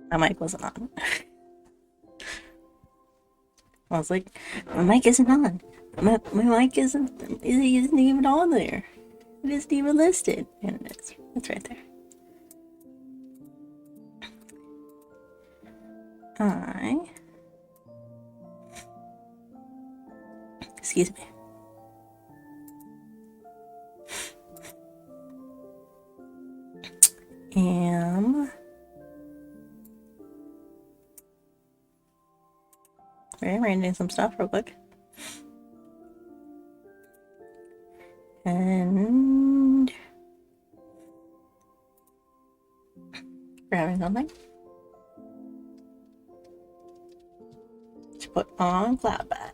My mic wasn't on. I was like, my mic isn't on. My mic isn't even on there. It isn't even listed. And it is. It's right there. Excuse me. Am rearranging some stuff real quick. And grabbing something to put on Cloudbat.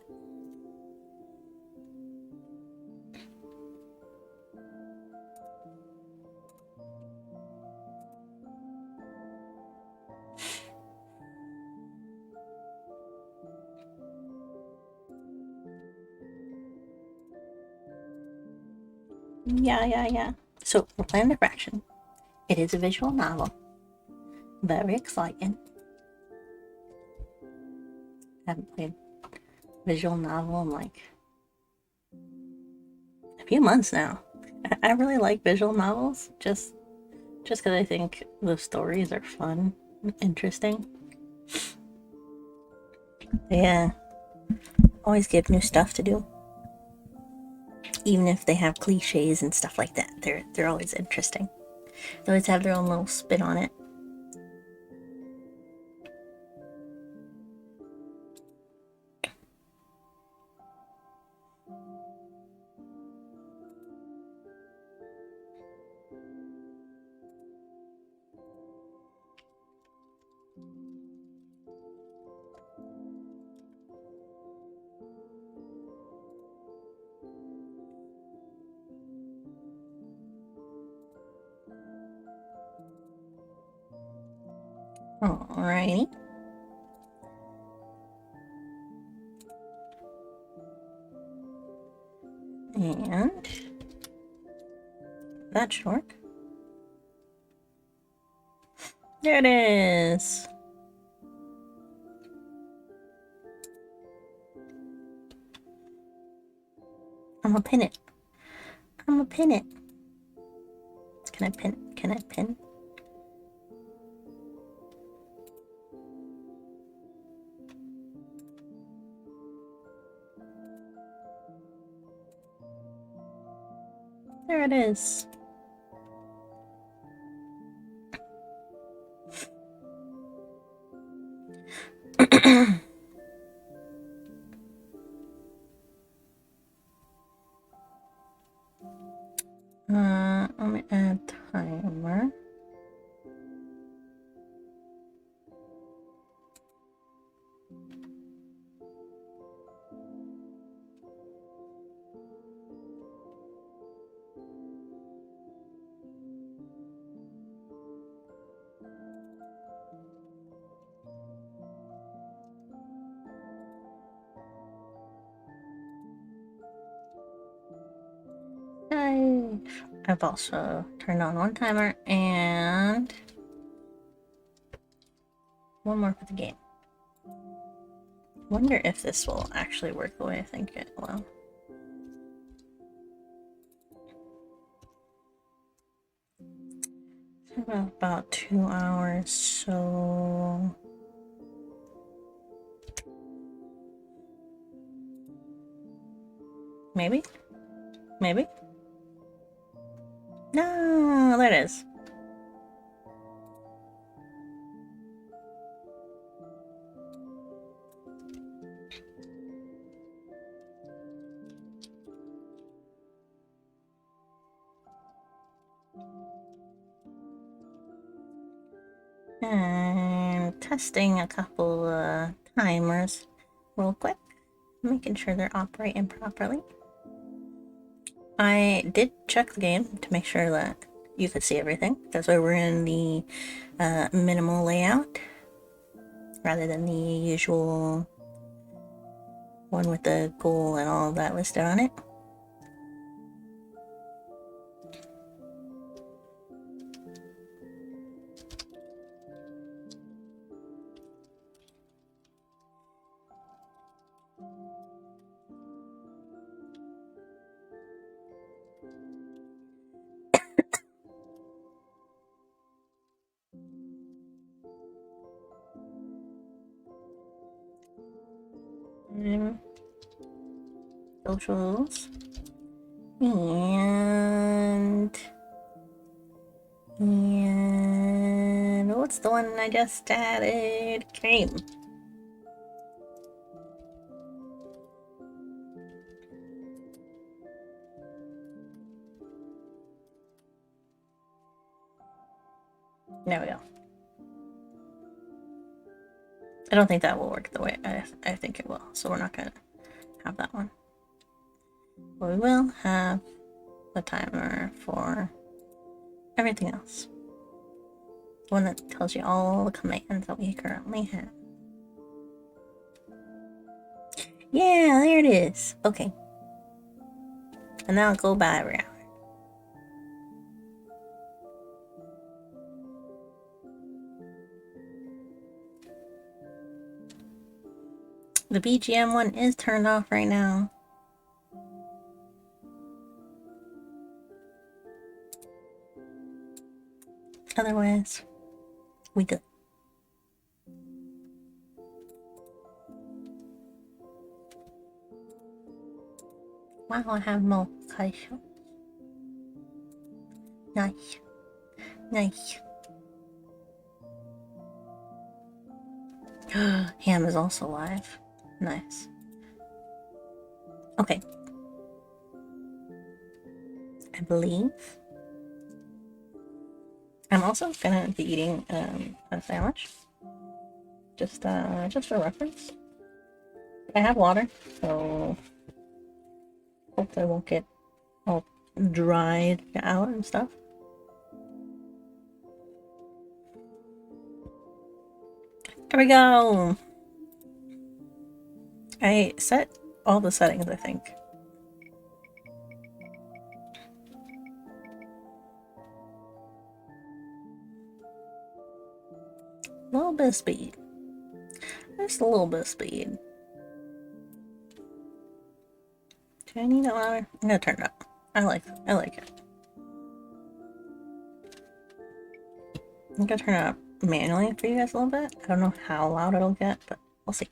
Yeah. So we're playing Diffraction. It is a visual novel. Very exciting. I haven't played visual novel in like a few months now. I really like visual novels just because I think the stories are fun and interesting. Yeah, always give new stuff to do. Even if they have cliches and stuff like that, they're always interesting. They always have their own little spin on it. Alrighty. And that should work. There it is. I'm gonna pin it. I'm gonna pin it. Can I pin? Can I pin? There it is. Let me add timer. I've also turned on one timer and one more for the game. Wonder if this will actually work the way I think it will. About 2 hours, so maybe? No, there it is. And testing a couple timers real quick, making sure they're operating properly. I did check the game to make sure that you could see everything. That's why we're in the minimal layout rather than the usual one with the goal and all of that listed on it. Socials. And what's the one I just added? Game. There we go. I don't think that will work the way I think it will, so we're not gonna have that one. But we will have the timer for everything else. The one that tells you all the commands that we currently have. Yeah, there it is. Okay. And now I'll go by every hour. The BGM one is turned off right now. Otherwise, we good. Wow, I have more questions. Nice. Nice. Ham is also live. Nice. Okay. I believe I'm also gonna be eating a sandwich. Just for reference. I have water, so hopefully I won't get all dried out and stuff. There we go! I set all the settings, I think. A little bit of speed. Just a little bit of speed. Do I need that louder? I'm gonna turn it up. I like it. I'm gonna turn it up manually for you guys a little bit. I don't know how loud it'll get, but we'll see.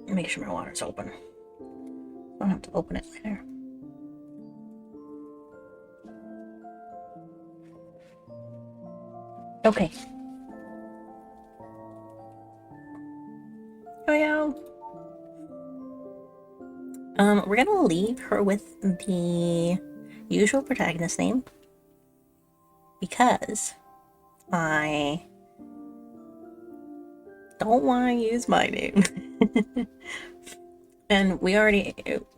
Make sure my water's open. I don't have to open it later. Okay. Here we go. We're gonna leave her with the usual protagonist name because I don't want to use my name. And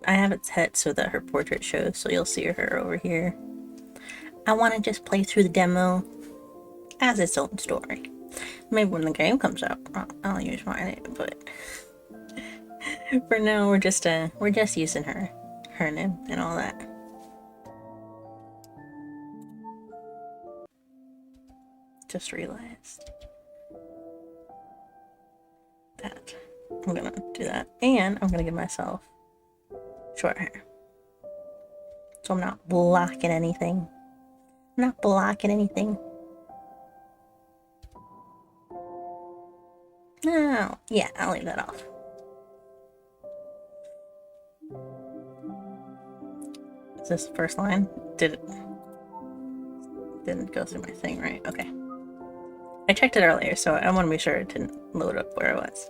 I have it set so that her portrait shows, so you'll see her over here. I want to just play through the demo as its own story. Maybe when the game comes out, I'll use my name, but for now we're just using her name and all that. Just realized that I'm gonna do that, and I'm gonna give myself short hair, so I'm not blocking anything. I'm not blocking anything. No, yeah, I'll leave that off. Is this the first line? Didn't go through my thing, right? Okay. I checked it earlier, so I want to be sure it didn't load up where it was.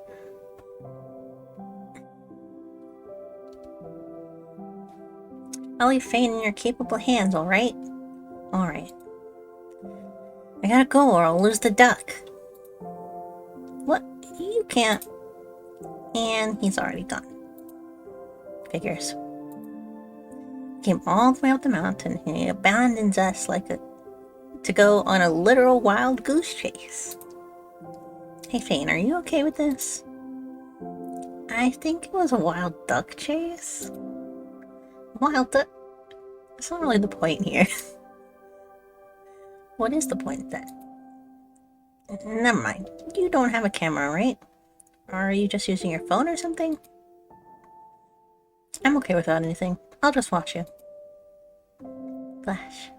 I'll leave Fane in your capable hands, alright? Alright. I gotta go or I'll lose the duck. What? You can't. And he's already gone. Figures. Came all the way up the mountain and he abandons us to go on a literal wild goose chase. Hey Fane, are you okay with this? I think it was a wild duck chase. Wild duck? That's not really the point here. What is the point then? Never mind. You don't have a camera, right? Or are you just using your phone or something? I'm okay without anything. I'll just watch you. Flash.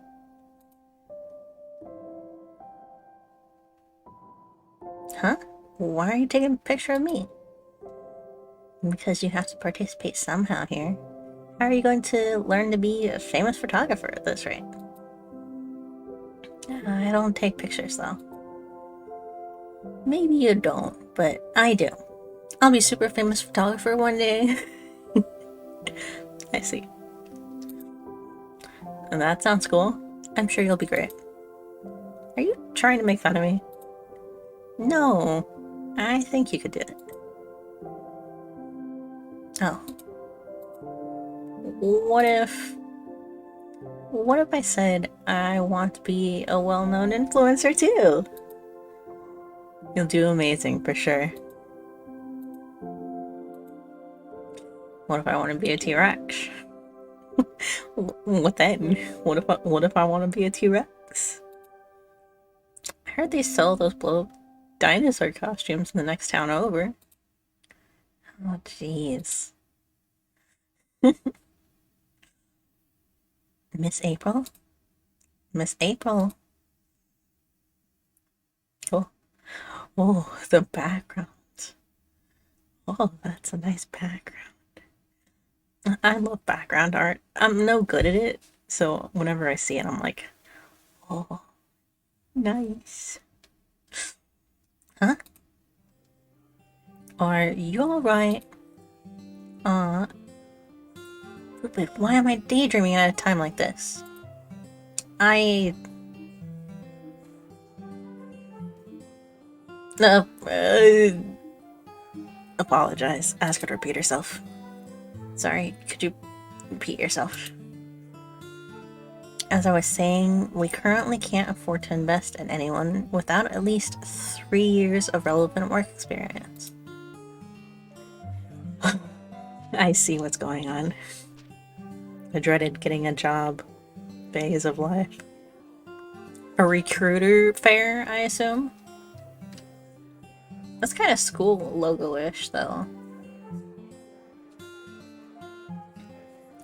Huh? Why are you taking a picture of me? Because you have to participate somehow here. How are you going to learn to be a famous photographer at this rate? I don't take pictures though. Maybe you don't, but I do. I'll be super famous photographer one day. I see. And that sounds cool. I'm sure you'll be great. Are you trying to make fun of me? No, I think you could do it. Oh. What if I said I want to be a well-known influencer too? You'll do amazing for sure. What if I want to be a T-Rex? What then? What if I want to be a T-Rex? I heard they sell those blow-up dinosaur costumes in the next town over. Oh jeez. Miss April? Miss April. Oh, oh, the background. Oh, that's a nice background. I love background art. I'm no good at it, so whenever I see it, I'm like, oh, nice. Huh? Are you alright? But why am I daydreaming at a time like this? I... apologize. Ask her to repeat herself. Sorry, could you repeat yourself? As I was saying, we currently can't afford to invest in anyone without at least 3 years of relevant work experience. I see what's going on. The dreaded getting a job phase of life. A recruiter fair, I assume? That's kind of school logo-ish, though.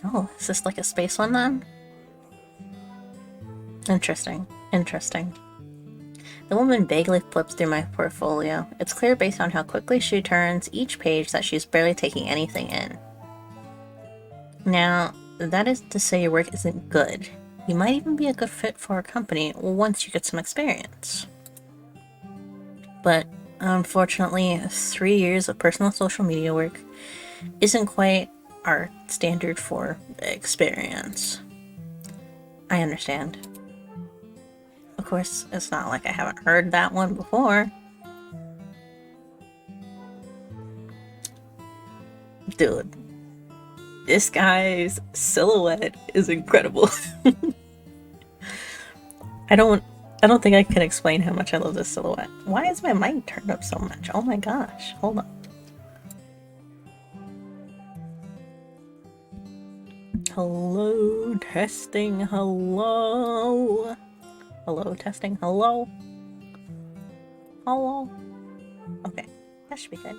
Oh, is this like a space one then? Interesting. Interesting. The woman vaguely flips through my portfolio. It's clear based on how quickly she turns each page that she's barely taking anything in. Now, that is to say your work isn't good. You might even be a good fit for our company once you get some experience. But unfortunately, 3 years of personal social media work isn't quite our standard for experience. I understand. Of course, it's not like I haven't heard that one before. Dude, this guy's silhouette is incredible. I don't think I can explain how much I love this silhouette. Why is my mic turned up so much? Oh my gosh, hold on. Hello, testing, hello. Hello, testing, hello. Hello. Okay, that should be good.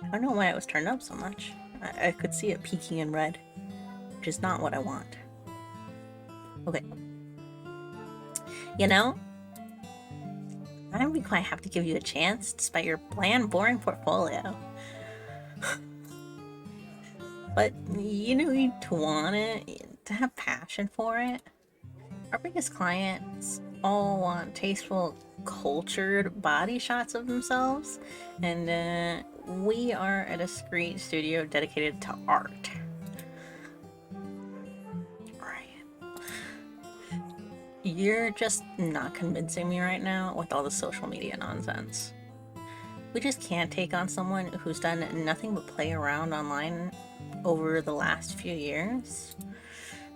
I don't know why it was turned up so much. I could see it peaking in red, which is not what I want. Okay. You know, I don't really quite have to give you a chance despite your bland, boring portfolio. But you need to want it, to have passion for it. Our biggest clients all want tasteful, cultured body shots of themselves, and we are a discreet studio dedicated to art. Right. You're just not convincing me right now with all the social media nonsense. We just can't take on someone who's done nothing but play around online over the last few years.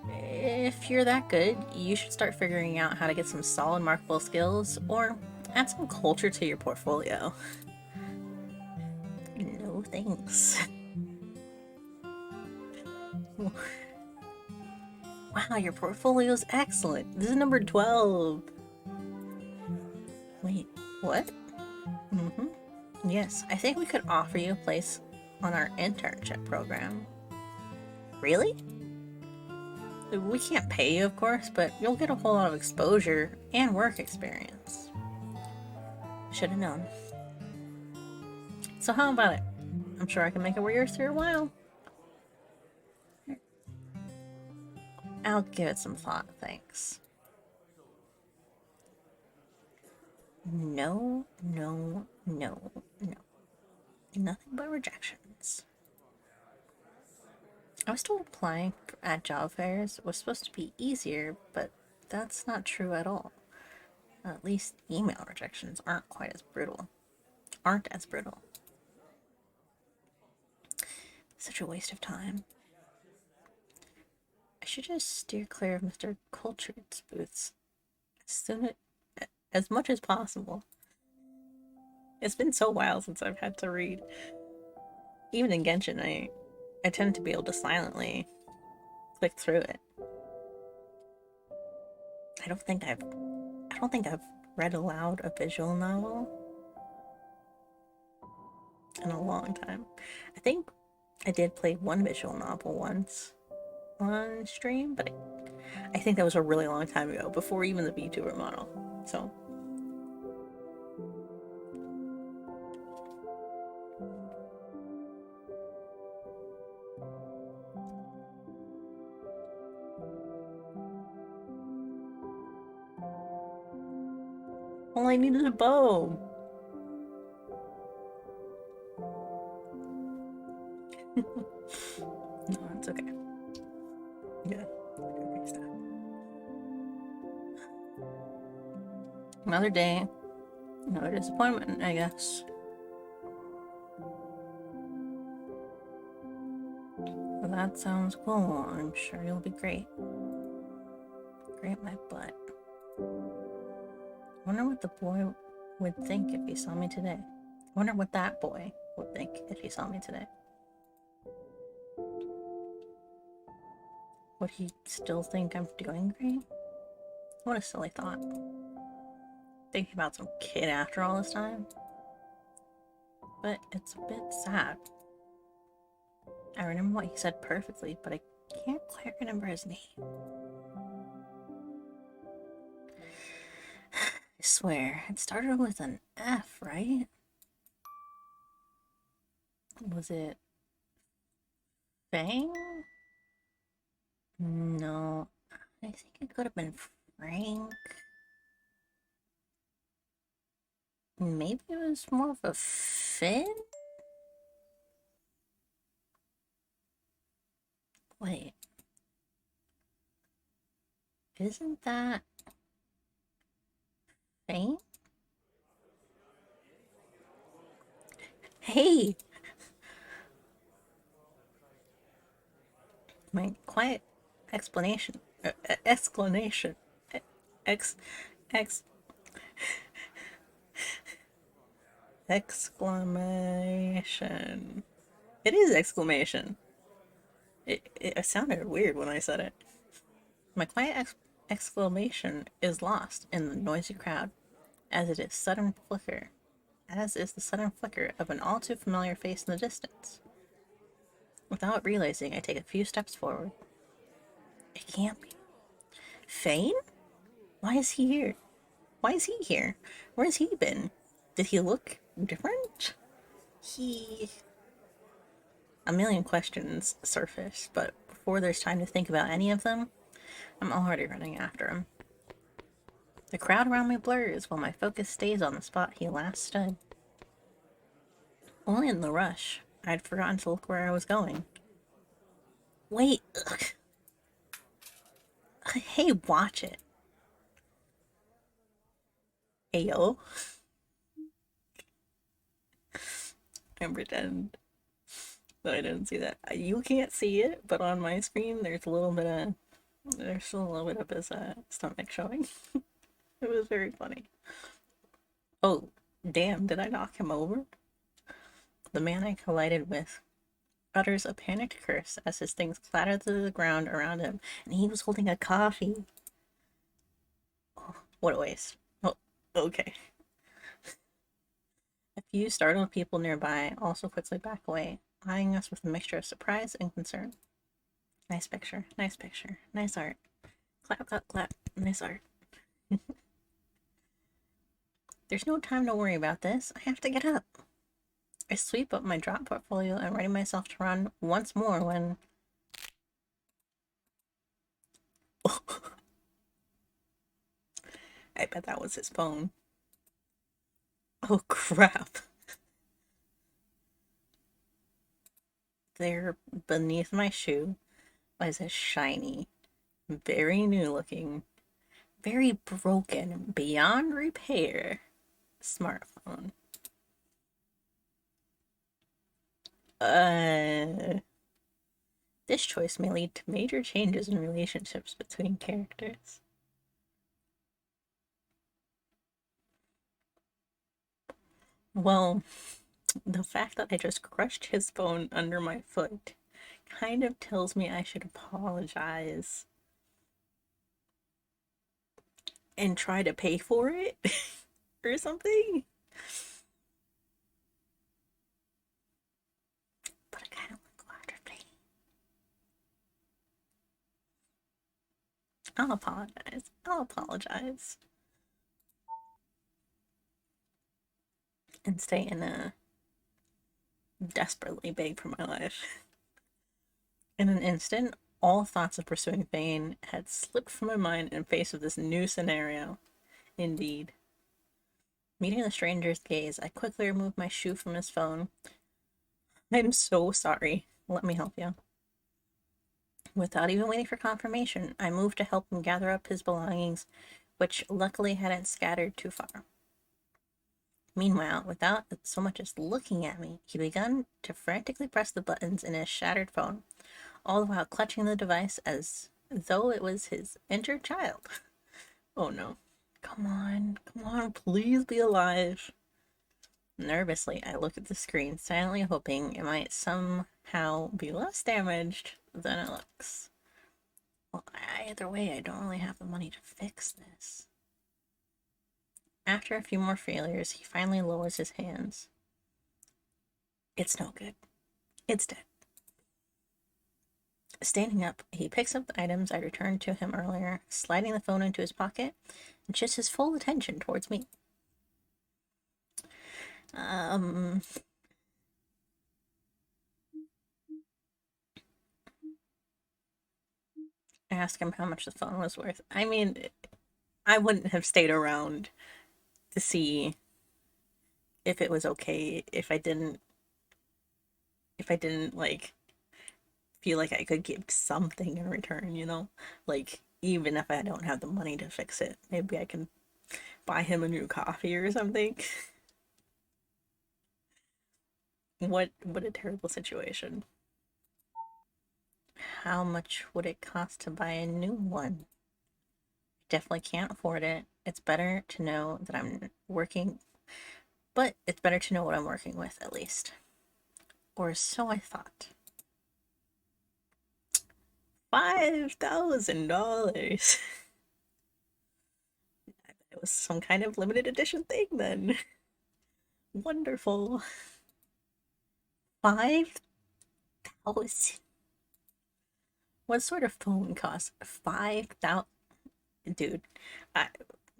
If you're that good, you should start figuring out how to get some solid marketable skills or add some culture to your portfolio. No thanks. Wow, your portfolio's excellent. This is number 12. Wait, what? Yes, I think we could offer you a place on our internship program. Really? We can't pay you, of course, but you'll get a whole lot of exposure and work experience. Should have known. So how about it? I'm sure I can make it yours through a while. I'll give it some thought, thanks. No, no, no, no. Nothing but rejections. I was told applying at job fairs was supposed to be easier, but that's not true at all. At least email rejections aren't quite as brutal. Aren't as brutal. Such a waste of time. I should just steer clear of Mr. Cultured's booths as much as possible. It's been so while since I've had to read. Even in Genshin, I tend to be able to silently click through it. I don't think I've read aloud a visual novel in a long time. I think I did play one visual novel once on stream, but I think that was a really long time ago, before even the VTuber model. So all I needed a bow. No, it's okay. Yeah. Okay, stop. Another day, another disappointment, I guess. Well, that sounds cool. I'm sure you'll be great. Great my butt. Wonder what the boy would think if he saw me today. Wonder what that boy would think if he saw me today. Would he still think I'm doing great? What a silly thought. Thinking about some kid after all this time. But it's a bit sad. I remember what he said perfectly, but I can't quite remember his name. I swear, it started with an F, right? Was it Fang? No, I think it could have been Frank. Maybe it was more of a Finn? Wait. Isn't that Fang? Hey! My quiet explanation. Exclamation. Ex. Ex. Exclamation. It is exclamation. It sounded weird when I said it. My quiet exclamation is lost in the noisy crowd, as it is sudden flicker, as is the sudden flicker of an all too familiar face in the distance. Without realizing, I take a few steps forward. It can't be. Fane? Why is he here? Why is he here? Where has he been? Did he look different? A million questions surface, but before there's time to think about any of them, I'm already running after him. The crowd around me blurs while my focus stays on the spot he last stood. Only in the rush, I'd forgotten to look where I was going. Wait, ugh. Hey, watch it. Ayo. And pretend that I didn't see that. You can't see it, but on my screen there's still a little bit of his stomach showing. It was very funny. Oh, damn, did I knock him over? The man I collided with utters a panicked curse as his things clatter to the ground around him, and he was holding a coffee. Oh, what a waste. Oh, okay. A few startled people nearby also quickly back away, eyeing us with a mixture of surprise and concern. Nice picture, nice picture, nice art. Clap, clap, clap, nice art. There's no time to worry about this. I have to get up. I sweep up my drop portfolio and ready myself to run once more when... I bet that was his phone. Oh crap. There, beneath my shoe, was a shiny, very new looking, very broken, beyond repair smartphone. This choice may lead to major changes in relationships between characters. Well, the fact that I just crushed his phone under my foot kind of tells me I should apologize and try to pay for it or something. But I kind of want to go after pay. I'll apologize. I'll apologize. And stay in a desperately beg for my life. In an instant, all thoughts of pursuing Thane had slipped from my mind in face of this new scenario. Indeed. Meeting the stranger's gaze, I quickly removed my shoe from his phone. I'm so sorry. Let me help you. Without even waiting for confirmation, I moved to help him gather up his belongings, which luckily hadn't scattered too far. Meanwhile, without so much as looking at me, he began to frantically press the buttons in his shattered phone, all the while clutching the device as though it was his injured child. Oh no. Come on, please be alive. Nervously, I looked at the screen, silently hoping it might somehow be less damaged than it looks. Well, either way, I don't really have the money to fix this. After a few more failures, he finally lowers his hands. It's no good. It's dead. Standing up, he picks up the items I returned to him earlier, sliding the phone into his pocket, and shifts his full attention towards me. I asked him how much the phone was worth. I mean, I wouldn't have stayed around to see if it was okay if I didn't like feel like I could give something in return, you know? Like even if I don't have the money to fix it, maybe I can buy him a new coffee or something. What a terrible situation. How much would it cost to buy a new one? Definitely can't afford it. It's better to know that I'm working, but it's better to know what I'm working with at least. Or so I thought. $5,000. It was some kind of limited edition thing then. Wonderful. 5,000. What sort of phone costs 5,000? Dude, I,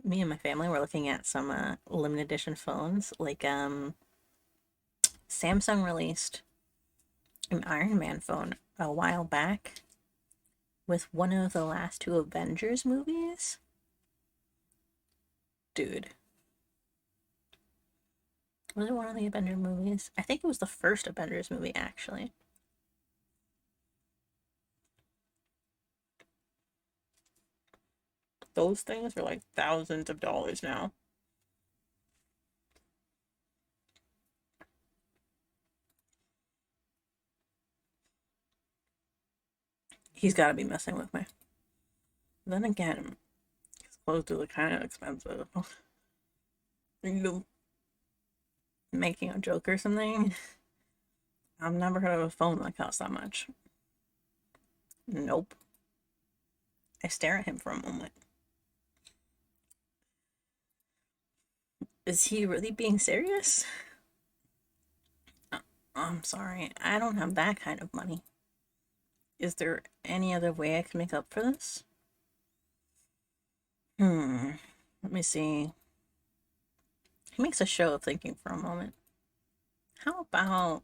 me and my family were looking at some limited edition phones. Like Samsung released an Iron Man phone a while back with one of the last two Avengers movies. Dude. Was it one of the Avengers movies? I think it was the first Avengers movie, actually. Those things are like thousands of dollars now. He's got to be messing with me. Then again, his clothes are kind of expensive. You making a joke or something? I've never heard of a phone that costs that much. Nope. I stare at him for a moment. Is he really being serious? I'm sorry, I don't have that kind of money. Is there any other way I can make up for this? Let me see. He makes a show of thinking for a moment. How about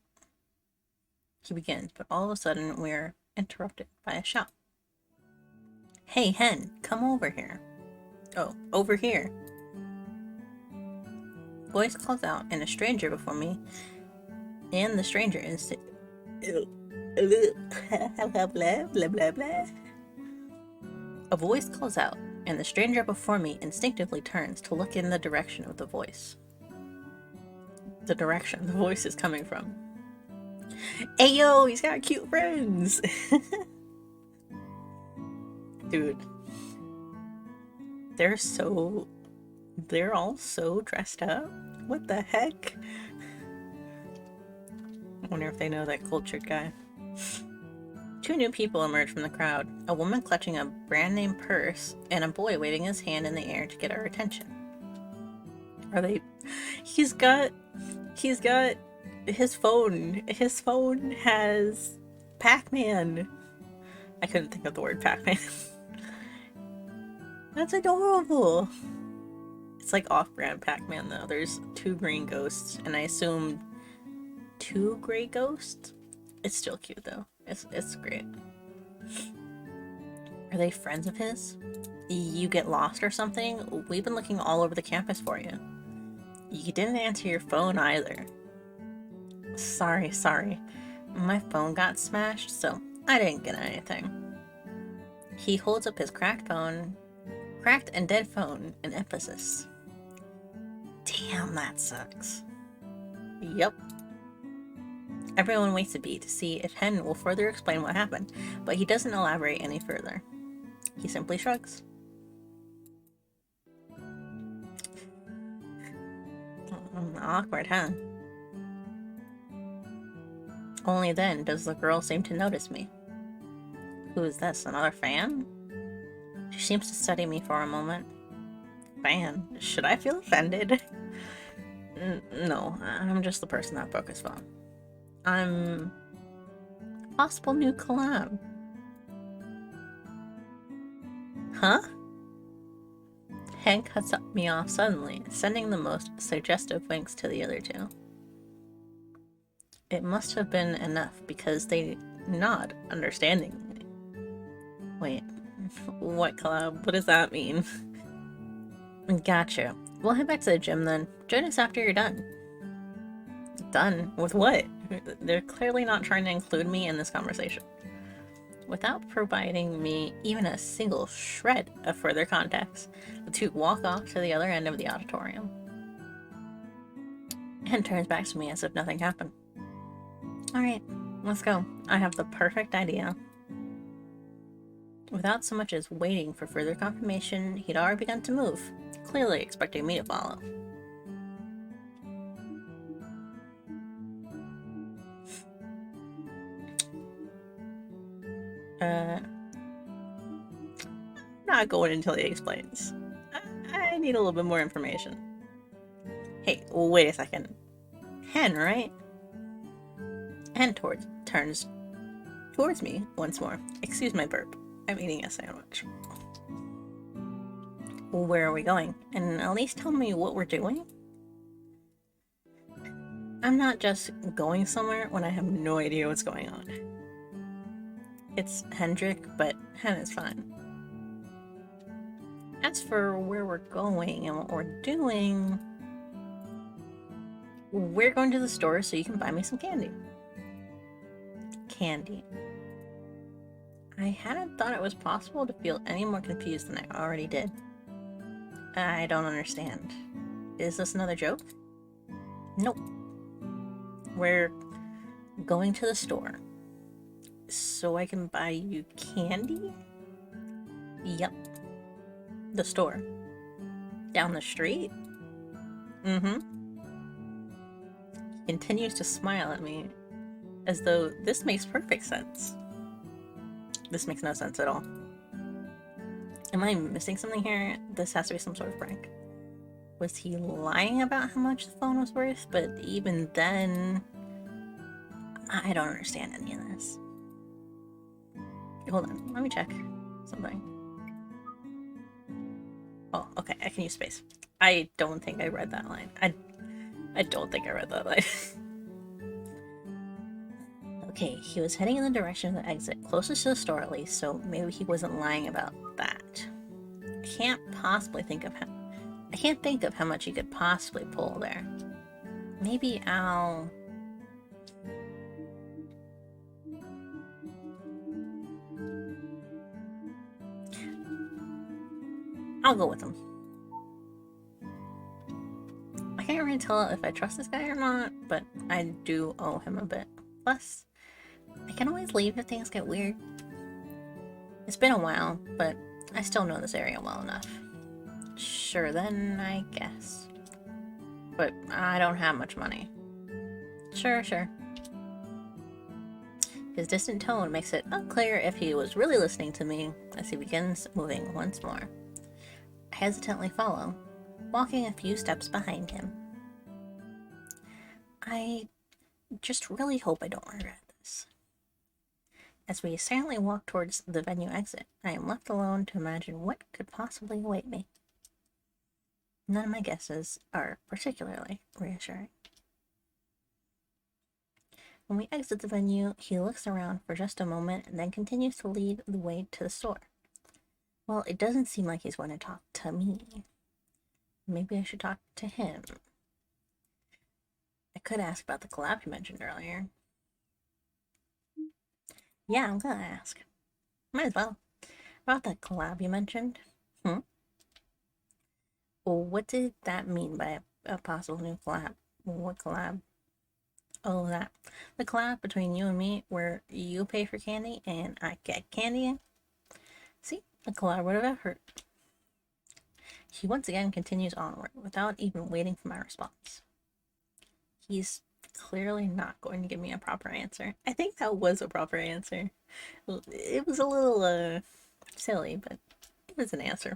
he begins, but all of a sudden we're interrupted by a shout. Hey, hen, come over here. Oh, over here. Voice calls out, and a stranger before me, and the stranger is blah blah blah blah blah. A voice calls out, and the stranger before me instinctively turns to look in the direction of the voice. The direction the voice is coming from. Hey yo, he's got cute friends! Dude. They're all so dressed up. What the heck? I wonder if they know that cultured guy. Two new people emerge from the crowd, a woman clutching a brand name purse, and a boy waving his hand in the air to get our attention. Are they... He's got his phone. His phone has Pac-Man. I couldn't think of the word Pac-Man. That's adorable. It's like off-brand Pac-Man though. There's 2 green ghosts, and I assume 2 gray ghosts? It's still cute though. It's great. Are they friends of his? You get lost or something? We've been looking all over the campus for you. You didn't answer your phone either. Sorry. My phone got smashed, so I didn't get anything. He holds up his cracked and dead phone in emphasis. Damn, that sucks. Yep. Everyone waits a beat to see if Hen will further explain what happened, but he doesn't elaborate any further. He simply shrugs. Awkward, huh? Only then does the girl seem to notice me. Who is this, another fan? She seems to study me for a moment. Fan? Should I feel offended? No, I'm just the person that broke his phone. I'm... Possible new collab. Huh? Hank cuts me off suddenly, sending the most suggestive winks to the other two. It must have been enough because they nod understandingly. Wait, what collab? What does that mean? Gotcha. We'll head back to the gym then. Join us after you're done. Done? With what? They're clearly not trying to include me in this conversation. Without providing me even a single shred of further context, the two walk off to the other end of the auditorium. And turns back to me as if nothing happened. Alright, let's go. I have the perfect idea. Without so much as waiting for further confirmation, he'd already begun to move, clearly expecting me to follow. Not going until he explains. I need a little bit more information. Hey, wait a second. Hen, right? Hen turns towards me once more. Excuse my burp. I'm eating a sandwich. Where are we going? And at least tell me what we're doing? I'm not just going somewhere when I have no idea what's going on. It's Hendrik, but Hen is fine. As for where we're going and what we're doing, we're going to the store so you can buy me some candy. Candy. I hadn't thought it was possible to feel any more confused than I already did. I don't understand. Is this another joke? Nope. We're going to the store so I can buy you candy? Yep. The store. Down the street? Mm-hmm. He continues to smile at me as though this makes perfect sense. This makes no sense at all. Am I missing something here? This has to be some sort of prank. Was he lying about how much the phone was worth? But even then, I don't understand any of this. Hold on, let me check something. Oh, okay, I can use space. I don't think I read that line. I don't think I read that line. Okay, he was heading in the direction of the exit, closest to the store at least, so maybe he wasn't lying about that. I can't think of how much he could possibly pull there. Maybe I'll go with him. I can't really tell if I trust this guy or not, but I do owe him a bit. Plus, I can always leave if things get weird. It's been a while, but I still know this area well enough. Sure then, I guess. But I don't have much money. Sure. His distant tone makes it unclear if he was really listening to me as he begins moving once more. I hesitantly follow, walking a few steps behind him. I just really hope I don't regret this. As we silently walk towards the venue exit, I am left alone to imagine what could possibly await me. None of my guesses are particularly reassuring. When we exit the venue, he looks around for just a moment and then continues to lead the way to the store. Well, it doesn't seem like he's going to talk to me. Maybe I should talk to him. I could ask about the collab you mentioned earlier. Yeah, I'm gonna ask. Might as well. About that collab you mentioned. Well, what did that mean by a possible new collab? What collab? Oh, that. The collab between you and me where you pay for candy and I get candy. See? A collaborative effort. He once again continues onward without even waiting for my response. He's clearly not going to give me a proper answer. I think that was a proper answer. It was a little, silly, but it was an answer.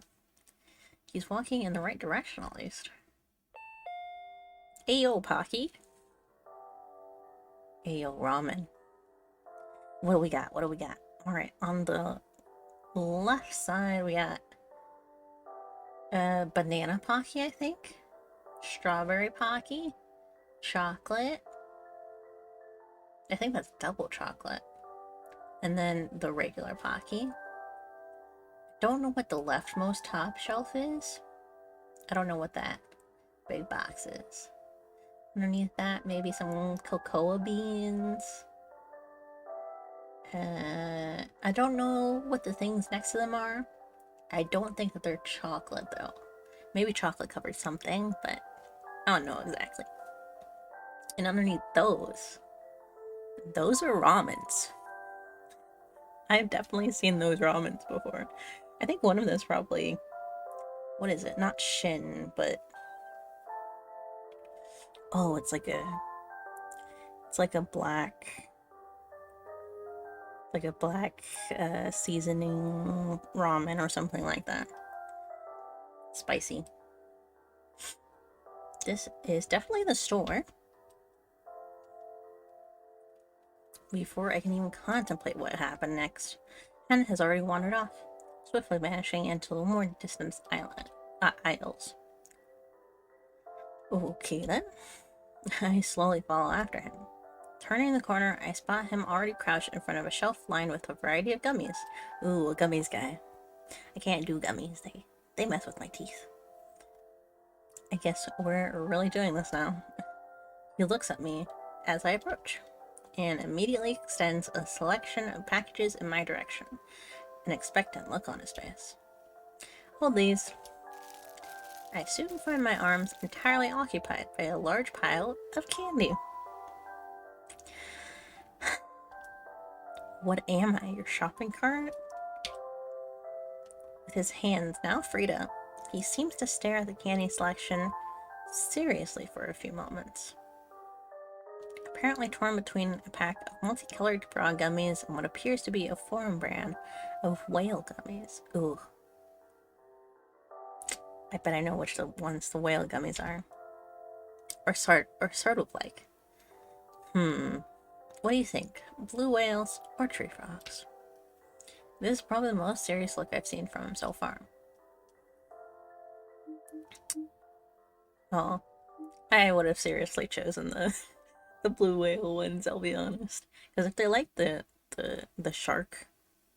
He's walking in the right direction, at least. Ayo, Pocky. Ayo, ramen. What do we got? Alright, on the left side, we got banana Pocky, I think. Strawberry Pocky. Chocolate. I think that's double chocolate. And then the regular Pocky. Don't know what the leftmost top shelf is. I don't know what that big box is. Underneath that, maybe some cocoa beans. I don't know what the things next to them are. I don't think that they're chocolate, though. Maybe chocolate covered something, but I don't know exactly. And underneath those are ramens. I've definitely seen those ramens before. I think one of them's probably, what is it? Not Shin, but oh, it's like a black seasoning ramen or something like that. Spicy. This is definitely the store. Before I can even contemplate what happened next, Hen has already wandered off, swiftly vanishing into the more distant aisles. Okay then. I slowly follow after him. Turning the corner, I spot him already crouched in front of a shelf lined with a variety of gummies. Ooh, a gummies guy. I can't do gummies. They mess with my teeth. I guess we're really doing this now. He looks at me as I approach, and immediately extends a selection of packages in my direction, an expectant look on his face. Hold these. I soon find my arms entirely occupied by a large pile of candy. What am I, your shopping cart? With his hands now freed up, he seems to stare at the candy selection seriously for a few moments. Apparently torn between a pack of multicolored bra gummies and what appears to be a foreign brand of whale gummies. Ooh. I bet I know which ones the whale gummies are. Or sort of like. What do you think? Blue whales or tree frogs? This is probably the most serious look I've seen from him so far. Oh, I would have seriously chosen the the blue whale ones, I'll be honest. Because if they're like the shark,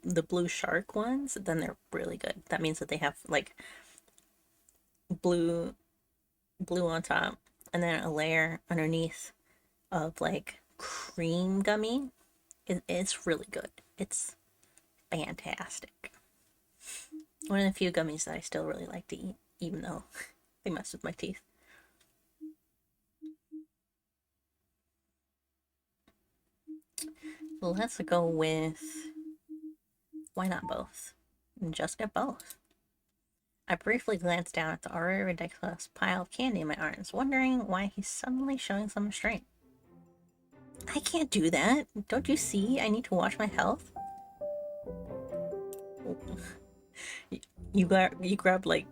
the blue shark ones, then they're really good. That means that they have like blue blue on top and then a layer underneath of like cream gummy. It's really good. It's fantastic. One of the few gummies that I still really like to eat, even though they mess with my teeth. Let's go with, why not both? Just get both. I briefly glanced down at the already ridiculous pile of candy in my arms, wondering why he's suddenly showing some restraint. I can't do that. Don't you see? I need to watch my health. You grabbed like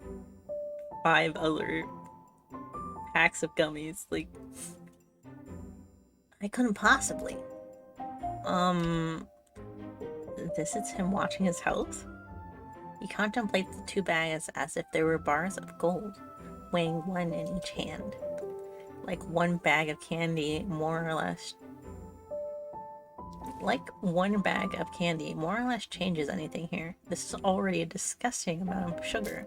5 other packs of gummies. Like, I couldn't possibly. This is him watching his health? He contemplates the 2 bags as if they were bars of gold, weighing 1 in each hand. Like 1 bag of candy, more or less. Like 1 bag of candy more or less changes anything here. This is already a disgusting amount of sugar.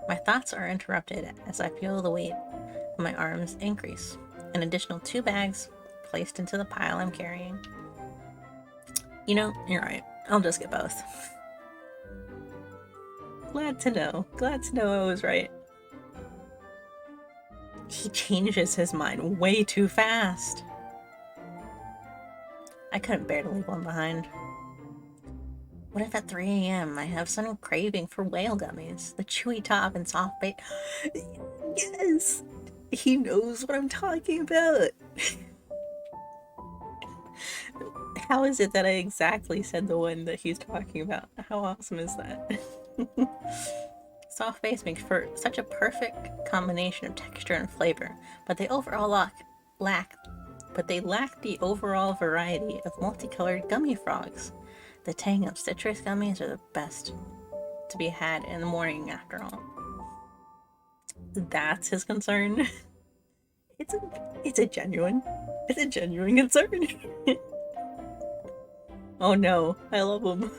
My thoughts are interrupted as I feel the weight of my arms increase. An additional 2 bags placed into the pile I'm carrying. You know, you're right. I'll just get both. Glad to know. Glad to know I was right. He changes his mind way too fast. I couldn't bear to leave one behind. What if at 3 a.m. I have some craving for whale gummies? The chewy top and soft bait. Yes! He knows what I'm talking about. How is it that I exactly said the one that he's talking about? How awesome is that? Soft base makes for such a perfect combination of texture and flavor, but they overall lack the overall variety of multicolored gummy frogs. The tang of citrus gummies are the best to be had in the morning after all. That's his concern. It's a genuine concern. Oh no, I love him.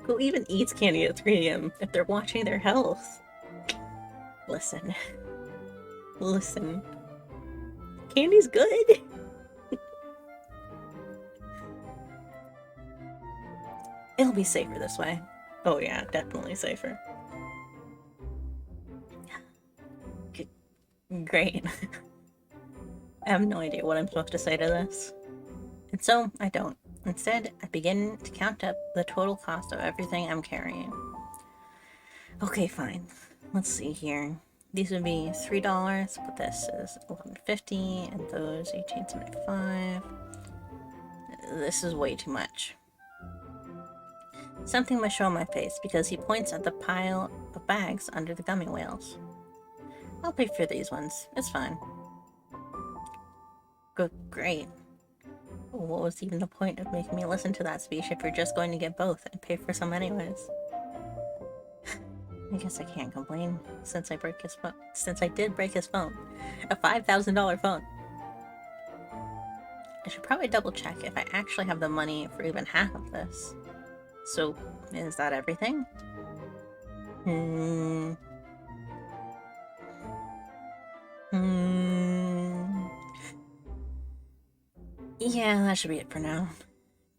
Who even eats candy at 3 a.m. if they're watching their health? Listen. Candy's good. It'll be safer this way. Oh yeah, definitely safer. Great. I have no idea what I'm supposed to say to this. And so, I don't. Instead, I begin to count up the total cost of everything I'm carrying. Okay, fine. Let's see here. These would be $3, but this is $11.50, and those $18.75. This is way too much. Something must show on my face because he points at the pile of bags under the gummy whales. I'll pay for these ones. It's fine. Good, great. What was even the point of making me listen to that speech if you're just going to get both and pay for some anyways? I guess I can't complain since I did break his phone. A $5,000 phone. I should probably double check if I actually have the money for even half of this. So, is that everything? Yeah, that should be it for now.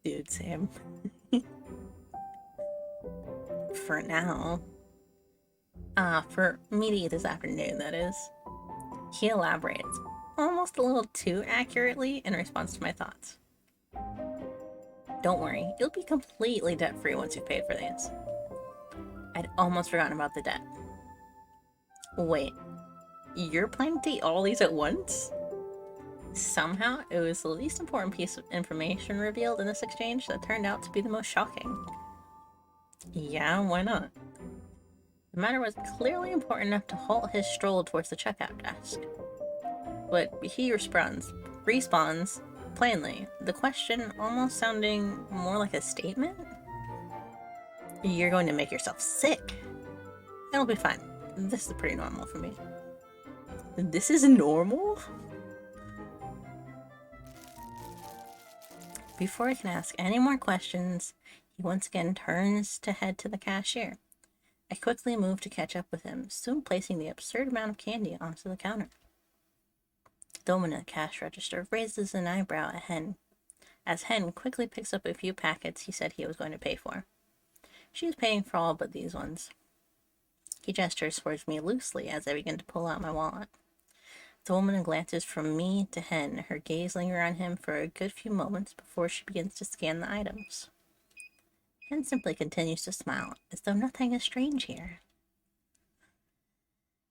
Dude, Sam. For now. For me to eat this afternoon, that is. He elaborates, almost a little too accurately in response to my thoughts. Don't worry, you'll be completely debt-free once you've paid for these. I'd almost forgotten about the debt. Wait, you're planning to eat all these at once? Somehow, it was the least important piece of information revealed in this exchange that turned out to be the most shocking. Yeah, why not? The matter was clearly important enough to halt his stroll towards the checkout desk. But he respawns plainly, the question almost sounding more like a statement? You're going to make yourself sick. It'll be fine. This is pretty normal for me. This is normal? Before I can ask any more questions, he once again turns to head to the cashier. I quickly move to catch up with him, soon placing the absurd amount of candy onto the counter. The woman at the cash register raises an eyebrow at Hen, as Hen quickly picks up a few packets he said he was going to pay for. She is paying for all but these ones. He gestures towards me loosely as I begin to pull out my wallet. The woman glances from me to Hen, her gaze linger on him for a good few moments before she begins to scan the items. Hen simply continues to smile, as though nothing is strange here.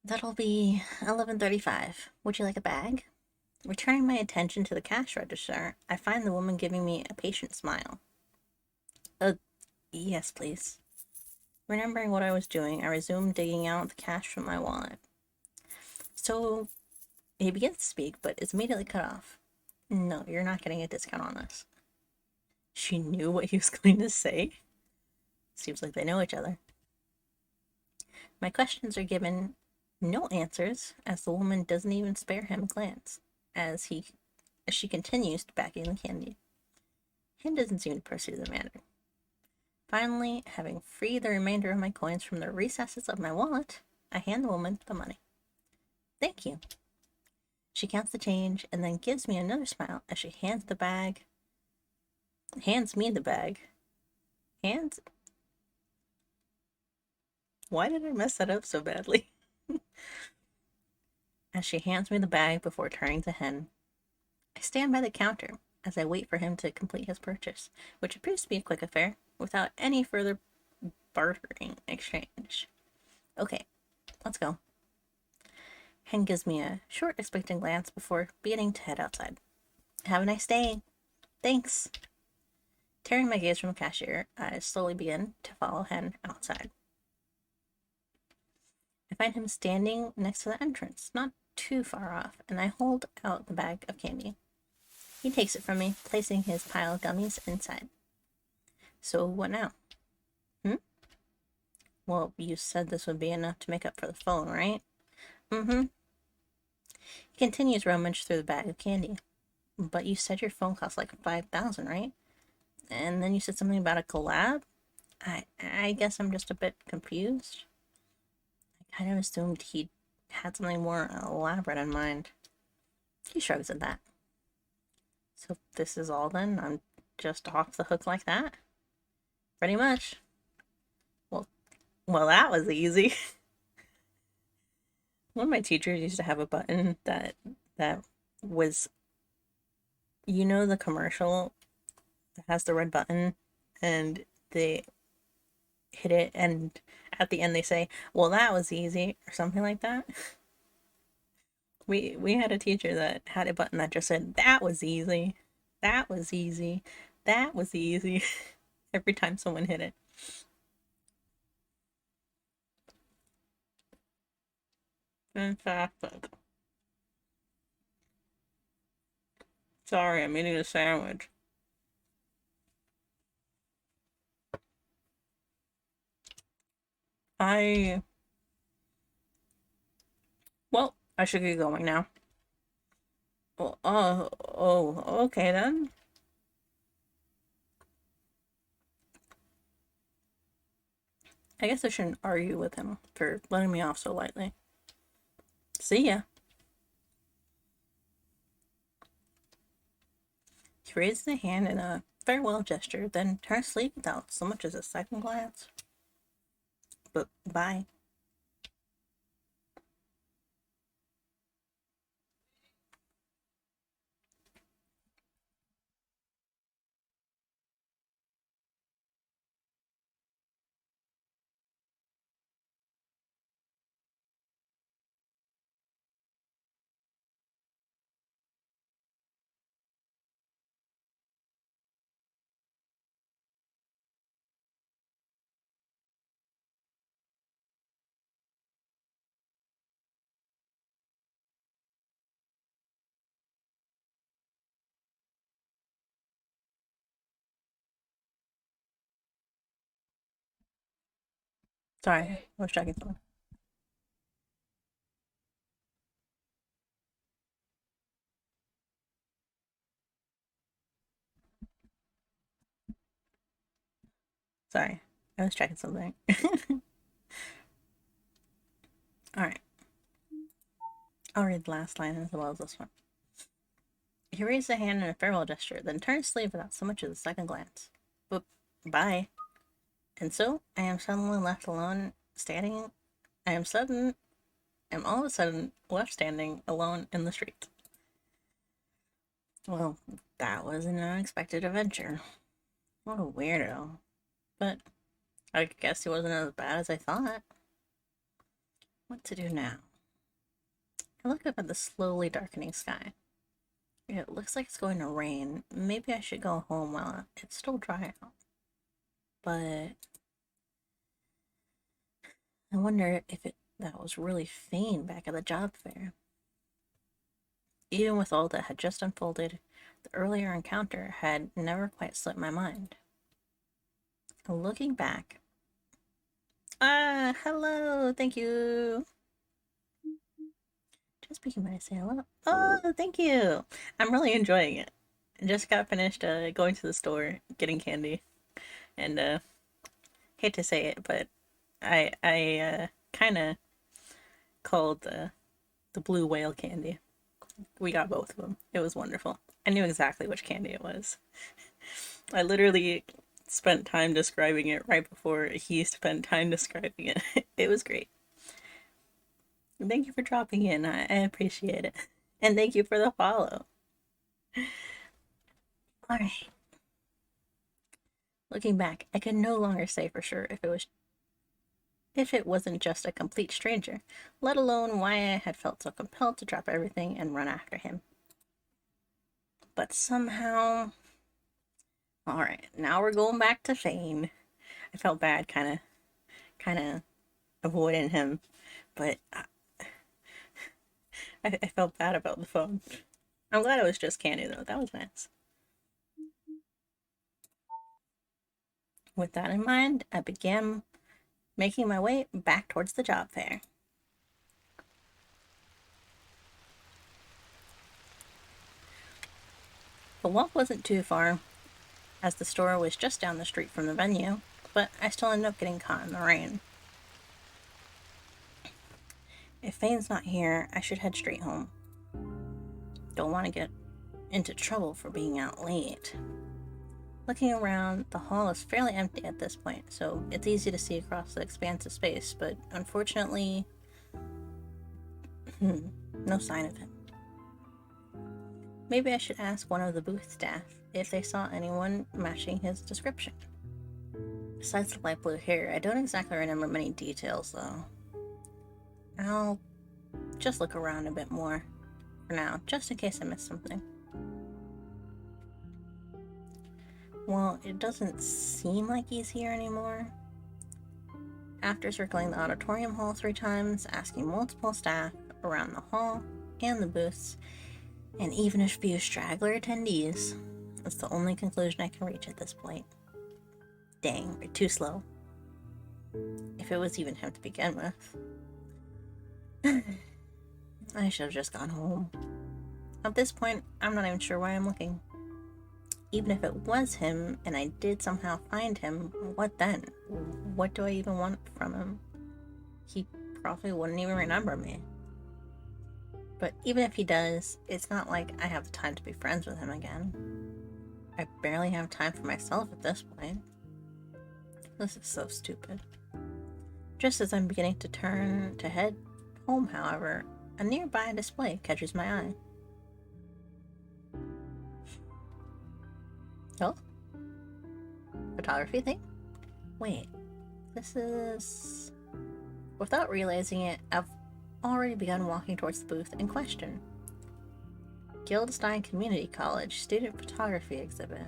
That'll be 11:35. Would you like a bag? Returning my attention to the cash register, I find the woman giving me a patient smile. Yes, please. Remembering what I was doing, I resumed digging out the cash from my wallet. So, he begins to speak, but is immediately cut off. No, you're not getting a discount on this. She knew what he was going to say. Seems like they know each other. My questions are given no answers, as the woman doesn't even spare him a glance, as she continues packing the candy. Him doesn't seem to pursue the matter. Finally, having freed the remainder of my coins from the recesses of my wallet, I hand the woman the money. Thank you. She counts the change and then gives me another smile as she hands me the bag. Why did I mess that up so badly? As she hands me the bag before turning to Hen. I stand by the counter as I wait for him to complete his purchase, which appears to be a quick affair, without any further bartering exchange. Okay, let's go. Hen gives me a short, expectant glance before beginning to head outside. Have a nice day. Thanks. Tearing my gaze from the cashier, I slowly begin to follow Hen outside. I find him standing next to the entrance, not too far off, and I hold out the bag of candy. He takes it from me, placing his pile of gummies inside. So what now? Well, you said this would be enough to make up for the phone, right? Mm-hmm. He continues rummage through the bag of candy. But you said your phone cost like 5,000, right? And then you said something about a collab? I guess I'm just a bit confused. I kind of assumed he had something more elaborate in mind. He shrugs at that. So this is all then? I'm just off the hook like that? Pretty much. Well, that was easy. One of my teachers used to have a button that was, you know, the commercial that has the red button, and they hit it, and at the end they say, "Well, that was easy," or something like that. We had a teacher that had a button that just said, "That was easy, that was easy, that was easy," every time someone hit it. Fantastic. Sorry, I'm eating a sandwich. I Well, I should get going now. Well, okay then. I guess I shouldn't argue with him for letting me off so lightly. See ya. He raises a hand in a farewell gesture, then turns to leave without so much as a second glance. But bye. Sorry, I was checking something. Sorry, I was checking something. Alright, I'll read the last line as well as this one. He raised a hand in a farewell gesture, then turned his sleeve without so much as a second glance. But bye. And so I am suddenly left alone, standing. I am all of a sudden left standing alone in the street. Well, that was an unexpected adventure. What a weirdo. But I guess he wasn't as bad as I thought. What to do now? I look up at the slowly darkening sky. It looks like it's going to rain. Maybe I should go home while it's still dry out. But I wonder if that was really Fane back at the job fair. Even with all that had just unfolded, the earlier encounter had never quite slipped my mind. Looking back. Hello, thank you. Just speaking when I say hello. Oh, thank you. I'm really enjoying it. I just got finished going to the store, getting candy, and hate to say it, but I kind of called the blue whale candy. We got both of them. It was wonderful. I knew exactly which candy it was. I literally spent time describing it right before he spent time describing it. It was great. Thank you for dropping in. I appreciate it. And thank you for the follow. Alright. Looking back, I could no longer say for sure if it wasn't just a complete stranger, let alone why I had felt so compelled to drop everything and run after him. But somehow... Alright, now we're going back to Fane. I felt bad kind of avoiding him, but I felt bad about the phone. I'm glad it was just candy though, that was nice. With that in mind, I began making my way back towards the job fair. The walk wasn't too far, as the store was just down the street from the venue, but I still ended up getting caught in the rain. If Fane's not here, I should head straight home. Don't want to get into trouble for being out late. Looking around, the hall is fairly empty at this point, so it's easy to see across the expanse of space, but unfortunately, no sign of him. Maybe I should ask one of the booth staff if they saw anyone matching his description. Besides the light blue hair, I don't exactly remember many details, though. I'll just look around a bit more for now, just in case I missed something. Well, it doesn't seem like he's here anymore. After circling the auditorium hall 3 times, asking multiple staff around the hall and the booths, and even a few straggler attendees, that's the only conclusion I can reach at this point. Dang, we're too slow. If it was even him to begin with. I should have just gone home. At this point, I'm not even sure why I'm looking. Even if it was him, and I did somehow find him, what then? What do I even want from him? He probably wouldn't even remember me. But even if he does, it's not like I have the time to be friends with him again. I barely have time for myself at this point. This is so stupid. Just as I'm beginning to turn to head home, however, a nearby display catches my eye. Oh? Photography thing? Wait, this is... Without realizing it, I've already begun walking towards the booth in question. Guildstein Community College Student Photography Exhibit.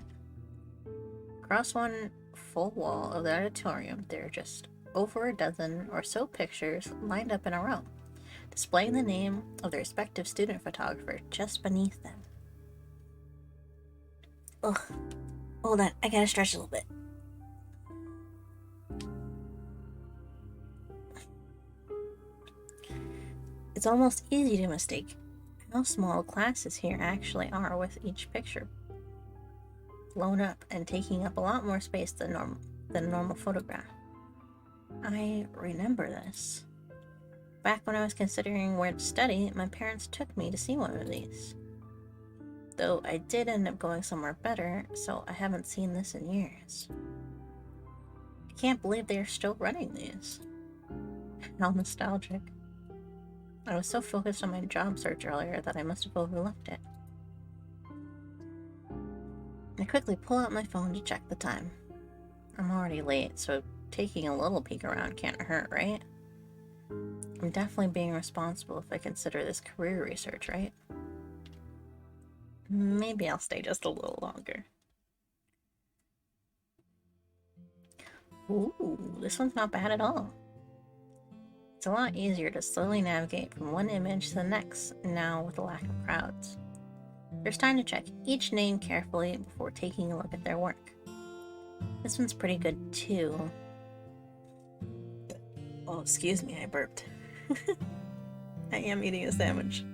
Across one full wall of the auditorium, there are just over a dozen or so pictures lined up in a row, displaying the name of the respective student photographer just beneath them. Ugh. Hold on, I gotta stretch a little bit. It's almost easy to mistake how small classes here actually are with each picture blown up and taking up a lot more space than normal. than a normal photograph. I remember this. Back when I was considering where to study, my parents took me to see one of these. Though I did end up going somewhere better, so I haven't seen this in years. I can't believe they are still running these. How nostalgic. I was so focused on my job search earlier that I must have overlooked it. I quickly pull out my phone to check the time. I'm already late, so taking a little peek around can't hurt, right? I'm definitely being responsible if I consider this career research, right? Maybe I'll stay just a little longer. Ooh, this one's not bad at all. It's a lot easier to slowly navigate from one image to the next now with a lack of crowds. There's time to check each name carefully before taking a look at their work. This one's pretty good too. Oh, excuse me, I burped. I am eating a sandwich.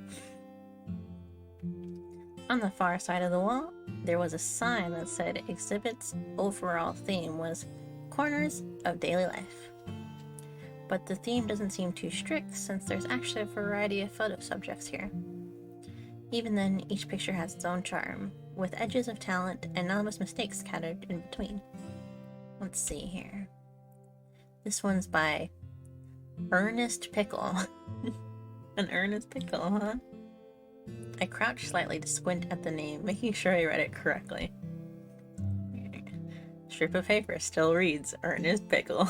On the far side of the wall, there was a sign that said exhibit's overall theme was Corners of Daily Life. But the theme doesn't seem too strict since there's actually a variety of photo subjects here. Even then, each picture has its own charm, with edges of talent and anonymous mistakes scattered in between. Let's see here. This one's by Ernest Pickle. An Ernest Pickle, huh? I crouched slightly to squint at the name, making sure I read it correctly. Strip of paper still reads Ernest Pickle.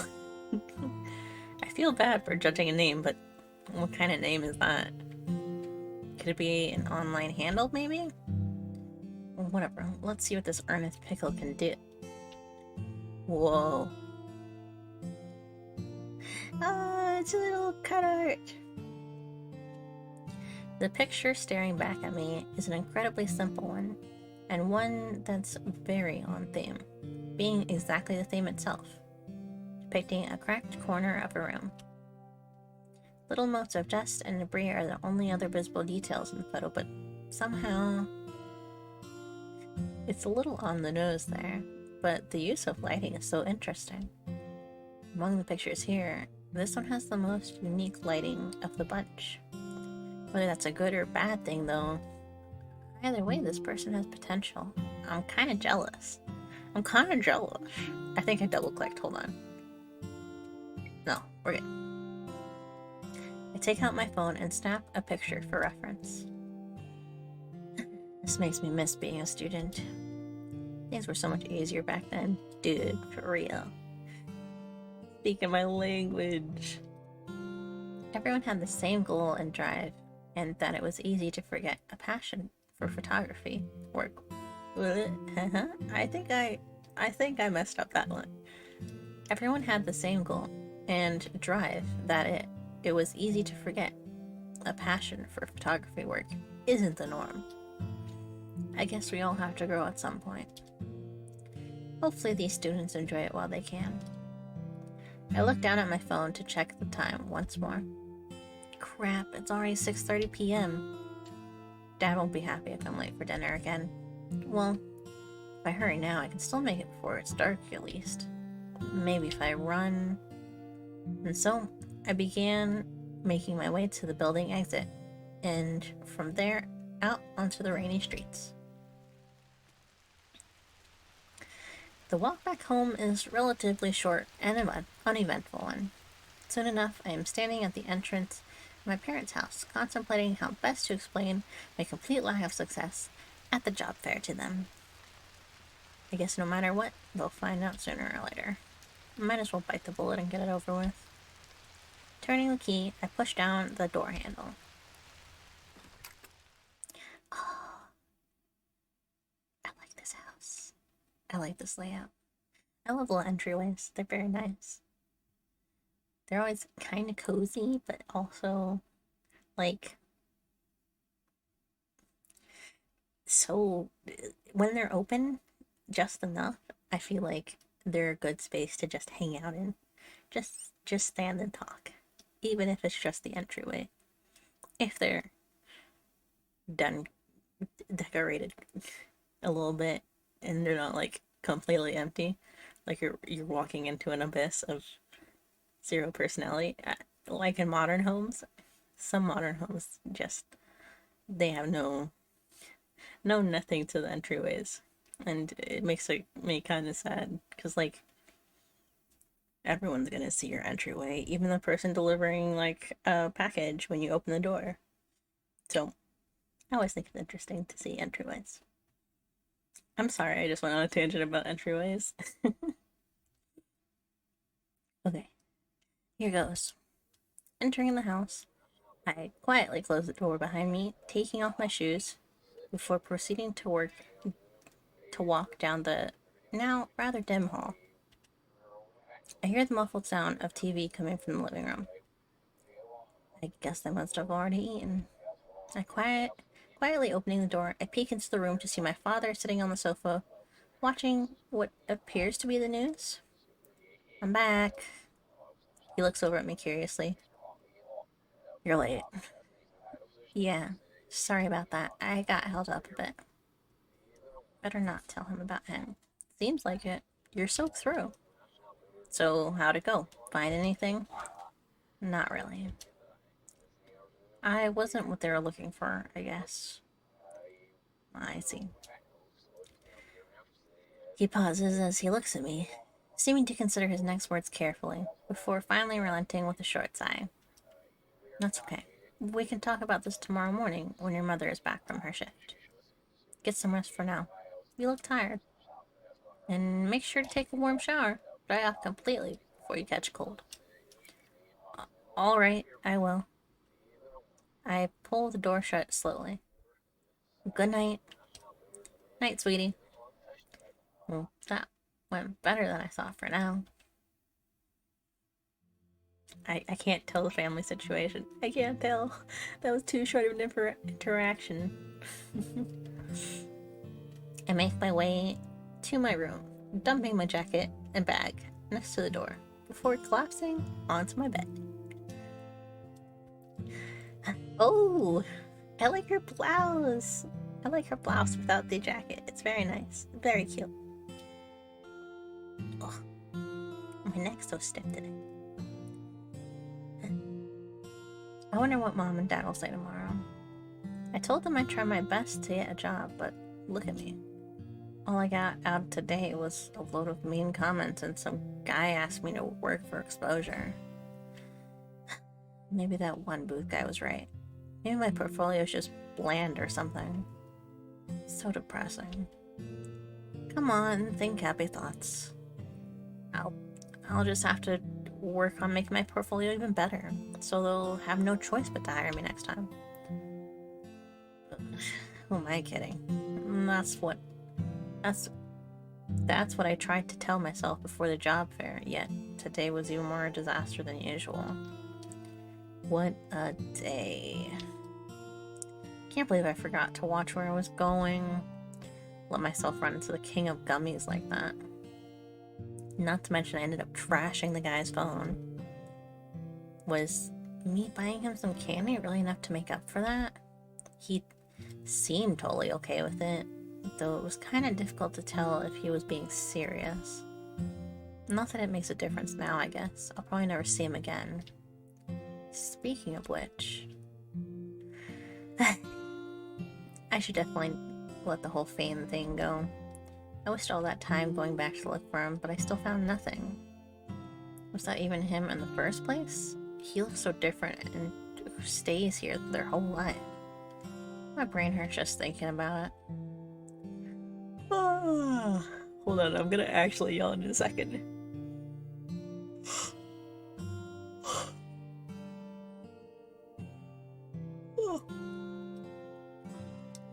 I feel bad for judging a name, but what kind of name is that? Could it be an online handle, maybe? Or whatever. Let's see what this Ernest Pickle can do. Whoa. Ah, it's a little cut art. The picture staring back at me is an incredibly simple one, and one that's very on theme, being exactly the theme itself, depicting a cracked corner of a room. Little motes of dust and debris are the only other visible details in the photo, but somehow it's a little on the nose there, but the use of lighting is so interesting. Among the pictures here, this one has the most unique lighting of the bunch. Whether that's a good or bad thing, though, either way, this person has potential. I'm kind of jealous. I think I double-clicked. Hold on. No, we're good. I take out my phone and snap a picture for reference. This makes me miss being a student. Things were so much easier back then. Dude, for real. Speaking my language. Everyone had the same goal and drive, and that it was easy to forget a passion for photography work. I think I messed up that one. Everyone had the same goal and drive that it was easy to forget a passion for photography work isn't the norm. I guess we all have to grow at some point. Hopefully these students enjoy it while they can. I look down at my phone to check the time once more. Crap, it's already 6:30 p.m. Dad won't be happy if I'm late for dinner again. Well, if I hurry now, I can still make it before it's dark at least. Maybe if I run. And so, I began making my way to the building exit, and from there, out onto the rainy streets. The walk back home is relatively short and an uneventful one. Soon enough, I am standing at the entrance of my parents' house, contemplating how best to explain my complete lack of success at the job fair to them. I guess no matter what, they'll find out sooner or later. I might as well bite the bullet and get it over with. Turning the key, I push down the door handle. Oh, I like this house. I like this layout. I love little entryways. They're very nice. They're always kind of cozy, but also, like, so when they're open just enough, I feel like they're a good space to just hang out in. Just stand and talk. Even if it's just the entryway. If they're done decorated a little bit and they're not like completely empty, Like you're walking into an abyss of zero personality. Like in modern homes, some modern homes just they have no nothing to the entryways, and it makes me kind of sad because like everyone's gonna see your entryway, even the person delivering like a package when you open the door. So I always think it's interesting to see entryways. I'm sorry, I just went on a tangent about entryways. Okay, here goes. Entering the house, I quietly close the door behind me, taking off my shoes before proceeding to walk down the now rather dim hall. I hear the muffled sound of TV coming from the living room. I guess they must have already eaten. Quietly opening the door, I peek into the room to see my father sitting on the sofa, watching what appears to be the news. I'm back. He looks over at me curiously. You're late. Yeah, sorry about that. I got held up a bit. Better not tell him about him. Seems like it. You're soaked through. So, how'd it go? Find anything? Not really. I wasn't what they were looking for, I guess. I see. He pauses as he looks at me, seeming to consider his next words carefully, before finally relenting with a short sigh. That's okay. We can talk about this tomorrow morning when your mother is back from her shift. Get some rest for now. You look tired. And make sure to take a warm shower. Dry off completely before you catch a cold. All right, I will. I pull the door shut slowly. Good night. Night, sweetie. Well, that went better than I thought for now. I can't tell the family situation. I can't tell. That was too short of an interaction. I make my way to my room, dumping my jacket and bag next to the door before collapsing onto my bed. Oh, I like her blouse. I like her blouse without the jacket. It's very nice. Very cute. Oh, my neck's so stiff today. I wonder what Mom and Dad will say tomorrow. I told them I'd try my best to get a job, but look at me. All I got out today was a load of mean comments and some guy asked me to work for exposure. Maybe that one booth guy was right. Maybe my portfolio's just bland or something. So depressing. Come on, think happy thoughts. I'll just have to work on making my portfolio even better, so they'll have no choice but to hire me next time. Who am I kidding? That's what I tried to tell myself before the job fair, yet today was even more a disaster than usual. What a day. Can't believe I forgot to watch where I was going. Let myself run into the king of gummies like that. Not to mention I ended up trashing the guy's phone. Was me buying him some candy really enough to make up for that? He seemed totally okay with it, though it was kind of difficult to tell if he was being serious. Not that it makes a difference now, I guess. I'll probably never see him again. Speaking of which... I should definitely let the whole fame thing go. I wasted all that time going back to look for him, but I still found nothing. Was that even him in the first place? He looks so different and stays here their whole life. My brain hurts just thinking about it. Hold on, I'm gonna actually yawn in a second.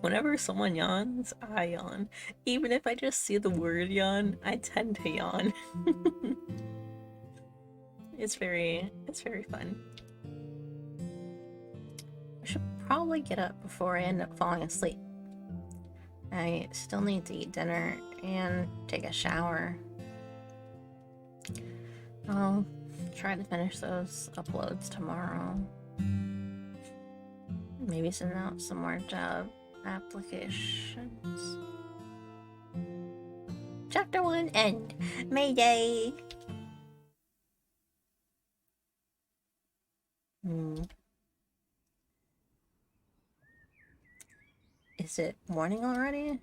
Whenever someone yawns, I yawn. Even if I just see the word yawn, I tend to yawn. It's very fun. I should probably get up before I end up falling asleep. I still need to eat dinner and take a shower. I'll try to finish those uploads tomorrow. Maybe send out some more job applications. Chapter 1. everyone, and Mayday! Is it morning already?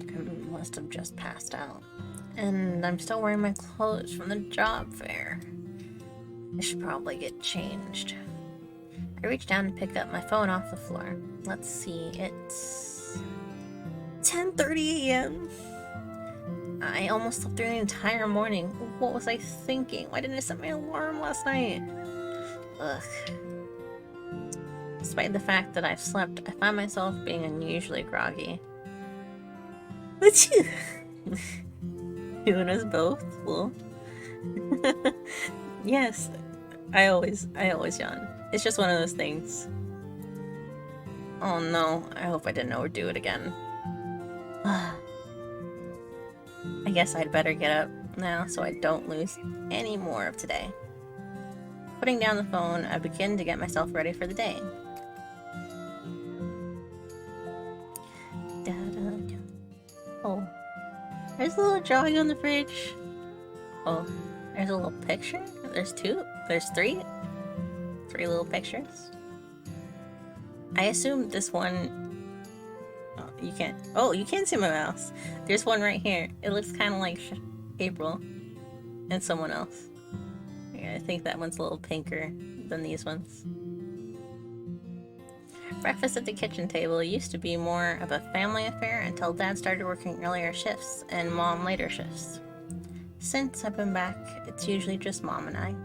I must have just passed out. And I'm still wearing my clothes from the job fair. I should probably get changed. I reached down and picked up my phone off the floor. Let's see, it's 10:30 a.m. I almost slept through the entire morning. What was I thinking? Why didn't I set my alarm last night? Ugh. Despite the fact that I've slept, I find myself being unusually groggy. What's you? You and us both? Well, yes. I always yawn. It's just one of those things. Oh no, I hope I didn't overdo it again. I guess I'd better get up now so I don't lose any more of today. Putting down the phone, I begin to get myself ready for the day. Oh, there's a little drawing on the fridge. Oh, there's a little picture. There's two. There's three. Three little pictures. I assume this one... Oh, you can't... Oh, you can see my mouse. There's one right here. It looks kind of like April and someone else. Yeah, I think that one's a little pinker than these ones. Breakfast at the kitchen table used to be more of a family affair until Dad started working earlier shifts and Mom later shifts. Since I've been back, it's usually just Mom and I.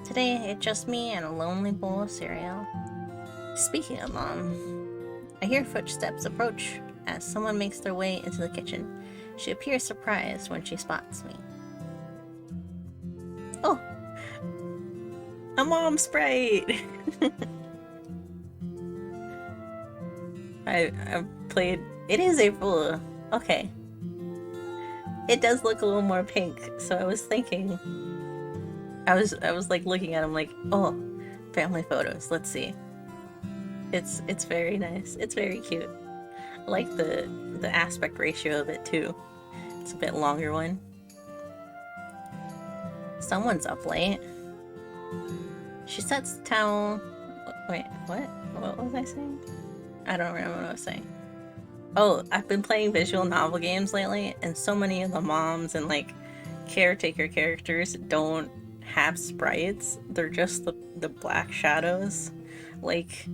Today, it's just me and a lonely bowl of cereal. Speaking of Mom, I hear footsteps approach as someone makes their way into the kitchen. She appears surprised when she spots me. Oh! A Mom Sprite! I've played... It is April. Okay. It does look a little more pink, so I was thinking... I was like looking at him like, oh, family photos, let's see. It's very nice. It's very cute. I like the aspect ratio of it too. It's a bit longer one. Someone's up late. She sets the towel... Wait, what? What was I saying? I don't remember what I was saying. Oh, I've been playing visual novel games lately, and so many of the moms and like caretaker characters don't have sprites. They're just the black shadows. Like,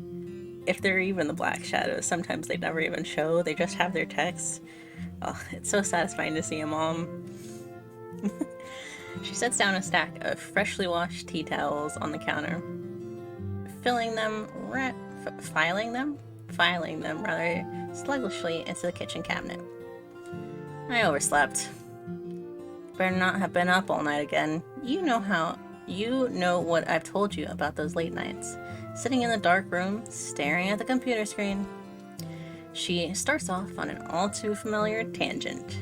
if they're even the black shadows, sometimes they never even show. They just have their text. Oh, it's so satisfying to see a mom. She sets down a stack of freshly washed tea towels on the counter, filing them rather sluggishly into the kitchen cabinet. I overslept. Better not have been up all night again. You know what I've told you about those late nights. Sitting in the dark room, staring at the computer screen. She starts off on an all too familiar tangent.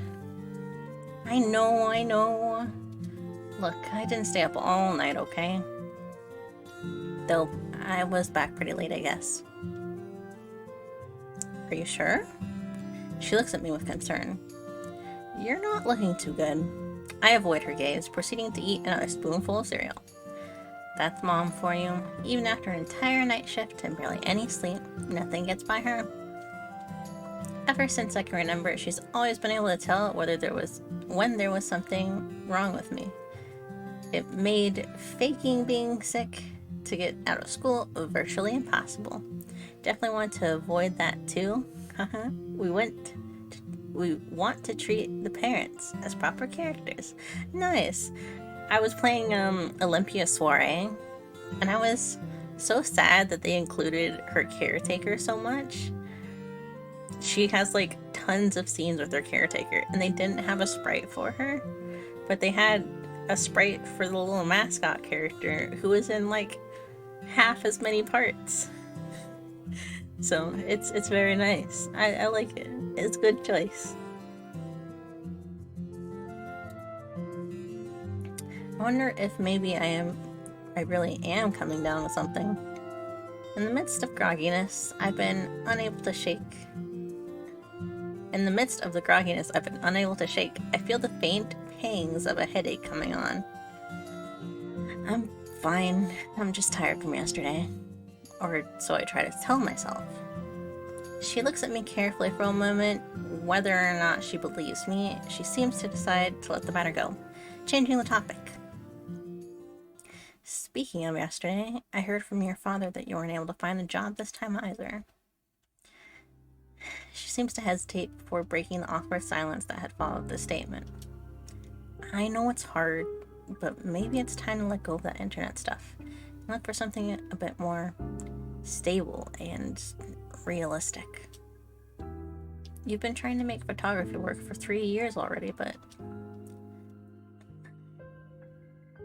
I know. Look, I didn't stay up all night, okay? Though I was back pretty late, I guess. Are you sure? She looks at me with concern. You're not looking too good. I avoid her gaze, proceeding to eat another spoonful of cereal. That's Mom for you. Even after an entire night shift and barely any sleep, nothing gets by her. Ever since I can remember, she's always been able to tell when there was something wrong with me. It made faking being sick to get out of school virtually impossible. Definitely want to avoid that too. We want to treat the parents as proper characters. Nice. I was playing Olympia Soiree, and I was so sad that they included her caretaker so much. She has like tons of scenes with her caretaker, and they didn't have a sprite for her, but they had a sprite for the little mascot character who was in like half as many parts. So it's very nice. I like it. It's a good choice. I wonder if maybe I really am coming down with something. In the midst of grogginess, I've been unable to shake In the midst of the grogginess I've been unable to shake, I feel the faint pangs of a headache coming on. I'm fine. I'm just tired from yesterday. Or so I try to tell myself. She looks at me carefully for a moment. Whether or not she believes me, she seems to decide to let the matter go, changing the topic. Speaking of yesterday, I heard from your father that you weren't able to find a job this time either. She seems to hesitate before breaking the awkward silence that had followed this statement. I know it's hard, but maybe it's time to let go of that internet stuff and look for something a bit more stable and realistic. You've been trying to make photography work for 3 years already, but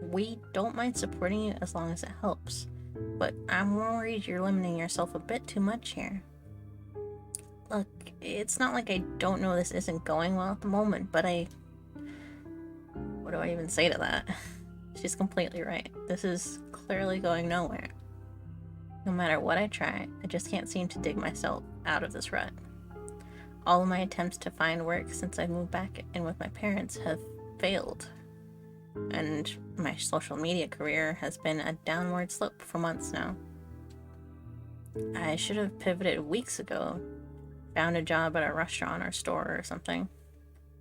we don't mind supporting you as long as it helps. But I'm worried you're limiting yourself a bit too much here. Look, it's not like I don't know this isn't going well at the moment, but what do I even say to that? She's completely right. This is clearly going nowhere. No matter what I try, I just can't seem to dig myself out of this rut. All of my attempts to find work since I moved back in with my parents have failed. And my social media career has been a downward slope for months now. I should have pivoted weeks ago, found a job at a restaurant or store or something.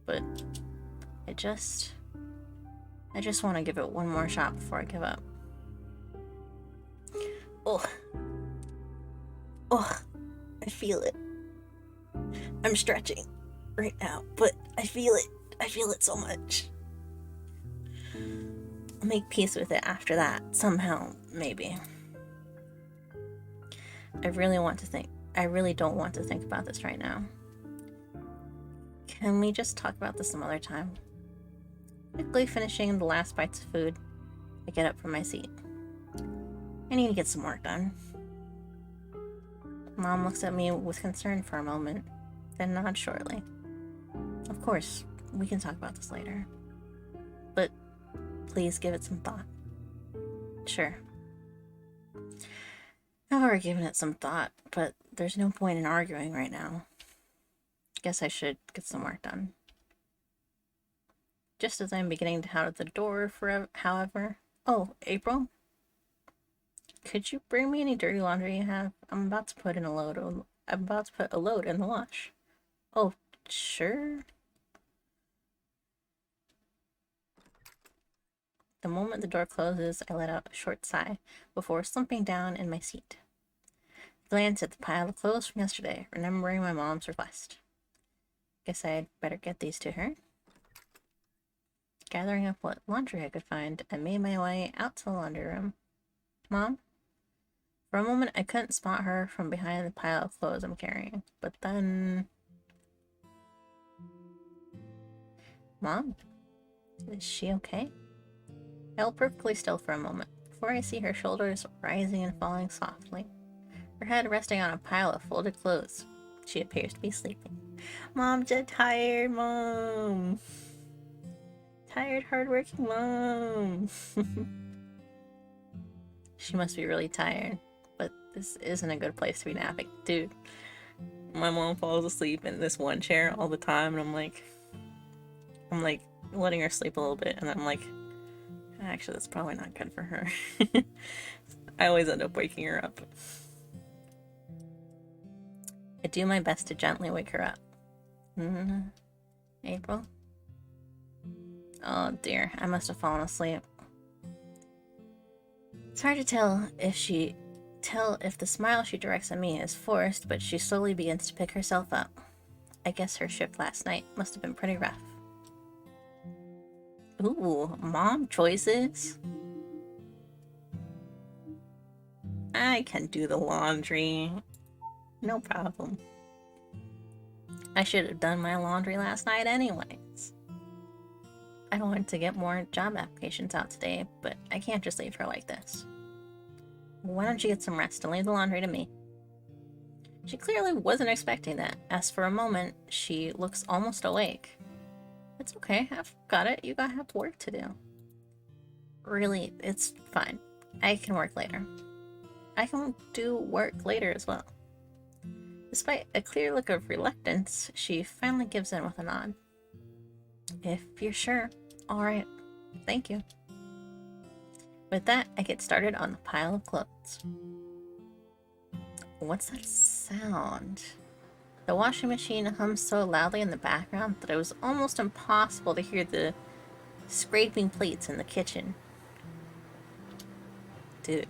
But I just want to give it one more shot before I give up. Oh, I feel it. I'm stretching right now, but I feel it. I feel it so much. I'll make peace with it after that, somehow, maybe. I really don't want to think about this right now. Can we just talk about this some other time? Quickly finishing the last bites of food, I get up from my seat. I need to get some work done. Mom looks at me with concern for a moment, then nods shortly. Of course, we can talk about this later. But please give it some thought. Sure. I've already given it some thought, but there's no point in arguing right now. Guess I should get some work done. Just as I'm beginning to head out the door, however... Oh, April? Could you bring me any dirty laundry you have? I'm about to put a load in the wash. Oh, sure. The moment the door closes, I let out a short sigh before slumping down in my seat. I glance at the pile of clothes from yesterday, remembering my mom's request. Guess I'd better get these to her. Gathering up what laundry I could find, I made my way out to the laundry room. Mom? For a moment, I couldn't spot her from behind the pile of clothes I'm carrying, but then... Mom? Is she okay? I held perfectly still for a moment, before I see her shoulders rising and falling softly, her head resting on a pile of folded clothes. She appears to be sleeping. Mom's just tired, Mom! Tired, hardworking Mom! She must be really tired. But this isn't a good place to be napping. Dude, my mom falls asleep in this one chair all the time, and I'm like letting her sleep a little bit, and I'm like, actually, that's probably not good for her. I always end up waking her up. I do my best to gently wake her up. April? Oh dear, I must have fallen asleep. It's hard to tell if the smile she directs at me is forced, but she slowly begins to pick herself up. I guess her shift last night must have been pretty rough. Ooh, mom choices? I can do the laundry. No problem. I should have done my laundry last night anyways. I wanted to get more job applications out today, but I can't just leave her like this. Why don't you get some rest and leave the laundry to me? She clearly wasn't expecting that, as for a moment, she looks almost awake. It's okay, I've got it. You have work to do. Really, it's fine. I can work later. I can do work later as well. Despite a clear look of reluctance, she finally gives in with a nod. If you're sure. Alright. Thank you. With that, I get started on the pile of clothes. What's that sound? The washing machine hums so loudly in the background that it was almost impossible to hear the scraping plates in the kitchen. Dude,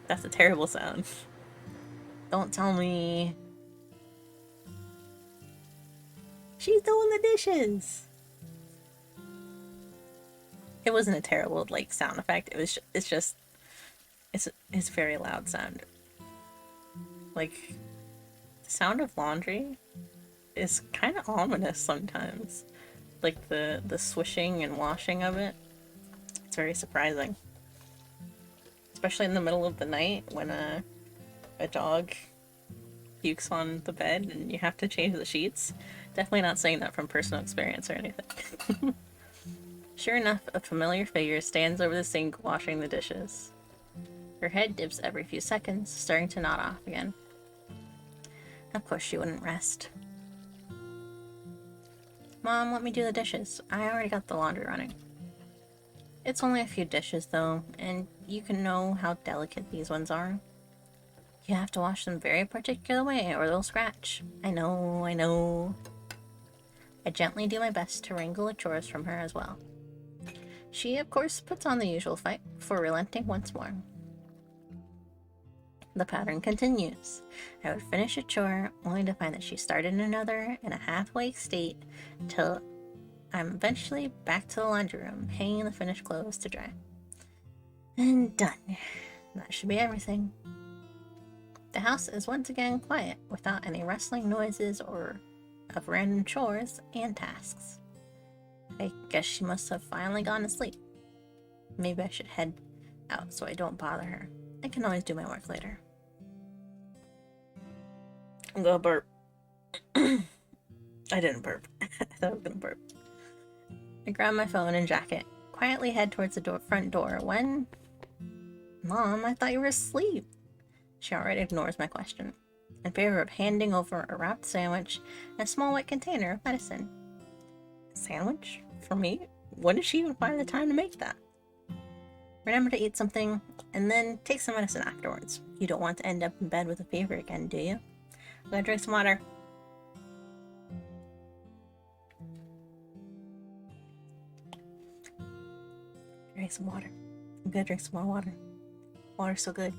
that's a terrible sound. Don't tell me. She's doing the dishes! It wasn't a terrible, like, sound effect. It's a very loud sound. Like, the sound of laundry is kind of ominous sometimes. Like, the swishing and washing of it. It's very surprising. Especially in the middle of the night when a dog pukes on the bed and you have to change the sheets. Definitely not saying that from personal experience or anything. Sure enough, a familiar figure stands over the sink washing the dishes. Her head dips every few seconds, starting to nod off again. Of course she wouldn't rest. Mom, let me do the dishes. I already got the laundry running. It's only a few dishes, though, and you can know how delicate these ones are. You have to wash them very particular way or they'll scratch. I know, I know. I gently do my best to wrangle the chores from her as well. She, of course, puts on the usual fight before relenting once more. The pattern continues. I would finish a chore, only to find that she started another in a half-awake state, till I'm eventually back to the laundry room, hanging the finished clothes to dry. And done. That should be everything. The house is once again quiet, without any rustling noises or of random chores and tasks. I guess she must have finally gone to sleep. Maybe I should head out so I don't bother her. I can always do my work later. I'm gonna burp. I didn't burp. I thought I was gonna burp. I grab my phone and jacket, quietly head towards the front door when... Mom, I thought you were asleep. She already ignores my question, in favor of handing over a wrapped sandwich and a small white container of medicine. A sandwich? For me? When did she even find the time to make that? Remember to eat something, and then take some medicine afterwards. You don't want to end up in bed with a fever again, do you? I'm gonna drink some water. Drink some water. I'm gonna drink some more water. Water's so good.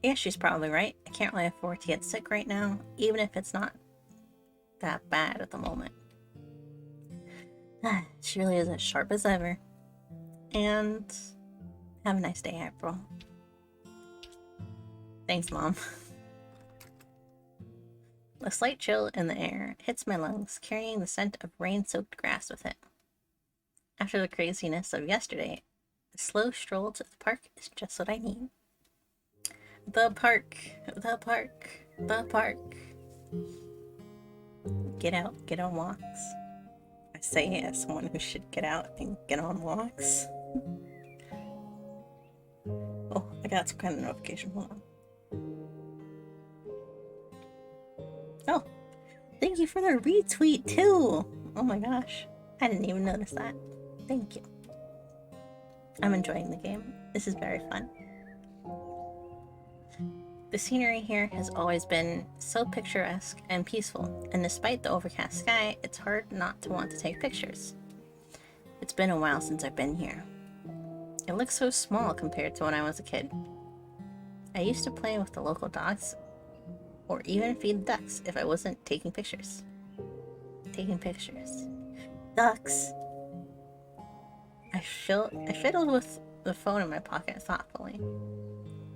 Yeah, she's probably right. I can't really afford to get sick right now, even if it's not that bad at the moment. She really is as sharp as ever. And have a nice day, April. Thanks, Mom. A slight chill in the air hits my lungs, carrying the scent of rain-soaked grass with it. After the craziness of yesterday, a slow stroll to the park is just what I need. The park, the park, the park. Get out, get on walks. I say as someone who should get out and get on walks. Oh, I got some kind of notification. Hold on. Oh, thank you for the retweet too. Oh my gosh, I didn't even notice that. Thank you. I'm enjoying the game. This is very fun. The scenery here has always been so picturesque and peaceful, and despite the overcast sky, it's hard not to want to take pictures. It's been a while since I've been here. It looks so small compared to when I was a kid. I used to play with the local dogs, or even feed the ducks if I wasn't taking pictures. Taking pictures. Ducks! I fiddled with the phone in my pocket thoughtfully.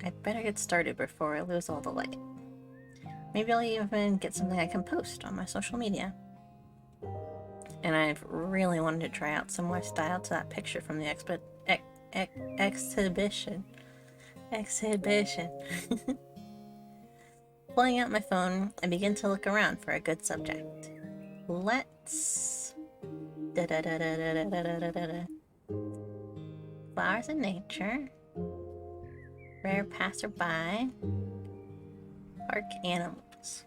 I'd better get started before I lose all the light. Maybe I'll even get something I can post on my social media. And I've really wanted to try out some more style to that picture from the exhibition. Pulling out my phone, I begin to look around for a good subject. Let's Da da da da da da da da da da. Flowers in nature. Rare passerby. Park animals.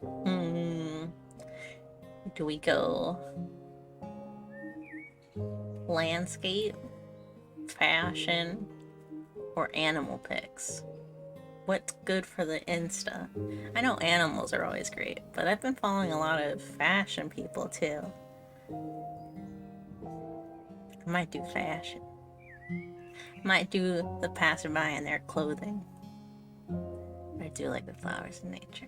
Do we go landscape, fashion, or animal pics? What's good for the Insta? I know animals are always great, but I've been following a lot of fashion people too. I might do fashion. Might do the passerby in their clothing. I do like the flowers in nature.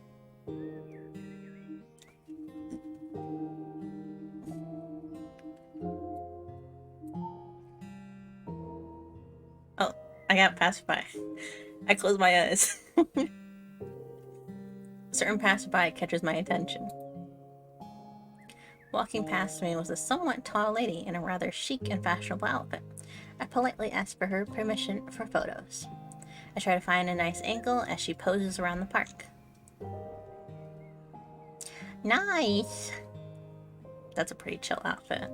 Oh, I got passerby. I close my eyes. A certain passerby catches my attention. Walking past me was a somewhat tall lady in a rather chic and fashionable outfit. I politely asked for her permission for photos. I try to find a nice angle as she poses around the park. Nice! That's a pretty chill outfit.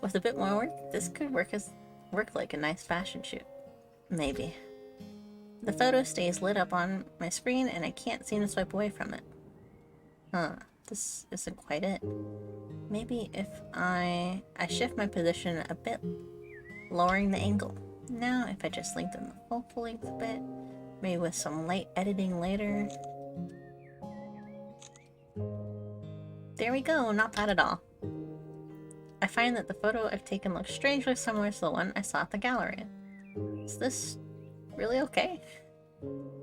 With a bit more work, this could work like a nice fashion shoot. Maybe. The photo stays lit up on my screen and I can't seem to swipe away from it. Huh, this isn't quite it. Maybe if I shift my position a bit, lowering the angle. Now if I just lengthen the focal length a bit, maybe with some light editing later. There we go, not bad at all. I find that the photo I've taken looks strangely similar to the one I saw at the gallery. Is this really okay?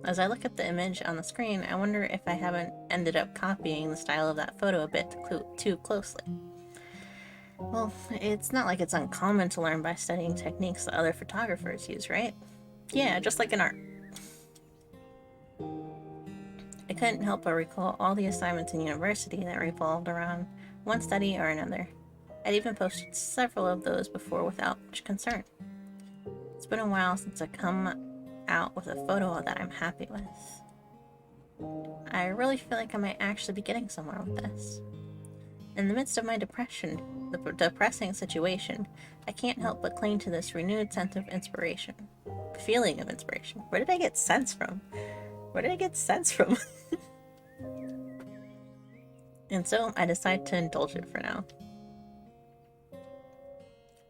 As I look at the image on the screen, I wonder if I haven't ended up copying the style of that photo a bit too closely. Well, it's not like it's uncommon to learn by studying techniques that other photographers use, right? Yeah, just like in art. I couldn't help but recall all the assignments in university that revolved around one study or another. I'd even posted several of those before without much concern. It's been a while since I've come out with a photo that I'm happy with. I really feel like I might actually be getting somewhere with this. In the midst of my depression, the depressing situation, I can't help but cling to this renewed sense of inspiration. Feeling of inspiration. Where did I get sense from? Where did I get sense from? And so I decide to indulge it for now.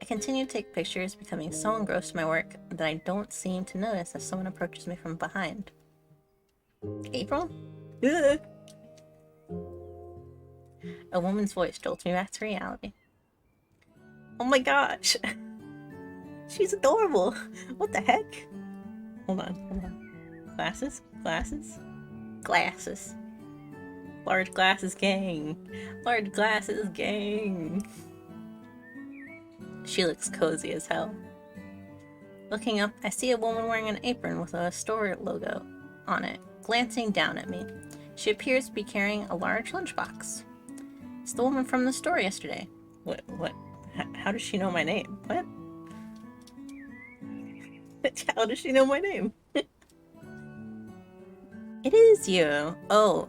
I continue to take pictures, becoming so engrossed in my work that I don't seem to notice as someone approaches me from behind. April? Ugh. A woman's voice jolts me back to reality. Oh my gosh! She's adorable! What the heck? Hold on. Glasses? Glasses. Large glasses gang. Large glasses gang. She looks cozy as hell. Looking up, I see a woman wearing an apron with a store logo on it, glancing down at me. She appears to be carrying a large lunchbox. It's the woman from the store yesterday. What? How does she know my name? What? How does she know my name? It is you. Oh.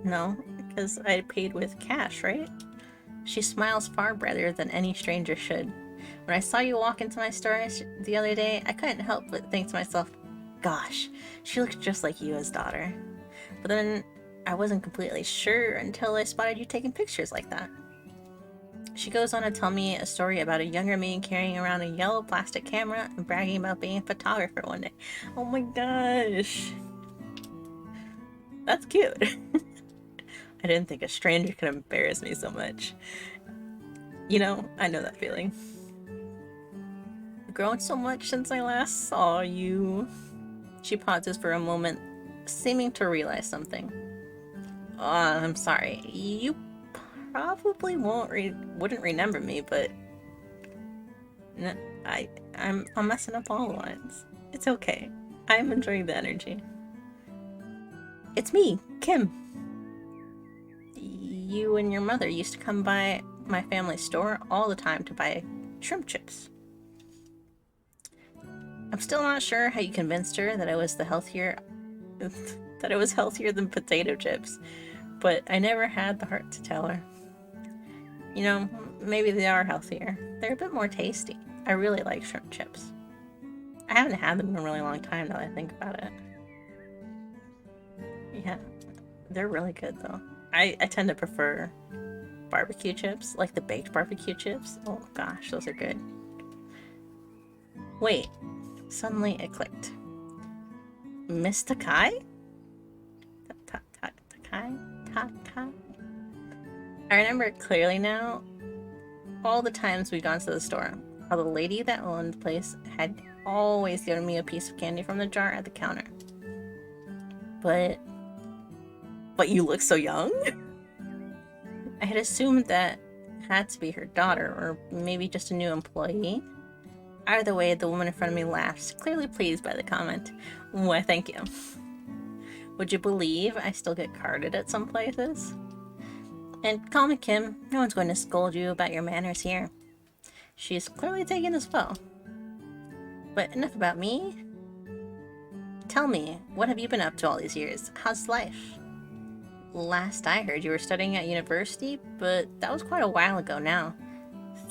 No, because I paid with cash, right? She smiles far brighter than any stranger should. When I saw you walk into my store the other day, I couldn't help but think to myself, gosh, she looks just like Yua's daughter. But then I wasn't completely sure until I spotted you taking pictures like that. She goes on to tell me a story about a younger me carrying around a yellow plastic camera and bragging about being a photographer one day. Oh my gosh. That's cute. I didn't think a stranger could embarrass me so much. You know, I know that feeling. You've grown so much since I last saw you. She pauses for a moment, seeming to realize something. Oh, I'm sorry. You probably wouldn't remember me, but no, I'm messing up all the lines. It's okay. I'm enjoying the energy. It's me, Kim. You and your mother used to come by my family store all the time to buy shrimp chips. I'm still not sure how you convinced her that it was healthier than potato chips, but I never had the heart to tell her. You know, maybe they are healthier. They're a bit more tasty. I really like shrimp chips. I haven't had them in a really long time now that I think about it. Yeah, they're really good though. I tend to prefer barbecue chips, like the baked barbecue chips. Oh gosh, those are good. Wait, suddenly it clicked. Miss Takai? Takai? Takai? I remember it clearly now. All the times we'd gone to the store, how the lady that owned the place had always given me a piece of candy from the jar at the counter. But you look so young? I had assumed that had to be her daughter, or maybe just a new employee. Either way, the woman in front of me laughed, clearly pleased by the comment. Why, thank you. Would you believe I still get carded at some places? And call me Kim, no one's going to scold you about your manners here. She's clearly taken as well. But enough about me. Tell me, what have you been up to all these years? How's life? Last I heard, you were studying at university, but that was quite a while ago now.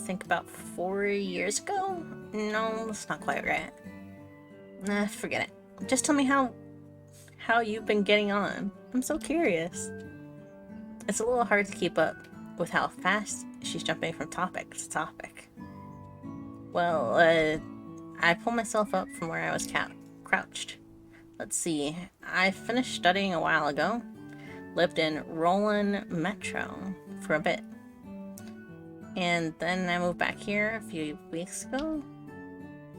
Think about 4 years ago? No, that's not quite right. Nah, forget it. Just tell me how you've been getting on. I'm so curious. It's a little hard to keep up with how fast she's jumping from topic to topic. Well, I pulled myself up from where I was crouched. Let's see. I finished studying a while ago. Lived in Roland Metro for a bit. And then I moved back here a few weeks ago.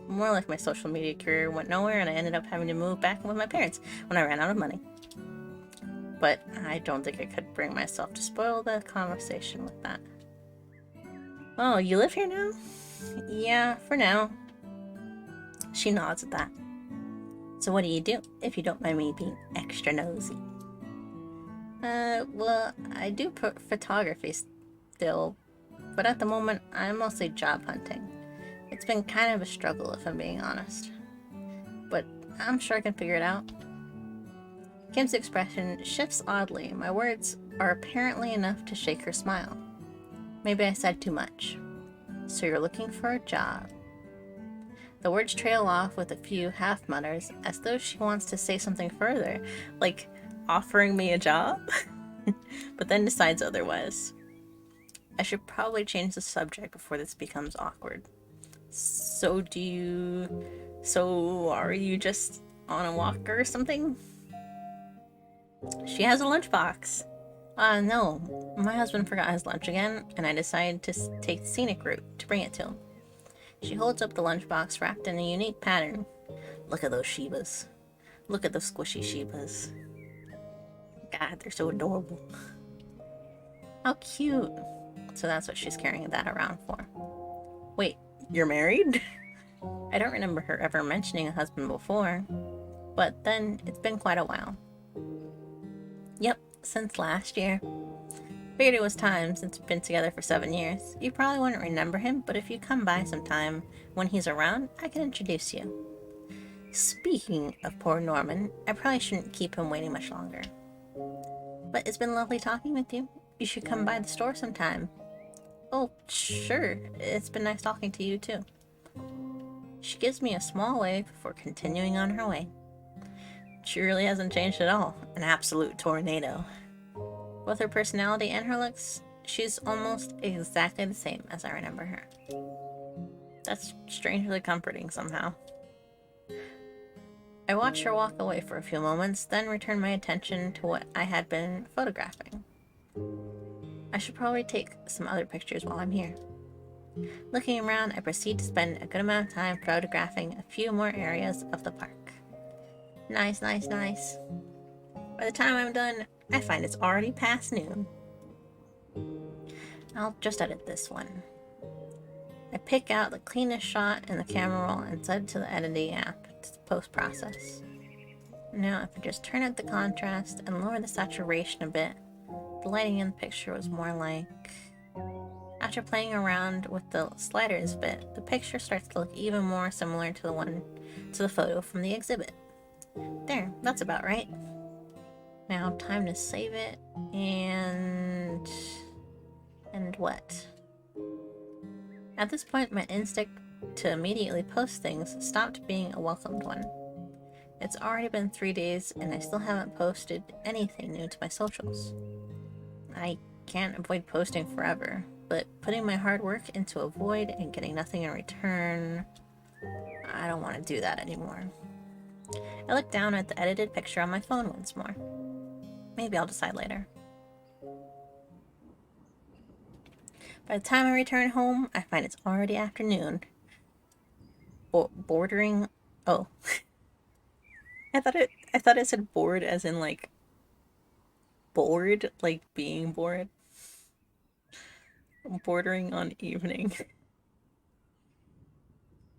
More like my social media career went nowhere and I ended up having to move back with my parents when I ran out of money. But I don't think I could bring myself to spoil the conversation with that. Oh, you live here now? Yeah, for now. She nods at that. So what do you do, if you don't mind me being extra nosy? Well, I do photography still, but at the moment, I'm mostly job hunting. It's been kind of a struggle, if I'm being honest. But I'm sure I can figure it out. Kim's expression shifts oddly. My words are apparently enough to shake her smile. Maybe I said too much. So you're looking for a job. The words trail off with a few half mutters, as though she wants to say something further, like offering me a job, but then decides otherwise. I should probably change the subject before this becomes awkward. So are you just on a walk or something? She has a lunchbox. No, my husband forgot his lunch again, and I decided to take the scenic route to bring it to him. She holds up the lunchbox wrapped in a unique pattern. Look at those Shibas. Look at those squishy Shibas. God, they're so adorable. How cute. So that's what she's carrying that around for. Wait, you're married? I don't remember her ever mentioning a husband before, but then it's been quite a while. Yep, since last year. Figured it was time since we've been together for 7 years. You probably wouldn't remember him, but if you come by sometime when he's around, I can introduce you. Speaking of poor Norman, I probably shouldn't keep him waiting much longer. But it's been lovely talking with you. You should come by the store sometime. Oh, sure. It's been nice talking to you, too. She gives me a small wave before continuing on her way. She really hasn't changed at all. An absolute tornado. Both her personality and her looks, she's almost exactly the same as I remember her. That's strangely comforting somehow. I watched her walk away for a few moments, then returned my attention to what I had been photographing. I should probably take some other pictures while I'm here. Looking around, I proceed to spend a good amount of time photographing a few more areas of the park. Nice, nice, nice. By the time I'm done, I find it's already past noon. I'll just edit this one. I pick out the cleanest shot in the camera roll and send it to the editing app to post-process. Now if I just turn up the contrast and lower the saturation a bit, the lighting in the picture was more like... After playing around with the sliders a bit, the picture starts to look even more similar to the photo from the exhibit. There, that's about right. Now time to save it, and And what? At this point, my instinct to immediately post things stopped being a welcomed one. It's already been 3 days and I still haven't posted anything new to my socials. I can't avoid posting forever, but putting my hard work into a void and getting nothing in return, I don't want to do that anymore. I look down at the edited picture on my phone once more. Maybe I'll decide later. By the time I return home, I find it's already afternoon. Bordering... Oh. I thought it said bored as in, like, bored, like being bored. Bordering on evening.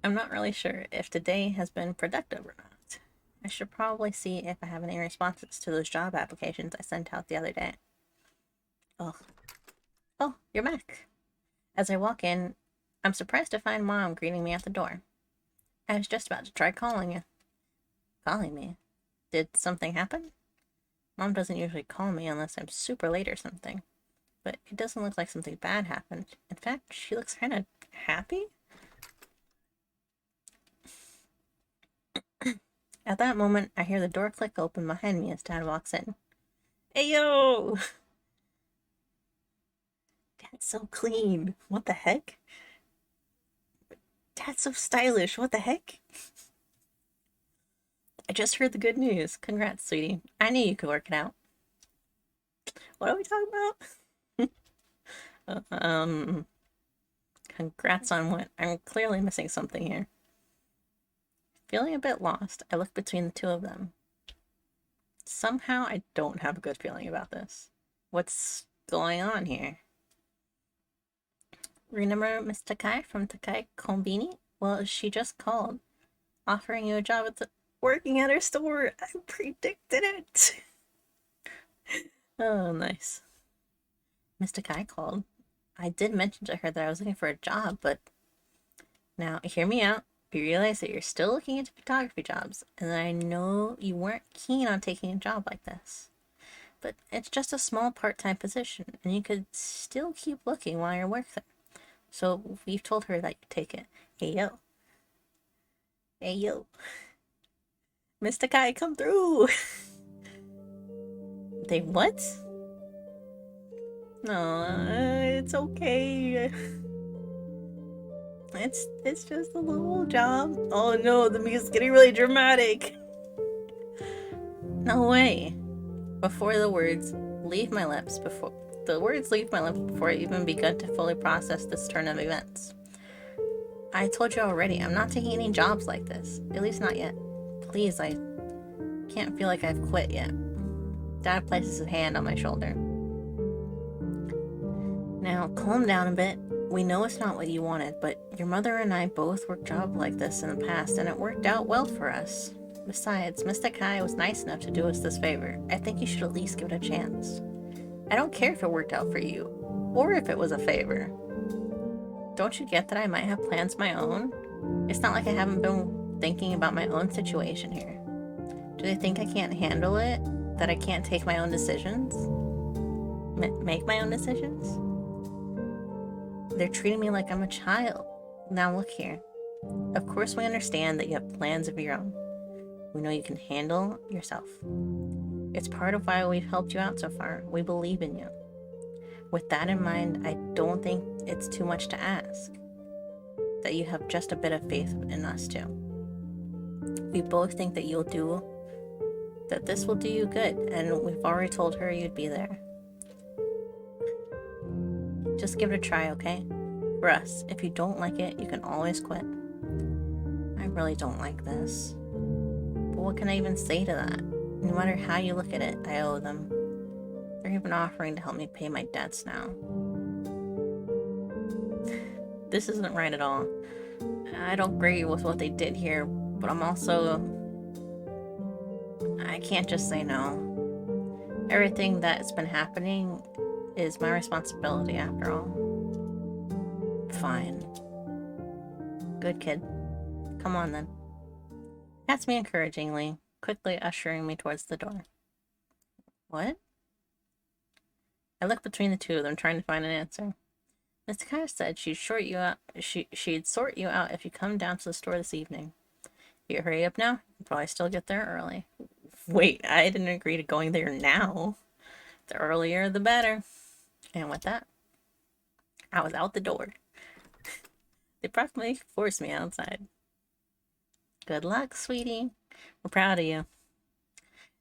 I'm not really sure if the day has been productive or not. I should probably see if I have any responses to those job applications I sent out the other day. Oh, you're back. As I walk in, I'm surprised to find Mom greeting me at the door. I was just about to try calling you. Calling me? Did something happen? Mom doesn't usually call me unless I'm super late or something. But it doesn't look like something bad happened. In fact, she looks kind of happy. At that moment, I hear the door click open behind me as Dad walks in. Hey, yo! Dad's so clean. What the heck? Dad's so stylish. What the heck? I just heard the good news. Congrats, sweetie. I knew you could work it out. What are we talking about? Congrats on what? I'm clearly missing something here. Feeling a bit lost, I look between the two of them. Somehow I don't have a good feeling about this. What's going on here? Remember Miss Takai from Takai Kombini? Well, she just called, offering you a job at working at her store. I predicted it. Oh, nice. Miss Takai called. I did mention to her that I was looking for a job, but now hear me out. You realize that you're still looking into photography jobs, and that I know you weren't keen on taking a job like this. But it's just a small part-time position, and you could still keep looking while you're working. So we've told her that you take it. Hey, yo. Hey, yo. Mr. Kai, come through! They what? No, it's okay. It's just a little job. Oh no, the music's getting really dramatic. No way. Before the words leave my lips before I even begun to fully process this turn of events. I told you already, I'm not taking any jobs like this. At least not yet. Please, I can't feel like I've quit yet. Dad places his hand on my shoulder. Now, calm down a bit. We know it's not what you wanted, but your mother and I both worked jobs like this in the past, and it worked out well for us. Besides, Mr. Kai was nice enough to do us this favor. I think you should at least give it a chance. I don't care if it worked out for you, or if it was a favor. Don't you get that I might have plans of my own? It's not like I haven't been thinking about my own situation here. Do they think I can't handle it? That I can't take my own decisions? Make my own decisions? They're treating me like I'm a child. Now look here. Of course we understand that you have plans of your own. We know you can handle yourself. It's part of why we've helped you out so far. We believe in you. With that in mind, I don't think it's too much to ask that you have just a bit of faith in us too. We both think that this will do you good, and we've already told her you'd be there. Just give it a try, okay? For us, if you don't like it, you can always quit. I really don't like this. But what can I even say to that? No matter how you look at it, I owe them. They're even offering to help me pay my debts now. This isn't right at all. I don't agree with what they did here, but I can't just say no. Everything that's been happening is my responsibility after all. Fine. Good kid. Come on then. Pats me encouragingly, quickly ushering me towards the door. What? I look between the two of them, trying to find an answer. Miss Carr said she'd sort you out. She'd sort you out if you come down to the store this evening. You hurry up now. You probably still get there early. Wait, I didn't agree to going there now. The earlier, the better. And with that, I was out the door. They practically forced me outside. Good luck, sweetie. We're proud of you.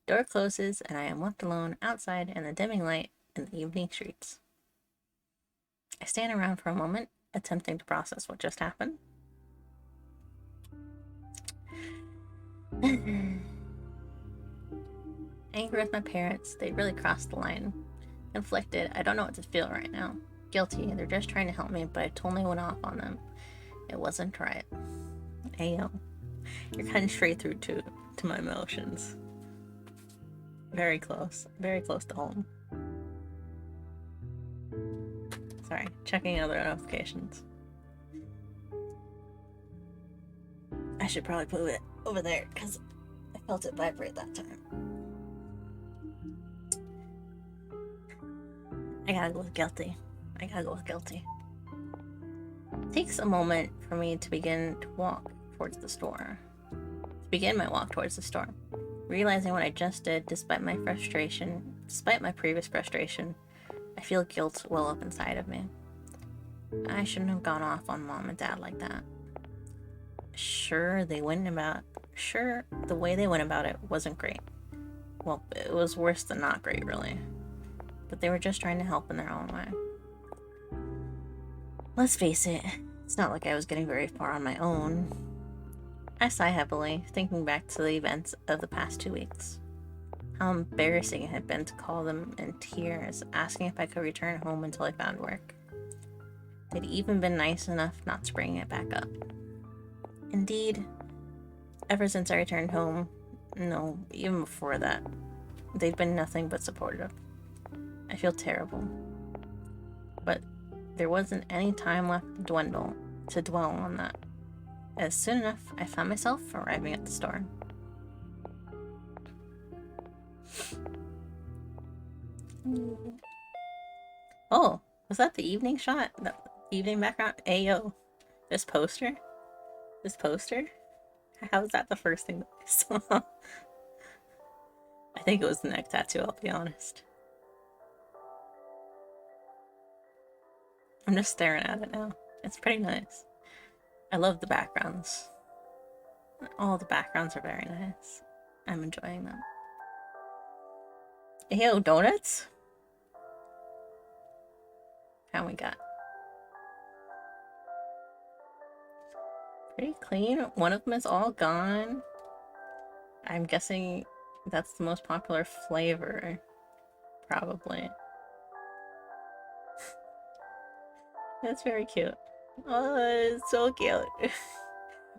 Door closes, and I am left alone outside in the dimming light in the evening streets. I stand around for a moment, attempting to process what just happened. Angry with my parents, they really crossed the line. Conflicted, I don't know what to feel right now. Guilty, they're just trying to help me, but I totally went off on them. It wasn't right. Ayo. You're cutting straight through to my emotions. Very close to home. Sorry, checking other notifications. I should probably put it over there because I felt it vibrate that time. I gotta go with guilty. It takes a moment for me to begin my walk towards the store. Realizing what I just did, despite my previous frustration, I feel guilt well up inside of me. I shouldn't have gone off on Mom and Dad like that. Sure, the way they went about it wasn't great. Well, it was worse than not great, really. But they were just trying to help in their own way. Let's face it, it's not like I was getting very far on my own. I sigh heavily, thinking back to the events of the past 2 weeks. How embarrassing it had been to call them in tears, asking if I could return home until I found work. They'd even been nice enough not to bring it back up. Indeed, ever since I returned home, no, even before that, they've been nothing but supportive. I feel terrible. But there wasn't any time left to dwell on that. As soon enough, I found myself arriving at the store. Oh, was that the evening shot? The evening background? Ayo. This poster? How was that the first thing that I saw? I think it was the neck tattoo, I'll be honest. I'm just staring at it now. It's pretty nice. I love the backgrounds. All the backgrounds are very nice. I'm enjoying them. Ew, donuts? How we got? Pretty clean. One of them is all gone. I'm guessing that's the most popular flavor. Probably. That's very cute. Oh, it's so cute.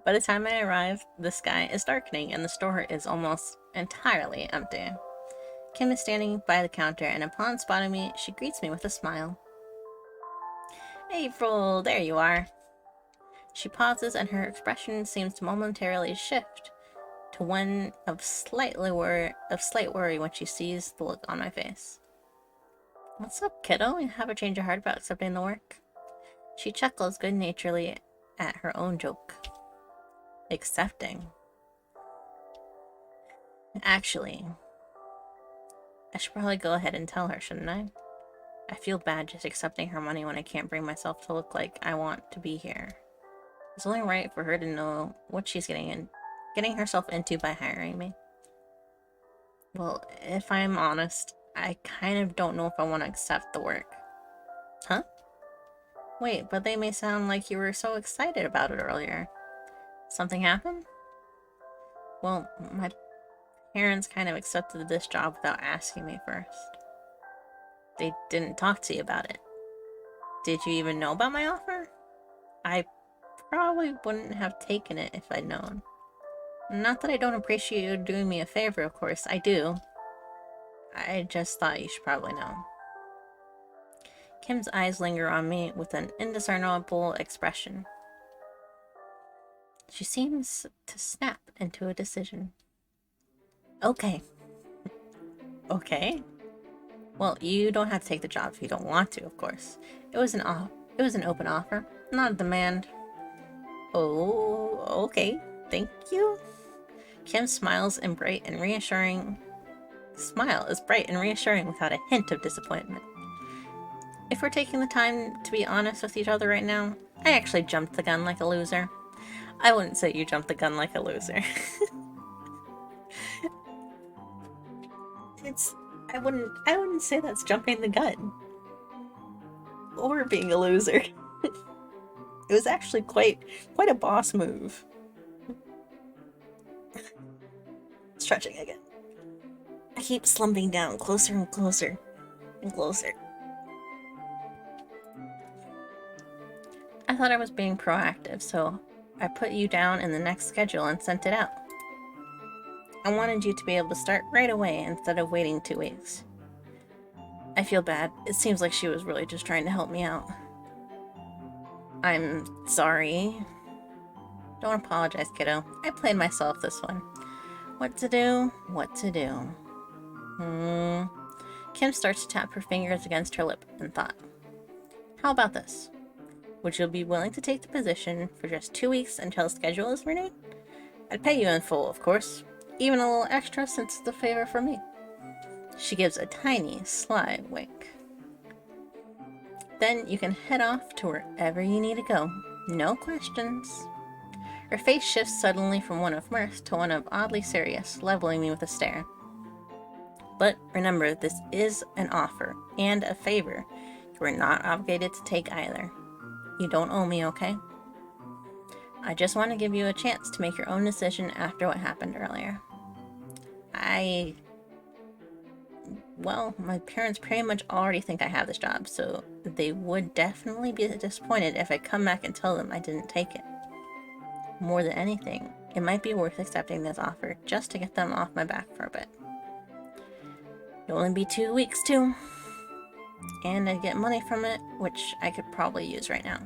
By the time I arrive, the sky is darkening and the store is almost entirely empty. Kim is standing by the counter, and upon spotting me, she greets me with a smile. April, there you are. She pauses, and her expression seems to momentarily shift to one of slight worry when she sees the look on my face. What's up, kiddo? You have a change of heart about accepting the work? She chuckles good-naturedly at her own joke. Accepting. Actually, I should probably go ahead and tell her, shouldn't I? I feel bad just accepting her money when I can't bring myself to look like I want to be here. It's only right for her to know what she's getting herself into by hiring me. Well, if I'm honest, I kind of don't know if I want to accept the work. Huh? Wait, but they may sound like you were so excited about it earlier. Something happened? Well, my parents kind of accepted this job without asking me first. They didn't talk to you about it. Did you even know about my offer? I probably wouldn't have taken it if I'd known. Not that I don't appreciate you doing me a favor, of course, I do. I just thought you should probably know. Kim's eyes linger on me with an indiscernible expression. She seems to snap into a decision. Okay. Okay? Well, you don't have to take the job if you don't want to, of course. It was an It was an open offer, not a demand. Oh, okay. Thank you. Kim's smile is bright and reassuring without a hint of disappointment. If we're taking the time to be honest with each other right now, I actually jumped the gun like a loser. I wouldn't say you jumped the gun like a loser. I wouldn't say that's jumping the gun. Or being a loser. It was actually quite a boss move. Stretching again. I keep slumping down closer and closer and closer. I thought I was being proactive, so I put you down in the next schedule and sent it out. I wanted you to be able to start right away instead of waiting 2 weeks. I feel bad. It seems like she was really just trying to help me out. I'm sorry. Don't apologize, kiddo. I played myself this one. What to do? What to do? Kim starts to tap her fingers against her lip and thought. How about this? Would you be willing to take the position for just 2 weeks until the schedule is renewed? I'd pay you in full, of course. Even a little extra since it's a favor for me. She gives a tiny, sly wink. Then you can head off to wherever you need to go. No questions. Her face shifts suddenly from one of mirth to one of oddly serious, leveling me with a stare. But remember, this is an offer and a favor. You are not obligated to take either. You don't owe me, okay? I just want to give you a chance to make your own decision after what happened earlier. Well, my parents pretty much already think I have this job, so they would definitely be disappointed if I come back and tell them I didn't take it. More than anything, it might be worth accepting this offer just to get them off my back for a bit. It'll only be 2 weeks, too. And I'd get money from it, which I could probably use right now.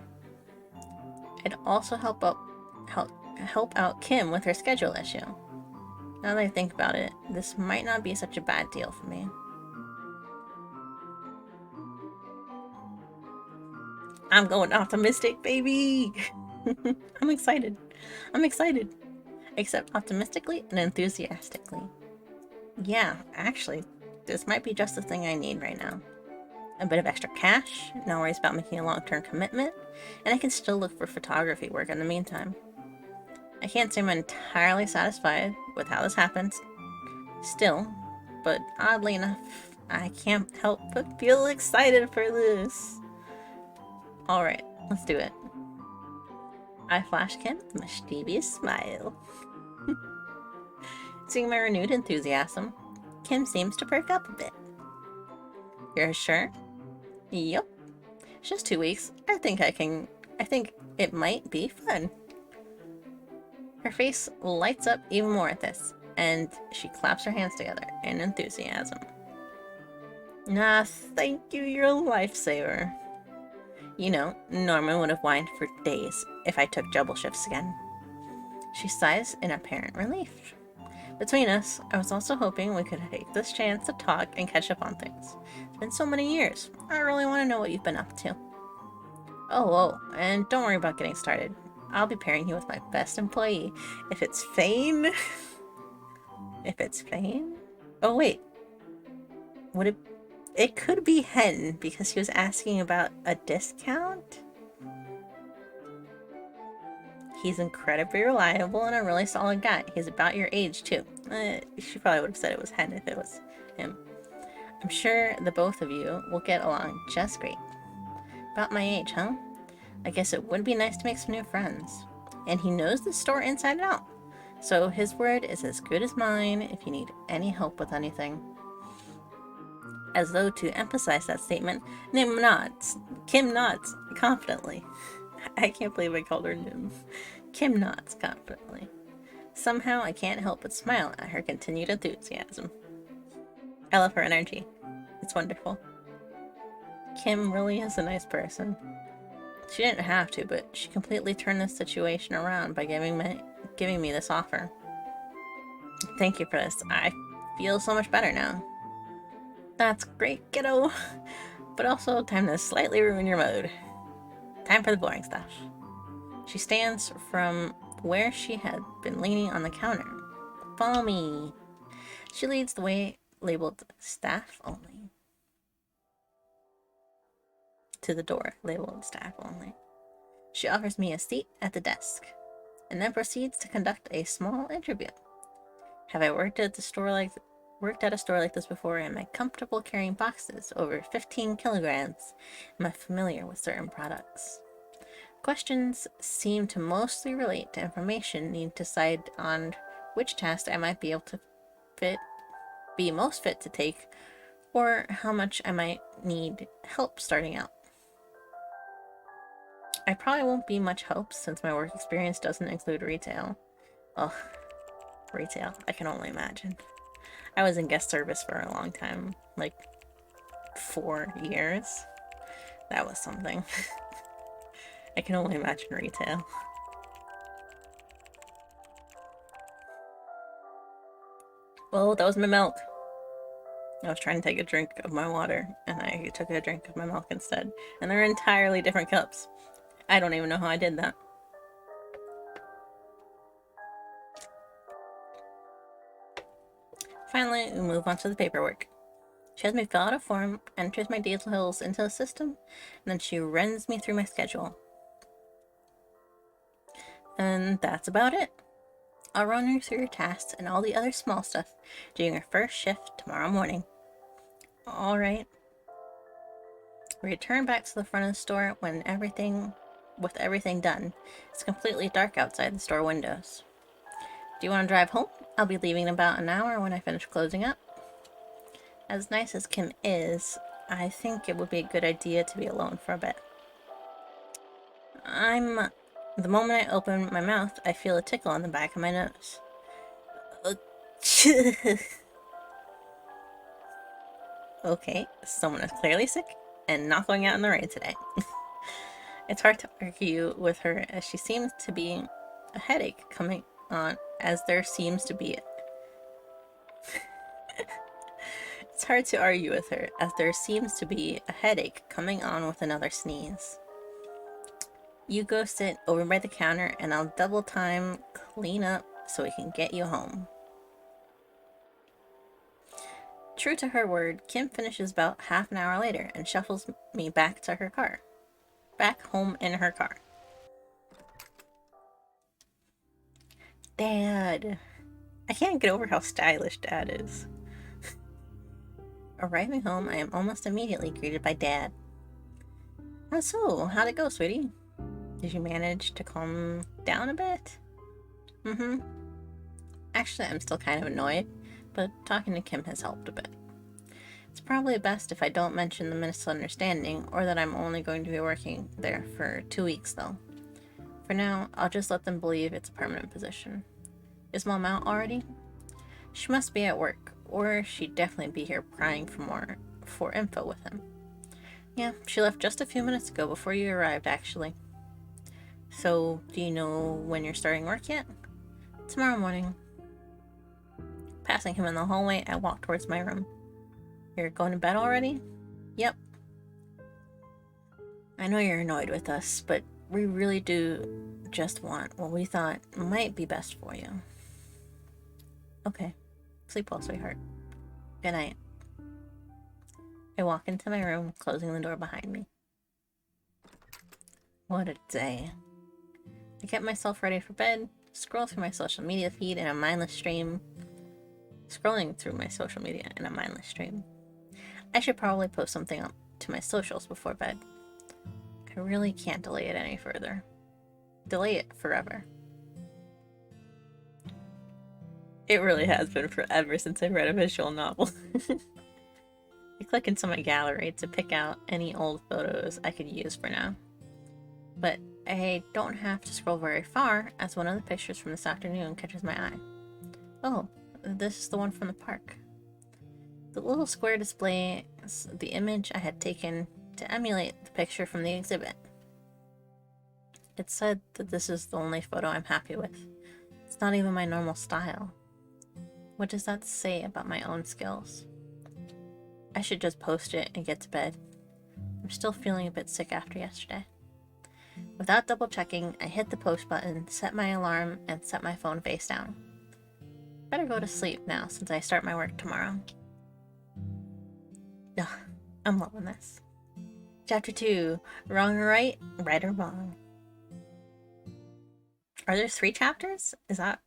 I'd also help out Kim with her schedule issue. Now that I think about it, this might not be such a bad deal for me. I'm going optimistic, baby! I'm excited. Except optimistically and enthusiastically. Yeah, actually, this might be just the thing I need right now. A bit of extra cash, no worries about making a long-term commitment, and I can still look for photography work in the meantime. I can't say I'm entirely satisfied with how this happened still, but oddly enough, I can't help but feel excited for this. Alright, let's do it. I flash Kim a mischievous smile. Seeing my renewed enthusiasm, Kim seems to perk up a bit. You're sure? Yep. It's just 2 weeks. I think it might be fun. Her face lights up even more at this, and she claps her hands together in enthusiasm. Nah, thank you, you're a lifesaver. You know, Norman would have whined for days if I took double shifts again. She sighs in apparent relief. Between us, I was also hoping we could take this chance to talk and catch up on things. It's been so many years. I really want to know what you've been up to. Oh, and don't worry about getting started. I'll be pairing you with my best employee. If it's Fane... If it's Fane? Oh, wait. Would it... It could be Hen, because he was asking about a discount? He's incredibly reliable and a really solid guy. He's about your age, too. She probably would have said it was Hen if it was him. I'm sure the both of you will get along just great. About my age, huh? I guess it would be nice to make some new friends. And he knows the store inside and out. So his word is as good as mine if you need any help with anything. As though to emphasize that statement, Kim nods confidently. I can't believe I called her Nim. Kim nods confidently. Somehow I can't help but smile at her continued enthusiasm. I love her energy. It's wonderful. Kim really is a nice person. She didn't have to, but she completely turned this situation around by giving me this offer. Thank you for this. I feel so much better now. That's great, kiddo. But also time to slightly ruin your mood. Time for the boring stuff. She stands from where she had been leaning on the counter. Follow me. She leads the way, labeled staff only, to the door, labeled staff only. She offers me a seat at the desk, and then proceeds to conduct a small interview. Have I worked at a store like this before? Am I comfortable carrying boxes over 15 kilograms? Am I familiar with certain products? Questions seem to mostly relate to information needed to decide on which task I might be able to be most fit to take, or how much I might need help starting out. I probably won't be much help since my work experience doesn't include retail. Ugh, retail. I can only imagine. I was in guest service for a long time, like 4 years. That was something. I can only imagine retail. Well, that was my milk. I was trying to take a drink of my water, and I took a drink of my milk instead. And they're entirely different cups. I don't even know how I did that. Finally, we move on to the paperwork. She has me fill out a form, enters my details into the system, and then she runs me through my schedule. And that's about it. I'll run you through your tasks and all the other small stuff during your first shift tomorrow morning. Alright. We return back to the front of the store with everything done. It's completely dark outside the store windows. Do you want to drive home? I'll be leaving in about an hour when I finish closing up. As nice as Kim is, I think it would be a good idea to be alone for a bit. The moment I open my mouth, I feel a tickle on the back of my nose. Okay, someone is clearly sick and not going out in the rain today. It's hard to argue with her as there seems to be a headache coming on with another sneeze. You go sit over by the counter and I'll double time clean up so we can get you home. True to her word, Kim finishes about half an hour later and shuffles me back home in her car. Dad. I can't get over how stylish Dad is. Arriving home, I am almost immediately greeted by Dad. So, how'd it go, sweetie? Did you manage to calm down a bit? Actually, I'm still kind of annoyed, but talking to Kim has helped a bit. It's probably best if I don't mention the misunderstanding or that I'm only going to be working there for 2 weeks, though. For now, I'll just let them believe it's a permanent position. Is Mom out already? She must be at work, or she'd definitely be here prying for info with him. Yeah, she left just a few minutes ago before you arrived, actually. So, do you know when you're starting work yet? Tomorrow morning. Passing him in the hallway, I walk towards my room. You're going to bed already? Yep. I know you're annoyed with us, but we really do just want what we thought might be best for you. Okay. Sleep well, sweetheart. Good night. I walk into my room, closing the door behind me. What a day. I get myself ready for bed, scroll through my social media feed in a mindless stream. I should probably post something up to my socials before bed. I really can't delay it any further. Delay it forever. It really has been forever since I read a visual novel. I click into my gallery to pick out any old photos I could use for now. But I don't have to scroll very far as one of the pictures from this afternoon catches my eye. Oh, this is the one from the park. The little square displays the image I had taken to emulate the picture from the exhibit. It said that this is the only photo I'm happy with. It's not even my normal style. What does that say about my own skills? I should just post it and get to bed. I'm still feeling a bit sick after yesterday. Without double checking, I hit the post button, set my alarm, and set my phone face down. Better go to sleep now since I start my work tomorrow. Ugh, I'm loving this. Chapter 2. Wrong or right? Right or wrong? Are there 3 chapters? Is that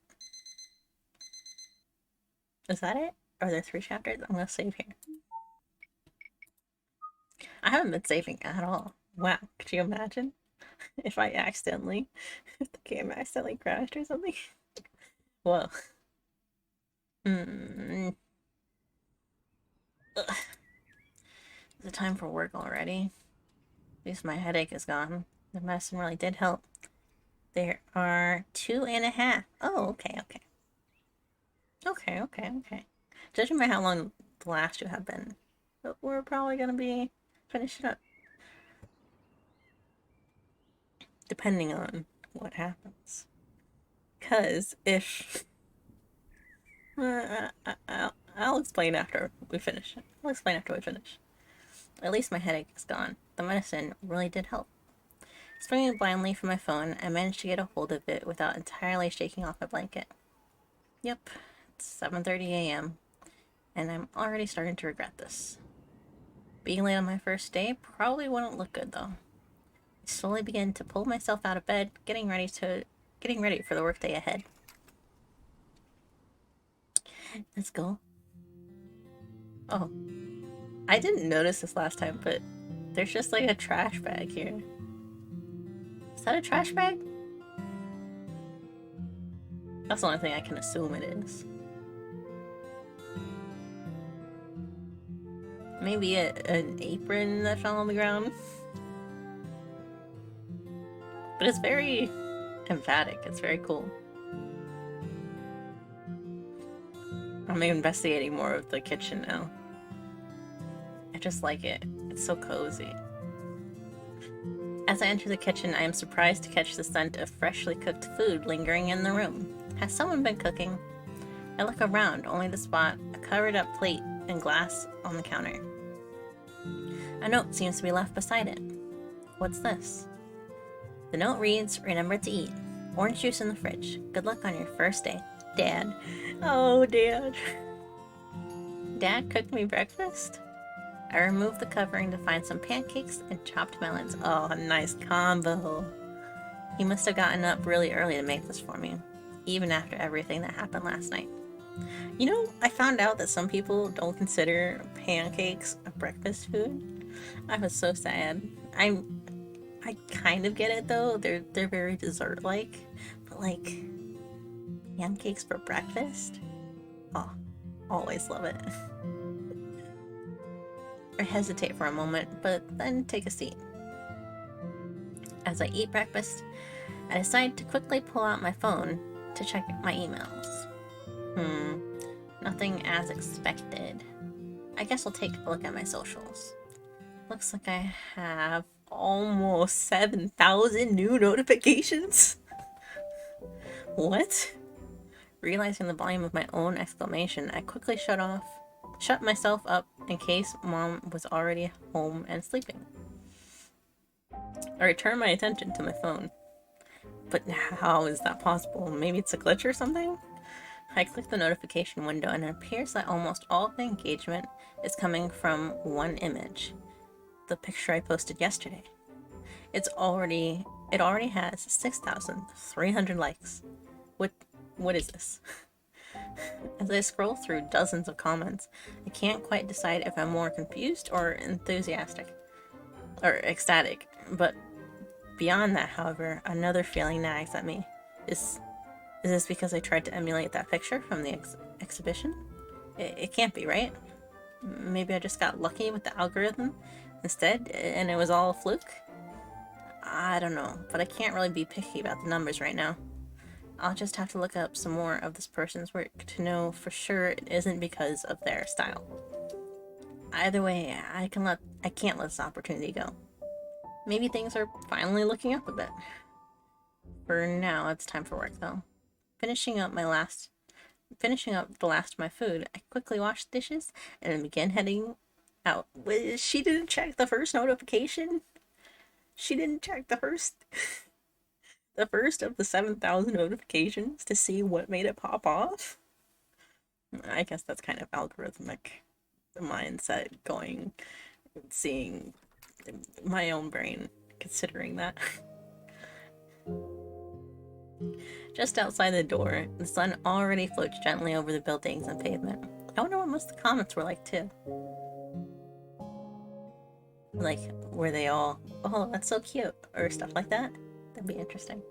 it? Are there 3 chapters? I'm gonna save here. I haven't been saving at all. Wow, could you imagine? If the game accidentally crashed or something? Well. Is it time for work already? At least my headache is gone. The medicine really did help. There are 2.5. Oh, okay. Okay. Judging by how long the last 2 have been, but we're probably gonna be finishing up. Depending on what happens. Because if... I'll explain after we finish. At least my headache is gone. The medicine really did help. Swinging blindly for my phone, I managed to get a hold of it without entirely shaking off my blanket. Yep, it's 7:30 a.m., and I'm already starting to regret this. Being late on my first day probably wouldn't look good, though. I slowly began to pull myself out of bed, getting ready for the workday ahead. Let's go. Oh, I didn't notice this last time, but there's just like a trash bag here. Is that a trash bag? That's the only thing I can assume it is. Maybe an apron that fell on the ground. But it's very emphatic. It's very cool. I'm investigating more of the kitchen now. I just like it. It's so cozy. As I enter the kitchen, I am surprised to catch the scent of freshly cooked food lingering in the room. Has someone been cooking? I look around, only to spot a covered up plate and glass on the counter. A note seems to be left beside it. What's this? The note reads, "Remember to eat. Orange juice in the fridge. Good luck on your first day. Dad." Oh, Dad. Dad cooked me breakfast? I removed the covering to find some pancakes and chopped melons. Oh, a nice combo. He must have gotten up really early to make this for me, even after everything that happened last night. You know, I found out that some people don't consider pancakes a breakfast food. I was so sad. I kind of get it though. They're very dessert-like, but like pancakes for breakfast? Oh, always love it. I hesitate for a moment, but then take a seat. As I eat breakfast, I decide to quickly pull out my phone to check my emails. Nothing as expected. I guess I'll take a look at my socials. Looks like I have almost 7,000 new notifications. What? Realizing the volume of my own exclamation, I quickly shut myself up in case Mom was already home and sleeping. I return my attention to my phone. But how is that possible? Maybe it's a glitch or something? I click the notification window and it appears that almost all the engagement is coming from one image. The picture I posted yesterday. It already has 6,300 likes. What is this? As I scroll through dozens of comments, I can't quite decide if I'm more confused or enthusiastic. Or ecstatic. But beyond that, however, another feeling nags at me. Is this because I tried to emulate that picture from the exhibition? It can't be, right? Maybe I just got lucky with the algorithm instead, and it was all a fluke? I don't know, but I can't really be picky about the numbers right now. I'll just have to look up some more of this person's work to know for sure it isn't because of their style. Either way, I can't let this opportunity go. Maybe things are finally looking up a bit. For now, it's time for work though. Finishing up the last of my food, I quickly wash the dishes and then began heading out. She didn't check the first notification? She didn't check the first of the 7,000 notifications to see what made it pop off. I guess that's kind of algorithmic mindset going, seeing my own brain considering that. Just outside the door, the sun already floats gently over the buildings and pavement. I wonder what most of the comments were like too. Like, were they all, oh, that's so cute, or stuff like that? That'd be interesting.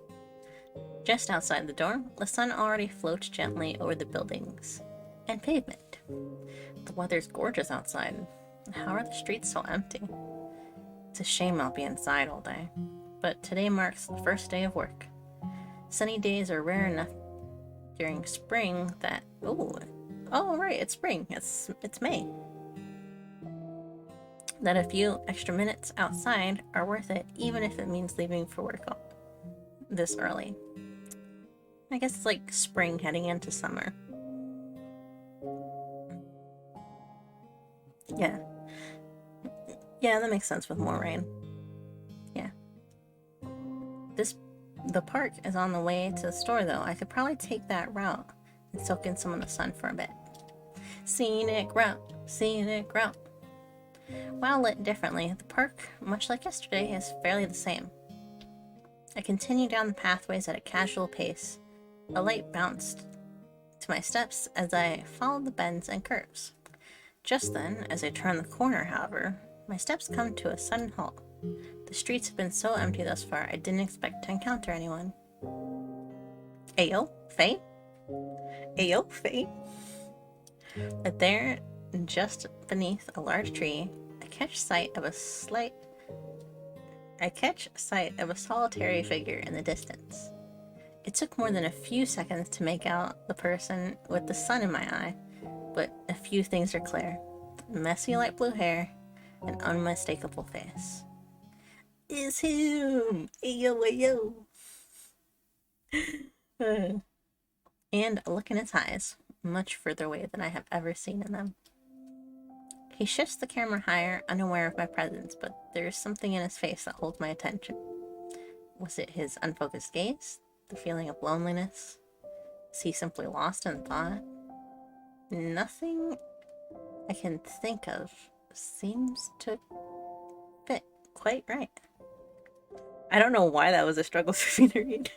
Just outside the door, the sun already floats gently over the buildings and pavement. The weather's gorgeous outside. How are the streets so empty? It's a shame I'll be inside all day. But today marks the first day of work. Sunny days are rare enough during spring that... Oh, right, it's spring. It's May. That a few extra minutes outside are worth it, even if it means leaving for work this early. I guess it's like spring heading into summer. Yeah. Yeah, that makes sense with more rain. Yeah. The park is on the way to the store, though. I could probably take that route and soak in some of the sun for a bit. Scenic route, scenic route. While lit differently, the park, much like yesterday, is fairly the same. I continue down the pathways at a casual pace. A light bounced to my steps as I followed the bends and curves. Just then, as I turn the corner, however, my steps come to a sudden halt. The streets have been so empty thus far, I didn't expect to encounter anyone. Ayo, Faye? Ayo, Faye? But there, just beneath a large tree, I catch sight of a solitary figure in the distance. It took more than a few seconds to make out the person with the sun in my eye, but a few things are clear. Messy light blue hair, an unmistakable face. It's him! Ayo, ayo! And a look in his eyes, much further away than I have ever seen in them. He shifts the camera higher, unaware of my presence, but there is something in his face that holds my attention. Was it his unfocused gaze? The feeling of loneliness? Is he simply lost in thought? Nothing I can think of seems to fit quite right. I don't know why that was a struggle for me to read.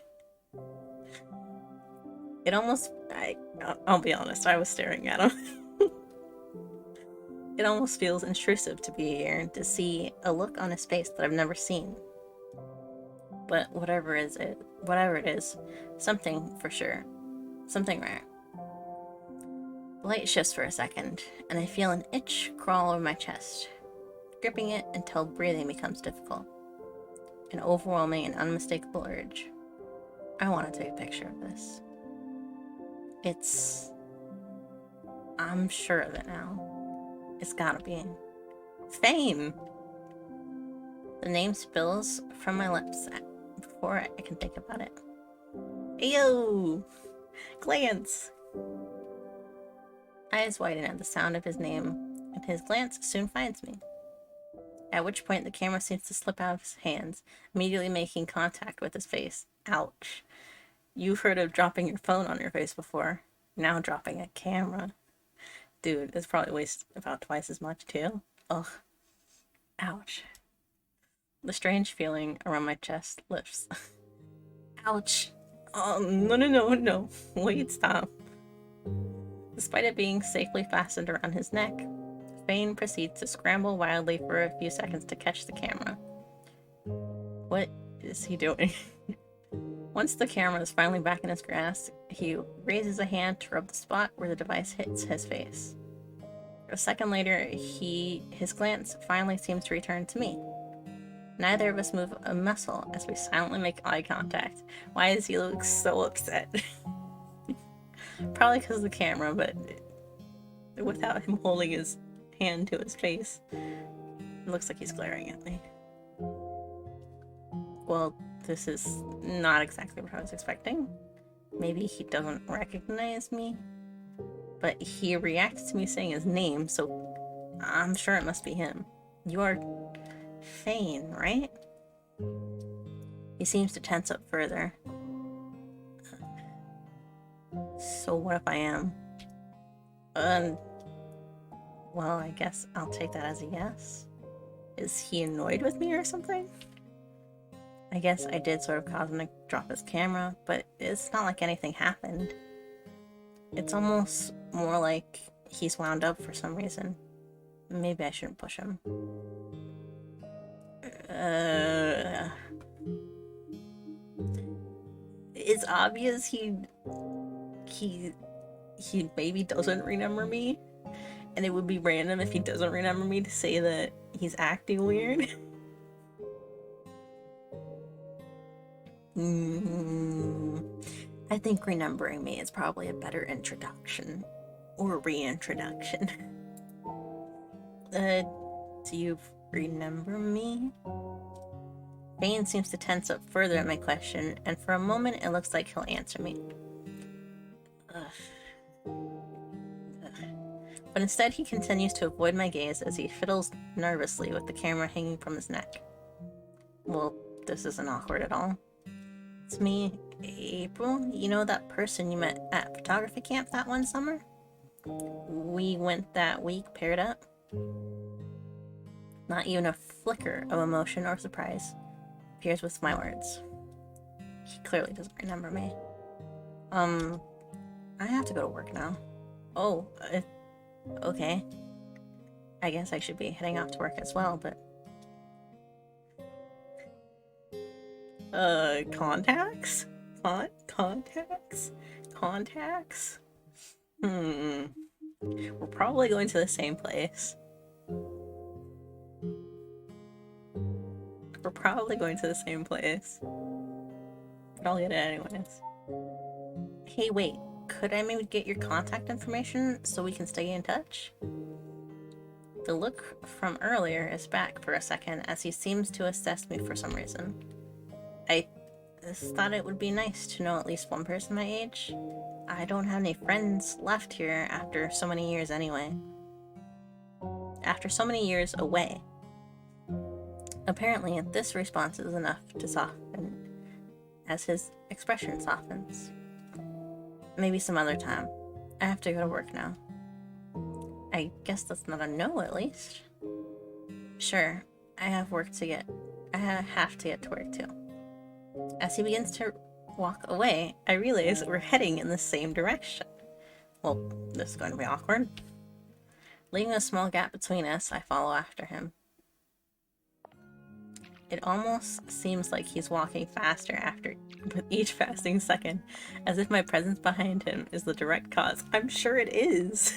It almost... I'll be honest, I was staring at him. It almost feels intrusive to be here and to see a look on his face that I've never seen. But whatever it is, something for sure. Something rare. The light shifts for a second, and I feel an itch crawl over my chest, gripping it until breathing becomes difficult. An overwhelming and unmistakable urge. I want to take a picture of this. I'm sure of it now. It's gotta be Fame! The name spills from my lips before I can think about it. Ayo! Glance! Eyes widen at the sound of his name, and his glance soon finds me. At which point the camera seems to slip out of his hands, immediately making contact with his face. Ouch. You've heard of dropping your phone on your face before. Now dropping a camera. Dude, this probably weighs about twice as much too. Ugh. Ouch. The strange feeling around my chest lifts. Ouch. Oh, no. Wait, stop. Despite it being safely fastened around his neck, Fane proceeds to scramble wildly for a few seconds to catch the camera. What is he doing? Once the camera is finally back in his grasp, he raises a hand to rub the spot where the device hits his face. A second later, his glance finally seems to return to me. Neither of us move a muscle as we silently make eye contact. Why does he look so upset? Probably because of the camera, but without him holding his hand to his face, it looks like he's glaring at me. Well, this is not exactly what I was expecting. Maybe he doesn't recognize me, but he reacts to me saying his name, so I'm sure it must be him. You are Fane, right? He seems to tense up further. So what if I am? Well, I guess I'll take that as a yes. Is he annoyed with me or something? I guess I did sort of cause him to drop his camera, but it's not like anything happened. It's almost more like he's wound up for some reason. Maybe I shouldn't push him. It's obvious he maybe doesn't remember me, and it would be random if he doesn't remember me to say that he's acting weird. I think remembering me is probably a better introduction. Or reintroduction. Do you remember me? Bane seems to tense up further at my question, and for a moment it looks like he'll answer me. But instead he continues to avoid my gaze as he fiddles nervously with the camera hanging from his neck. Well, this isn't awkward at all. It's me, April. You know that person you met at photography camp that one summer? We went that week paired up. Not even a flicker of emotion or surprise appears with my words. He clearly doesn't remember me. I have to go to work now. Oh, okay. I guess I should be heading off to work as well, but... contacts? Contacts? Contacts? We're probably going to the same place. We're probably going to the same place. But I'll get it anyways. Hey, wait. Could I maybe get your contact information so we can stay in touch? The look from earlier is back for a second as he seems to assess me for some reason. I thought it would be nice to know at least one person my age. I don't have any friends left here after so many years anyway. After so many years away. Apparently, this response is enough to soften as his expression softens. Maybe some other time. I have to go to work now. I guess that's not a no, at least. Sure, I have to get to work too. As he begins to walk away, I realize we're heading in the same direction. Well, this is going to be awkward. Leaving a small gap between us, I follow after him. It almost seems like he's walking faster with each passing second, as if my presence behind him is the direct cause. I'm sure it is.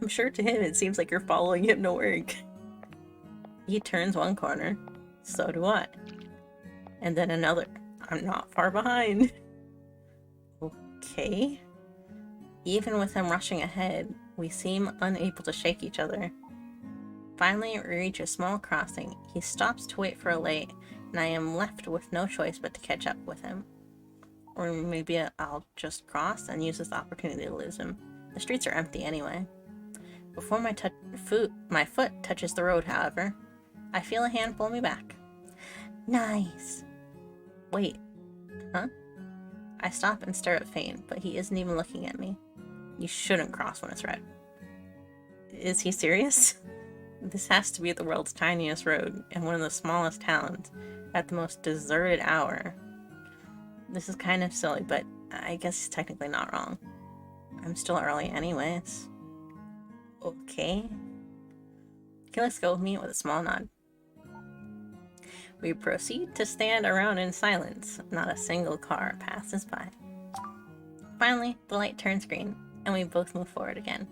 I'm sure to him it seems like you're following him to work. He turns one corner. So do I. And then another. I'm not far behind. Okay. Even with him rushing ahead, we seem unable to shake each other. Finally, we reach a small crossing. He stops to wait for a light, and I am left with no choice but to catch up with him. Or maybe I'll just cross and use this opportunity to lose him. The streets are empty anyway. Before my foot touches the road, however, I feel a hand pull me back. Nice! Wait. Huh? I stop and stare at Fane, but he isn't even looking at me. You shouldn't cross when it's red. Is he serious? This has to be the world's tiniest road in one of the smallest towns at the most deserted hour. This is kind of silly, but I guess he's technically not wrong. I'm still early anyways. Okay. Let's go with me with a small nod. We proceed to stand around in silence. Not a single car passes by. Finally, the light turns green, and we both move forward again.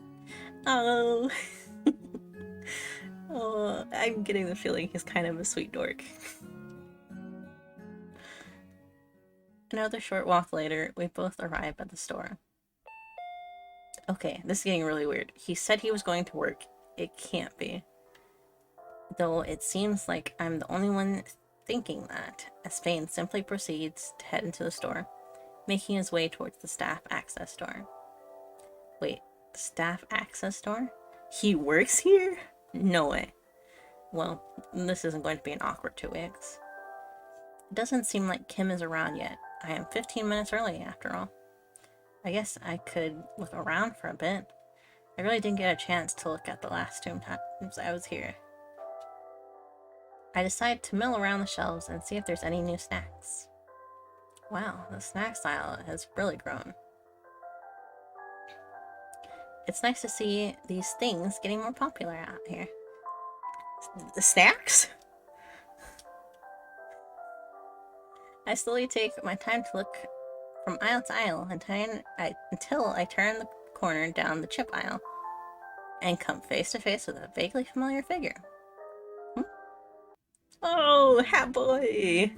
Oh... Oh, I'm getting the feeling he's kind of a sweet dork. Another short walk later, we both arrive at the store. Okay, this is getting really weird. He said he was going to work. It can't be. Though it seems like I'm the only one thinking that, as Fane simply proceeds to head into the store, making his way towards the staff access door. Wait, the staff access door? He works here? No way. Well, this isn't going to be an awkward 2 weeks. It doesn't seem like Kim is around yet. I am 15 minutes early, after all. I guess I could look around for a bit. I really didn't get a chance to look at the last 2 times I was here. I decide to mill around the shelves and see if there's any new snacks. Wow, the snacks aisle has really grown. It's nice to see these things getting more popular out here. The snacks? I slowly take my time to look from aisle to aisle until I turn the corner down the chip aisle and come face to face with a vaguely familiar figure. Oh, Hat Boy!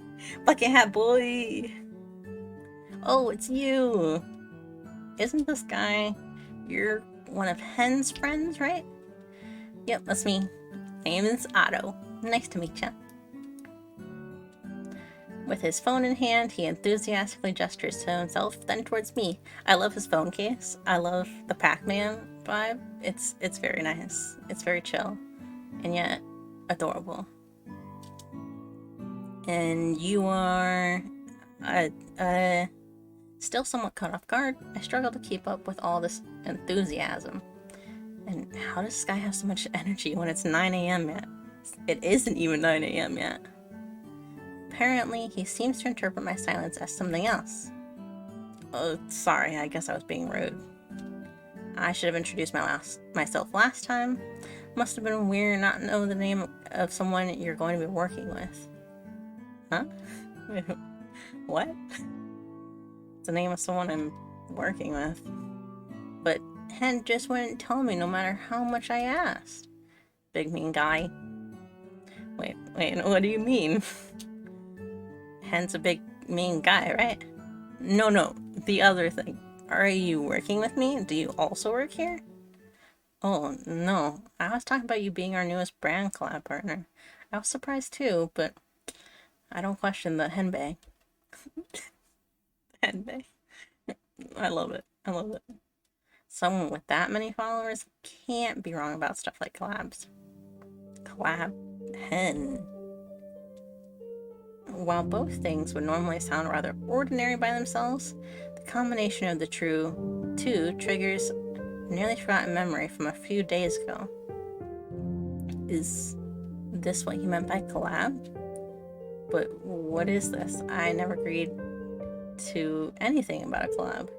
Bucket Hat Boy! Oh, it's you! Isn't this guy... You're one of Hen's friends, right? Yep, that's me. Name is Otto. Nice to meet you. With his phone in hand, he enthusiastically gestures to himself, then towards me. I love his phone case. I love the Pac-Man vibe. It's very nice. It's very chill, and yet adorable. And you are... still somewhat caught off guard. I struggle to keep up with all this enthusiasm. And how does this guy have so much energy when it's 9 a.m. yet? It isn't even 9 a.m. yet. Apparently, he seems to interpret my silence as something else. Oh, sorry, I guess I was being rude. I should have introduced myself last time. Must have been weird not know the name of someone you're going to be working with. Huh? What? It's the name of someone I'm working with. But Hen just wouldn't tell me no matter how much I asked. Big mean guy. Wait, what do you mean? Hen's a big mean guy, right? No, the other thing. Are you working with me? Do you also work here? Oh, no. I was talking about you being our newest brand collab partner. I was surprised too, but I don't question the Henbei. Henbei. I love it. Someone with that many followers can't be wrong about stuff like collabs. Collab. Hen. While both things would normally sound rather ordinary by themselves, the combination of the two triggers a nearly forgotten memory from a few days ago. Is this what you meant by collab? But what is this? I never agreed to anything about a collab.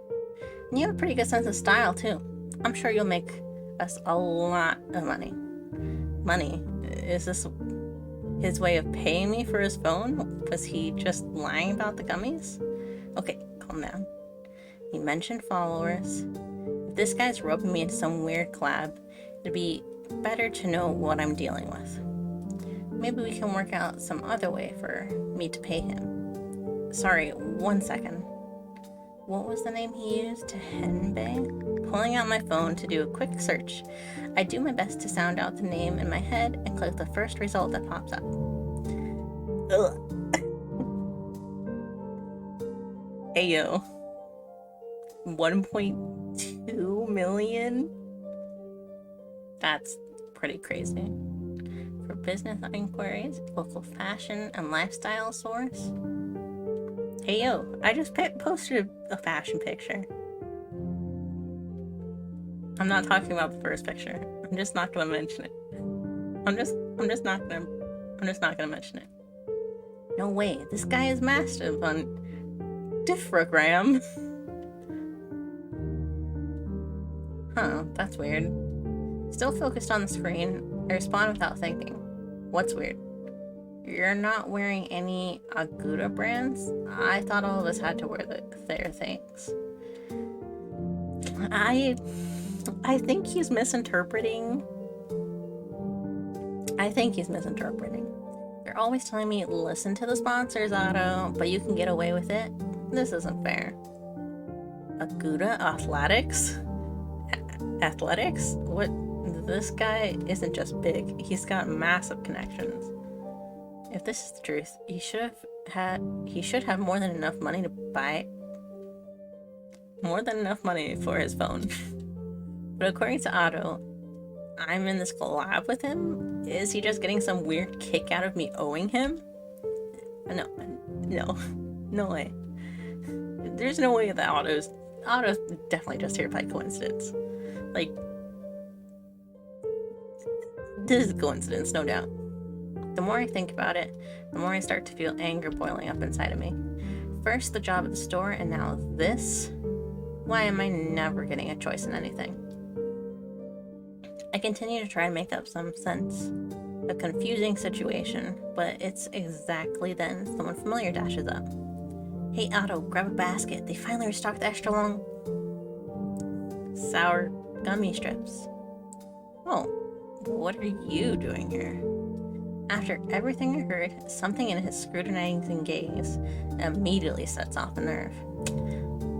And you have a pretty good sense of style, too. I'm sure you'll make us a lot of money. Money? Is this his way of paying me for his phone? Was he just lying about the gummies? Okay, calm down. He mentioned followers. If this guy's roping me into some weird collab, it'd be better to know what I'm dealing with. Maybe we can work out some other way for me to pay him. Sorry, 1 second. What was the name he used? Henbei? Pulling out my phone to do a quick search, I do my best to sound out the name in my head and click the first result that pops up. Ugh. Ayo. 1.2 million? That's pretty crazy. For business inquiries, local fashion and lifestyle source. Hey yo, I just posted a fashion picture. I'm not talking about the first picture. I'm just not gonna mention it. I'm just not gonna mention it. No way, this guy is massive on Diffragram. Huh, that's weird. Still focused on the screen, I respond without thinking. What's weird? You're not wearing any Aguda brands? I thought all of us had to wear their things. I think he's misinterpreting. They're always telling me, listen to the sponsors, Otto, but you can get away with it. This isn't fair. Aguda Athletics? Athletics? What? This guy isn't just big. He's got massive connections. If this is the truth, he should have more than enough money to buy more than enough money for his phone. But according to Otto, I'm in this collab with him? Is he just getting some weird kick out of me owing him? No, no, no way. There's no way that Otto's definitely just here by coincidence. Like, this is a coincidence, no doubt. The more I think about it, the more I start to feel anger boiling up inside of me. First the job at the store, and now this? Why am I never getting a choice in anything? I continue to try and make up some sense. A confusing situation, but it's exactly then someone familiar dashes up. Hey Otto, grab a basket. They finally restocked the extra long sour gummy strips. Oh, what are you doing here? After everything I heard, something in his scrutinizing gaze immediately sets off a nerve.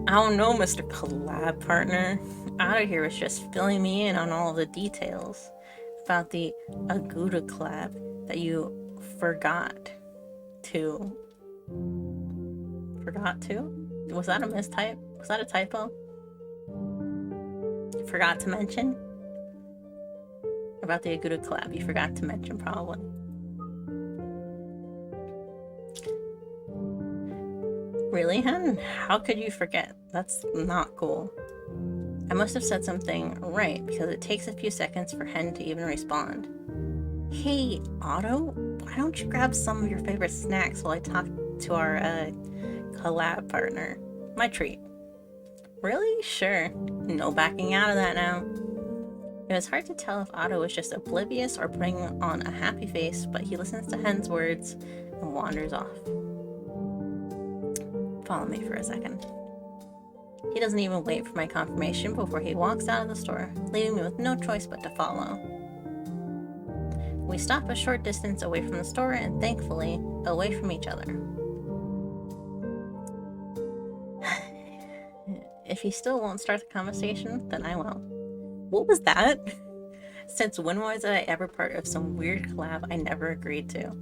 I don't know, Mr. Collab Partner. Otto here was just filling me in on all the details about the Aguda collab that you forgot to. Forgot to? Was that a mistype? Was that a typo? Forgot to mention? About the Aguda collab, you forgot to mention, probably. Really, Hen? How could you forget? That's not cool. I must have said something right, because it takes a few seconds for Hen to even respond. Hey, Otto, why don't you grab some of your favorite snacks while I talk to our collab partner? My treat. Really? Sure. No backing out of that now. It was hard to tell if Otto was just oblivious or putting on a happy face, but he listens to Hen's words and wanders off. Follow me for a second. He doesn't even wait for my confirmation before he walks out of the store, leaving me with no choice but to follow. We stop a short distance away from the store and, thankfully, away from each other. If he still won't start the conversation, then I will. What was that? Since when was I ever part of some weird collab I never agreed to?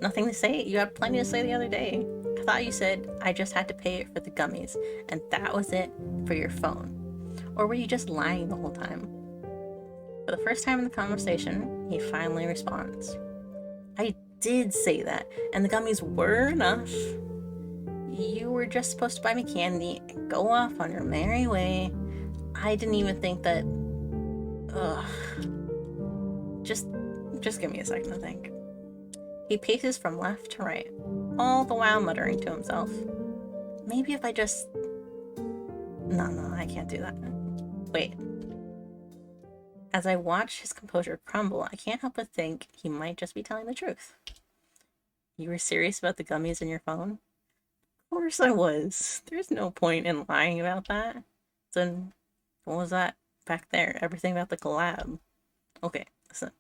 Nothing to say? You had plenty to say the other day. I thought you said I just had to pay for the gummies, and that was it for your phone. Or were you just lying the whole time? For the first time in the conversation, he finally responds. I did say that, and the gummies were enough. You were just supposed to buy me candy and go off on your merry way. I didn't even think that... Ugh. Just give me a second to think. He paces from left to right, all the while muttering to himself. Maybe if I just... No, I can't do that. Wait. As I watch his composure crumble, I can't help but think he might just be telling the truth. You were serious about the gummies in your phone? Of course I was. There's no point in lying about that. Then what was that back there? Everything about the collab. Okay, listen.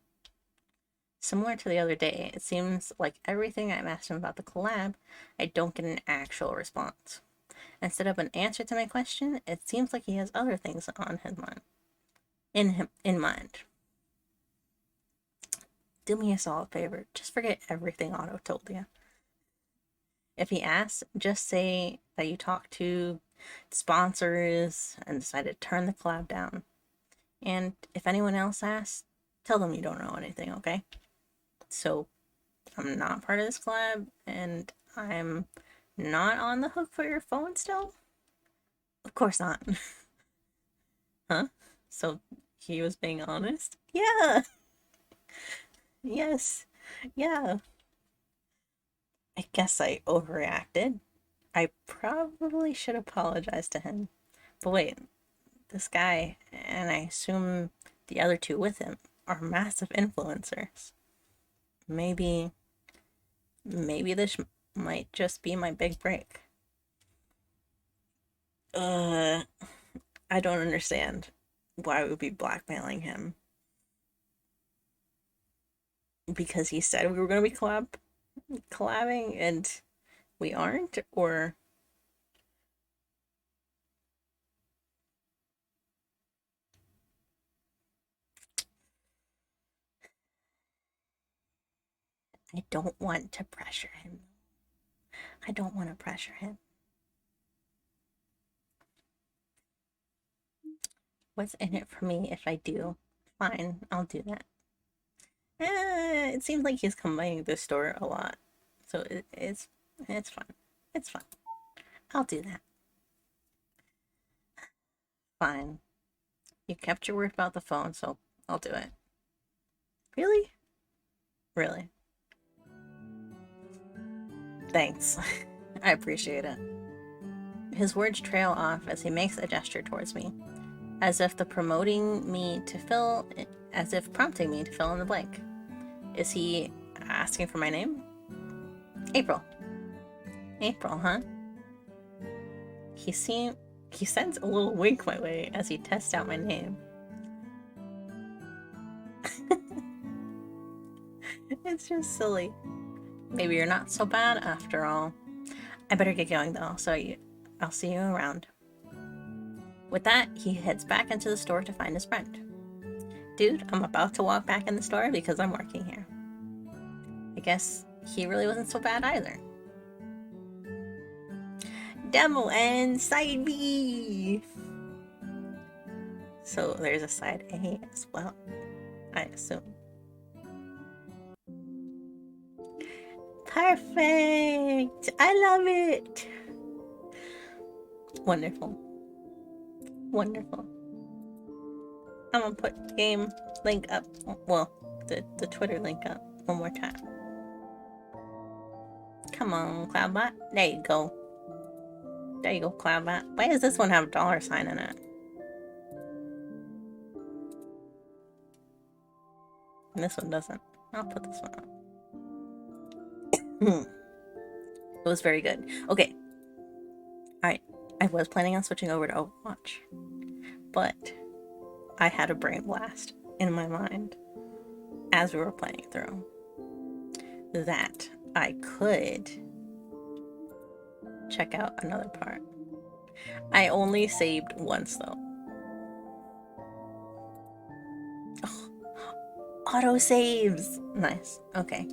Similar to the other day, it seems like everything I've asked him about the collab, I don't get an actual response. Instead of an answer to my question, it seems like he has other things on his mind. In mind. Do me a solid favor. Just forget everything Otto told you. If he asks, just say that you talked to sponsors and decided to turn the collab down. And if anyone else asks, tell them you don't know anything, okay? So, I'm not part of this collab, and I'm not on the hook for your phone still? Of course not. Huh? So, he was being honest? Yeah! Yes. Yeah. I guess I overreacted. I probably should apologize to him. But wait, this guy, and I assume the other two with him, are massive influencers. Maybe this might just be my big break. I don't understand why we would be blackmailing him. Because he said we were going to be collabing and we aren't? Or... I don't want to pressure him. I don't want to pressure him. What's in it for me if I do? Fine, I'll do that. It seems like he's combining the store a lot. So it's fun. It's fun. I'll do that. Fine. You kept your word about the phone, so I'll do it. Really? Really? Thanks. I appreciate it. His words trail off as he makes a gesture towards me, as if prompting me to fill in the blank. Is he asking for my name? April. April, huh? He sends a little wink my way as he tests out my name. It's just silly. Maybe you're not so bad after all. I better get going though, so I'll see you around. With that, he heads back into the store to find his friend. Dude, I'm about to walk back in the store because I'm working here. I guess he really wasn't so bad either. Demo and side B! So there's a side A as well, I assume. Perfect! I love it! Wonderful. Wonderful. I'm gonna put the game link up, well, the Twitter link up one more time. Come on, Cloudbot. There you go. There you go, Cloudbot. Why does this one have a $sign in it? And this one doesn't. I'll put this one up. It was very good. Okay. Alright. I was planning on switching over to Overwatch, but I had a brain blast in my mind as we were playing through that I could check out another part. I only saved once though. Oh, auto saves! Nice. Okay.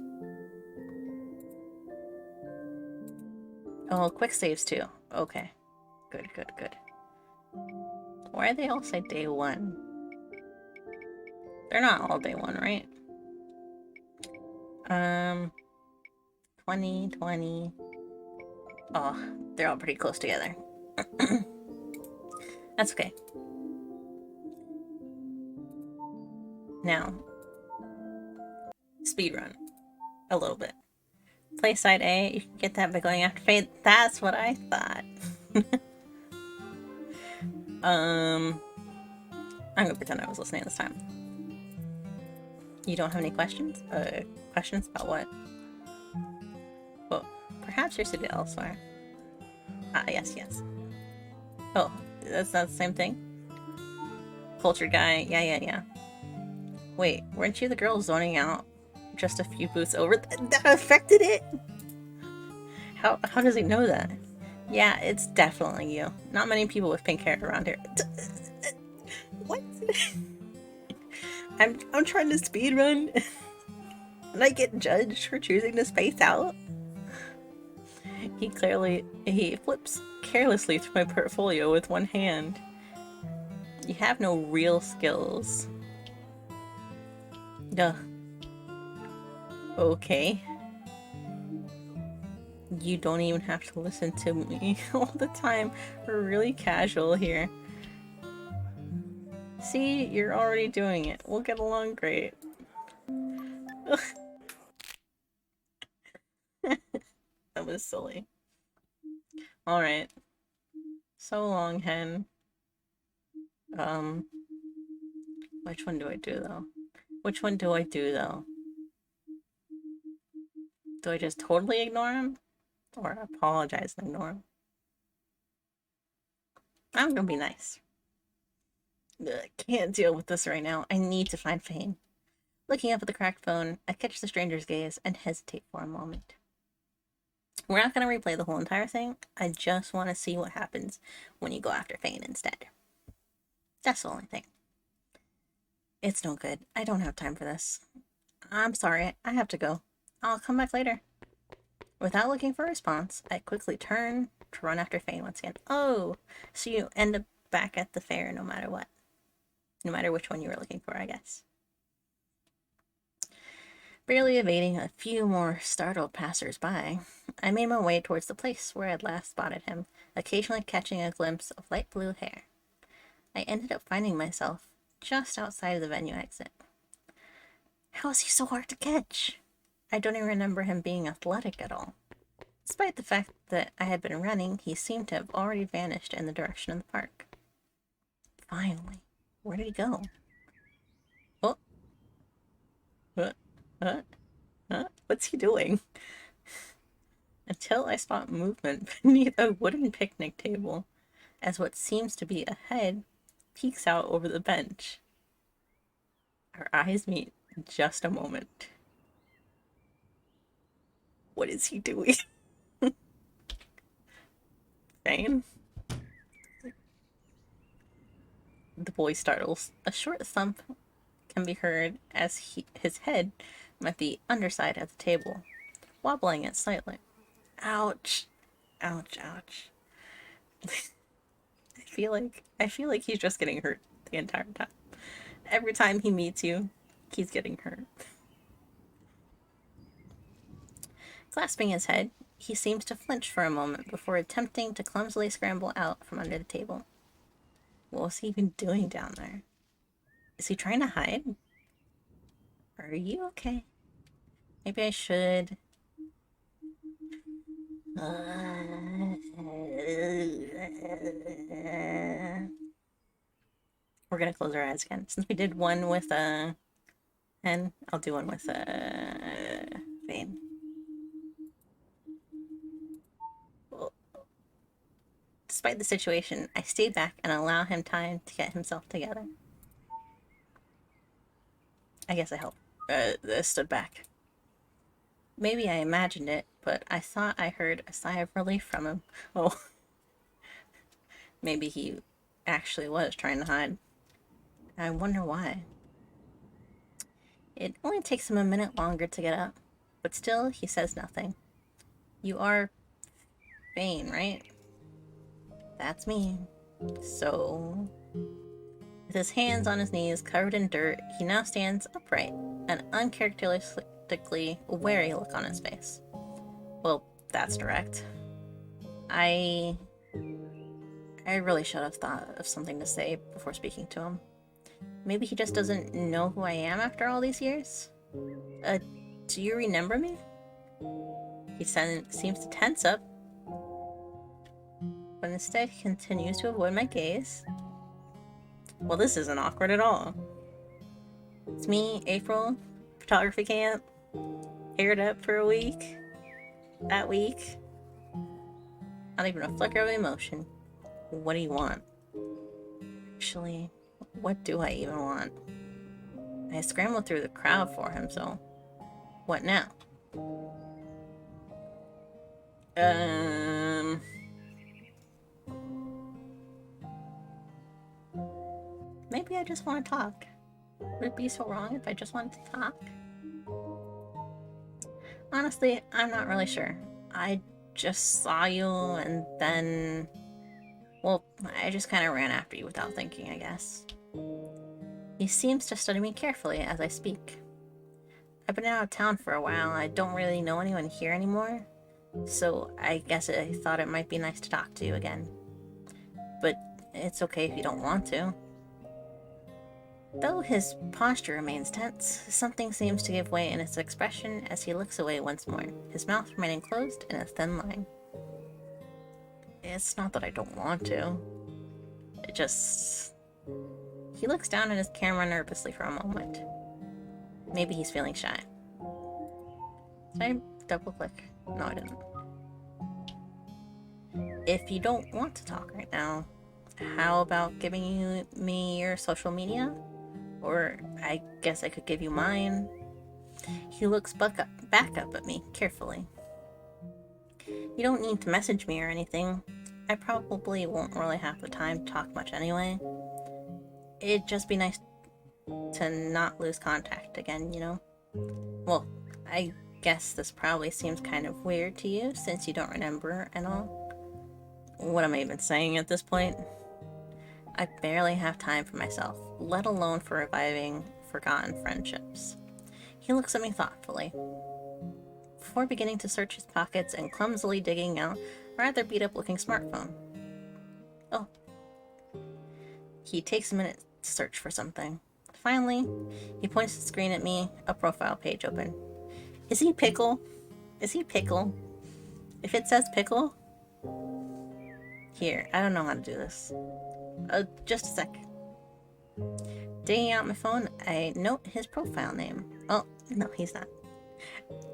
Oh, quick saves too. Okay. Good, good, good. Why do they all say day one? They're not all day one, right? 2020. Oh, they're all pretty close together. That's okay. Now, speedrun. A little bit. Play side A, you can get that by going after Fade. That's what I thought. I'm gonna pretend I was listening this time. You don't have any questions? Questions about what? Well, perhaps you're seated elsewhere. Ah, yes, yes. Oh, that's not the same thing? Cultured guy, yeah. Wait, weren't you the girl zoning out just a few booths over? That affected it? How does he know that? Yeah, it's definitely you. Not many people with pink hair around here. What? I'm trying to speedrun and I get judged for choosing to space out? He flips carelessly through my portfolio with one hand. You have no real skills. Duh. Okay. You don't even have to listen to me all the time. We're really casual here. See, you're already doing it. We'll get along great. That was silly. Alright. So long, hen. Which one do I do, though? Which one do I do, though? Do I just totally ignore him? Or apologize and ignore him? I'm gonna be nice. I can't deal with this right now. I need to find Fane. Looking up at the cracked phone, I catch the stranger's gaze and hesitate for a moment. We're not going to replay the whole entire thing. I just want to see what happens when you go after Fane instead. That's the only thing. It's no good. I don't have time for this. I'm sorry. I have to go. I'll come back later. Without looking for a response, I quickly turn to run after Fane once again. Oh, so you end up back at the fair no matter what. no matter which one you were looking for, I guess. Barely evading a few more startled passers-by, I made my way towards the place where I had last spotted him, occasionally catching a glimpse of light blue hair. I ended up finding myself just outside of the venue exit. How is he so hard to catch? I don't even remember him being athletic at all. Despite the fact that I had been running, he seemed to have already vanished in the direction of the park. Finally, where did he go? Oh, what? What's he doing? Until I spot movement beneath a wooden picnic table, as what seems to be a head peeks out over the bench. Our eyes meet in just a moment. What is he doing? Fane? The boy startles. A short thump can be heard as his head met the underside of the table, wobbling it slightly. Ouch. Ouch, ouch. I feel like he's just getting hurt the entire time. Every time he meets you, he's getting hurt. Clasping his head, he seems to flinch for a moment before attempting to clumsily scramble out from under the table. What was he even doing down there? Is he trying to hide? Are you okay? Maybe I should. We're gonna close our eyes again. Since we did one with N, I'll do one with Vane. Despite the situation, I stayed back and allow him time to get himself together. I guess I helped. Stood back. Maybe I imagined it, but I thought I heard a sigh of relief from him. Oh, maybe he actually was trying to hide. I wonder why. It only takes him a minute longer to get up, but still he says nothing. You are Vane, right? That's me. So, with his hands on his knees covered in dirt, he now stands upright, an uncharacteristically wary look on his face. Well, that's direct. I really should have thought of something to say before speaking to him. Maybe he just doesn't know who I am after all these years? Do you remember me? He seems to tense up, but instead continues to avoid my gaze. Well, this isn't awkward at all. It's me, April, photography camp, haired up for a week. That week, not even a flicker of emotion. What do you want? Actually, what do I even want? I scrambled through the crowd for him, so what now? Maybe I just want to talk. Would it be so wrong if I just wanted to talk? Honestly, I'm not really sure. I just saw you and then... Well, I just kind of ran after you without thinking, I guess. He seems to study me carefully as I speak. I've been out of town for a while. I don't really know anyone here anymore. So I guess I thought it might be nice to talk to you again. But it's okay if you don't want to. Though his posture remains tense, something seems to give way in his expression as he looks away once more, his mouth remaining closed in a thin line. It's not that I don't want to. It just... He looks down at his camera nervously for a moment. Maybe he's feeling shy. Did I double-click? No, I didn't. If you don't want to talk right now, how about giving me your social media? Or I guess I could give you mine. He looks back up at me carefully. You don't need to message me or anything. I probably won't really have the time to talk much anyway. It'd just be nice to not lose contact again, you know? Well, I guess this probably seems kind of weird to you since you don't remember and all. What am I even saying at this point? I barely have time for myself, let alone for reviving forgotten friendships. He looks at me thoughtfully, before beginning to search his pockets and clumsily digging out a rather beat-up-looking smartphone. Oh. He takes a minute to search for something. Finally, he points the screen at me, a profile page open. Is he Pickle? Is he Pickle? If it says Pickle... Here, I don't know how to do this. Just a sec. Digging out my phone, I note his profile name. Oh, no, he's not.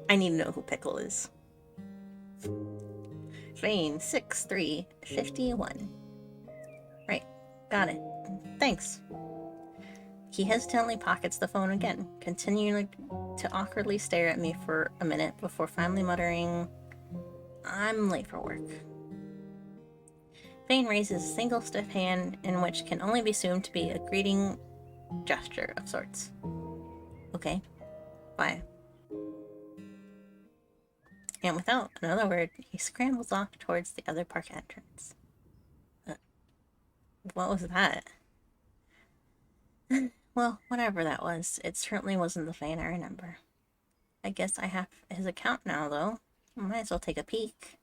I need to know who Pickle is. Vane 6351. Right, got it. Thanks. He hesitantly pockets the phone again, continuing to awkwardly stare at me for a minute before finally muttering, I'm late for work. Vane raises a single stiff hand in which can only be assumed to be a greeting gesture of sorts. Okay, bye. And without another word, he scrambles off towards the other park entrance. What was that? Well, whatever that was, it certainly wasn't the Vane I remember. I guess I have his account now, though. Might as well take a peek.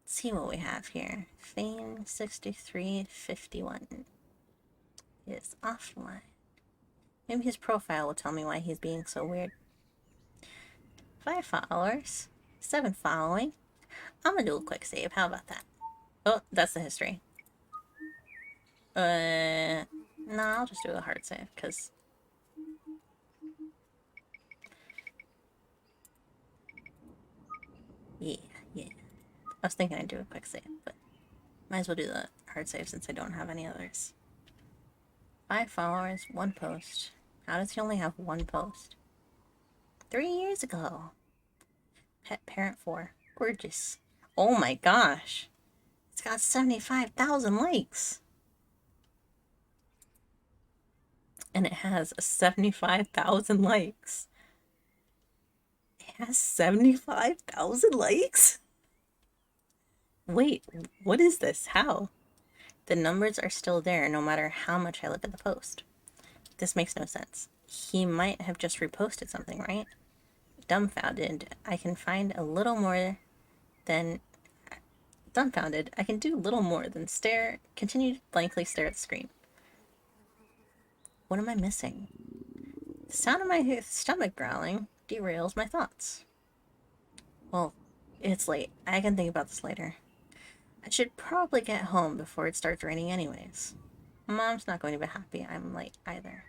Let's see what we have here. Vane 6351 is offline. Maybe his profile will tell me why he's being so weird. 5 followers, 7 following. I'm gonna do a quick save. How about that? Oh, that's the history. No, I'll just do a hard save, because... Yeah. I was thinking I'd do a quick save, but might as well do the hard save since I don't have any others. 5 followers, 1 post. How does he only have 1 post? 3 years ago. Pet Parent 4. Gorgeous. Oh my gosh. It's got 75,000 likes. And it has 75,000 likes. It has 75,000 likes? Wait, what is this? How? The numbers are still there no matter how much I look at the post. This makes no sense. He might have just reposted something, right? Dumbfounded, I can do little more than continue to blankly stare at the screen. What am I missing? The sound of my stomach growling derails my thoughts. Well, it's late. I can think about this later. I should probably get home before it starts raining anyways. Mom's not going to be happy I'm late either.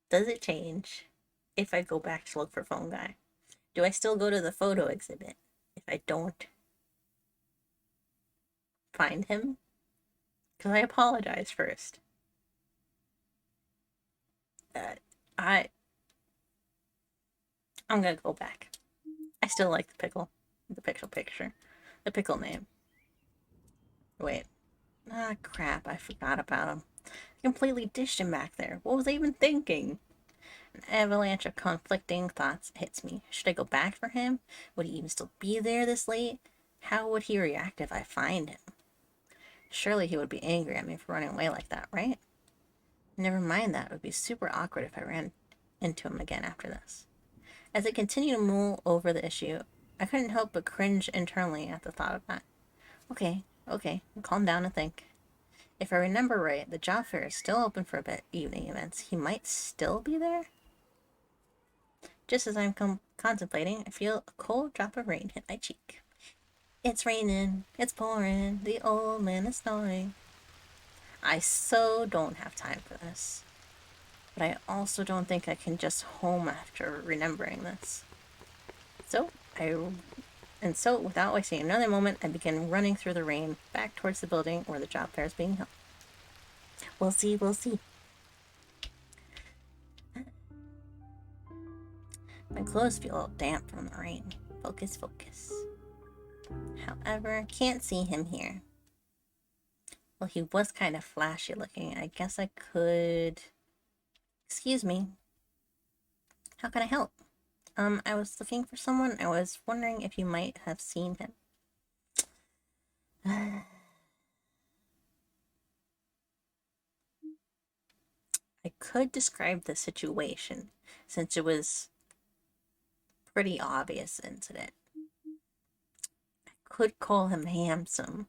Does it change if I go back to look for Phone Guy? Do I still go to the photo exhibit if I don't find him? Because I apologize first. I'm gonna go back. I still like the pickle picture. The pickle name. Wait. Ah, crap, I forgot about him. I completely dished him back there. What was I even thinking? An avalanche of conflicting thoughts hits me. Should I go back for him? Would he even still be there this late? How would he react if I find him? Surely he would be angry at me for running away like that, right? Never mind that. It would be super awkward if I ran into him again after this. As I continue to mull over the issue, I couldn't help but cringe internally at the thought of that. Okay, calm down and think. If I remember right, the job fair is still open for evening events. He might still be there? Just as I'm contemplating, I feel a cold drop of rain hit my cheek. It's raining, it's pouring, the old man is snoring. I so don't have time for this. But I also don't think I can just home after remembering this. So, without wasting another moment, I begin running through the rain back towards the building where the job fair is being held. We'll see. My clothes feel all damp from the rain. Focus. However, can't see him here. Well, he was kind of flashy looking. I guess I could... Excuse me. How can I help? I was looking for someone. I was wondering if you might have seen him. could describe the situation since it was pretty obvious incident. I could call him handsome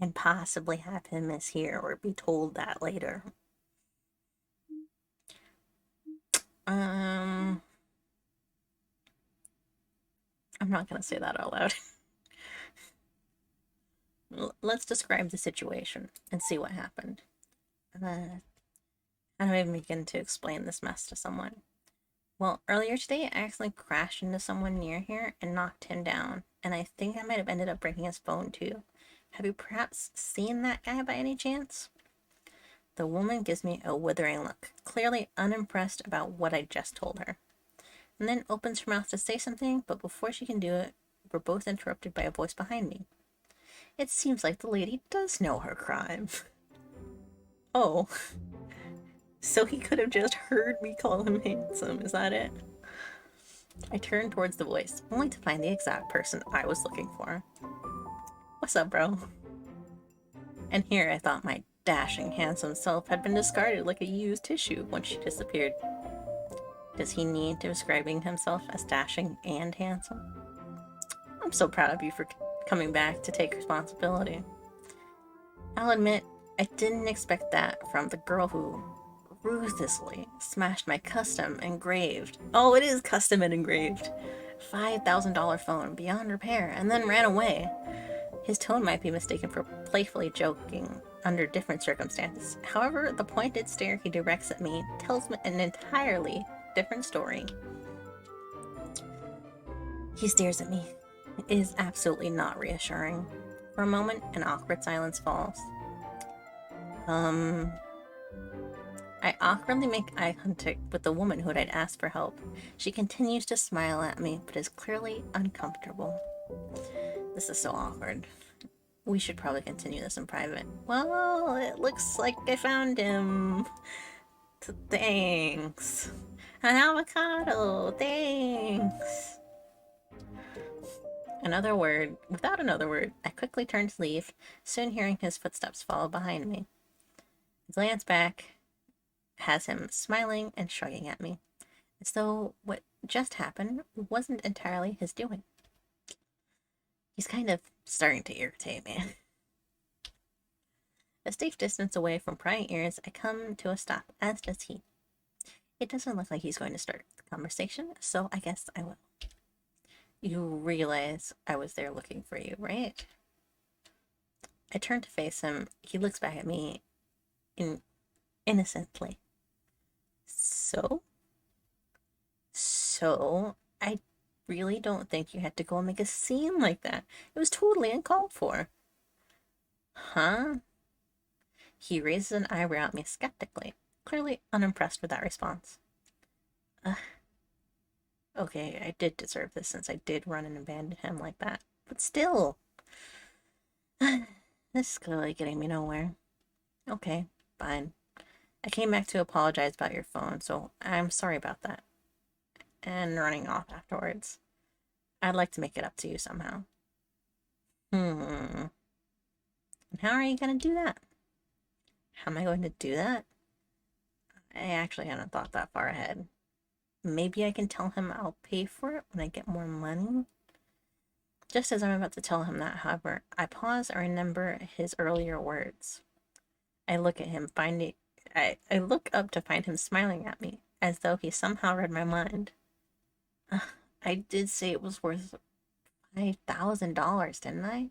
and possibly have him mishear or be told that later. I'm not gonna say that out loud. Let's describe the situation and see what happened. I don't even begin to explain this mess to someone. Well, earlier today, I accidentally crashed into someone near here and knocked him down, and I think I might have ended up breaking his phone too. Have you perhaps seen that guy by any chance? The woman gives me a withering look, clearly unimpressed about what I just told her, and then opens her mouth to say something, but before she can do it, we're both interrupted by a voice behind me. It seems like the lady does know her crime. Oh, so he could have just heard me call him handsome, is that it? I turned towards the voice, only to find the exact person I was looking for. What's up, bro? And here I thought my dashing, handsome self had been discarded like a used tissue once she disappeared. Does he need describing himself as dashing and handsome? I'm so proud of you for coming back to take responsibility. I'll admit, I didn't expect that from the girl who ruthlessly smashed my custom engraved, oh, it is custom and engraved, $5,000 phone beyond repair and then ran away. His tone might be mistaken for playfully joking under different circumstances. However, the pointed stare he directs at me tells me an entirely different story. He stares at me. It is absolutely not reassuring. For a moment, an awkward silence falls. I awkwardly make eye contact with the woman who had asked for help. She continues to smile at me, but is clearly uncomfortable. This is so awkward. We should probably continue this in private. Well, it looks like I found him. Thanks. An avocado. Thanks. Without another word, I quickly turned to leave, soon hearing his footsteps follow behind me. I glance back, has him smiling and shrugging at me, as though what just happened wasn't entirely his doing. He's kind of starting to irritate me. A safe distance away from prying ears, I come to a stop, as does he. It doesn't look like he's going to start the conversation, so I guess I will. You realize I was there looking for you, right? I turn to face him. He looks back at me innocently. So, I really don't think you had to go and make a scene like that. It was totally uncalled for. Huh? He raises an eyebrow at me skeptically, clearly unimpressed with that response. Okay, I did deserve this since I did run and abandon him like that. But still, this is clearly getting me nowhere. Okay, fine. I came back to apologize about your phone, so I'm sorry about that. And running off afterwards. I'd like to make it up to you somehow. And how are you going to do that? How am I going to do that? I actually hadn't thought that far ahead. Maybe I can tell him I'll pay for it when I get more money? Just as I'm about to tell him that, however, I pause and remember his earlier words. I look at him, I look up to find him smiling at me, as though he somehow read my mind. I did say it was worth $5,000, didn't I?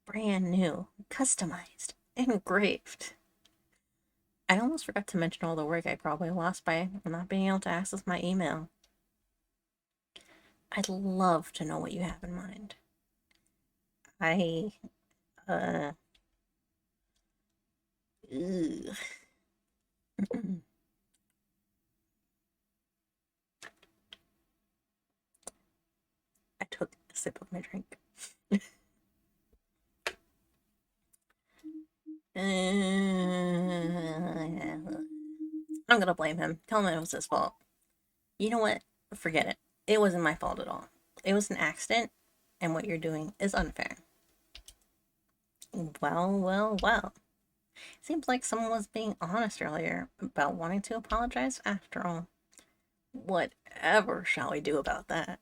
Brand new, customized, engraved. I almost forgot to mention all the work I probably lost by not being able to access my email. I'd love to know what you have in mind. Ugh. I took a sip of my drink. I'm gonna blame him. Tell him it was his fault. You know what? Forget it. It wasn't my fault at all. It was an accident, and what you're doing is unfair. Well. Seems like someone was being honest earlier about wanting to apologize after all. Whatever shall we do about that?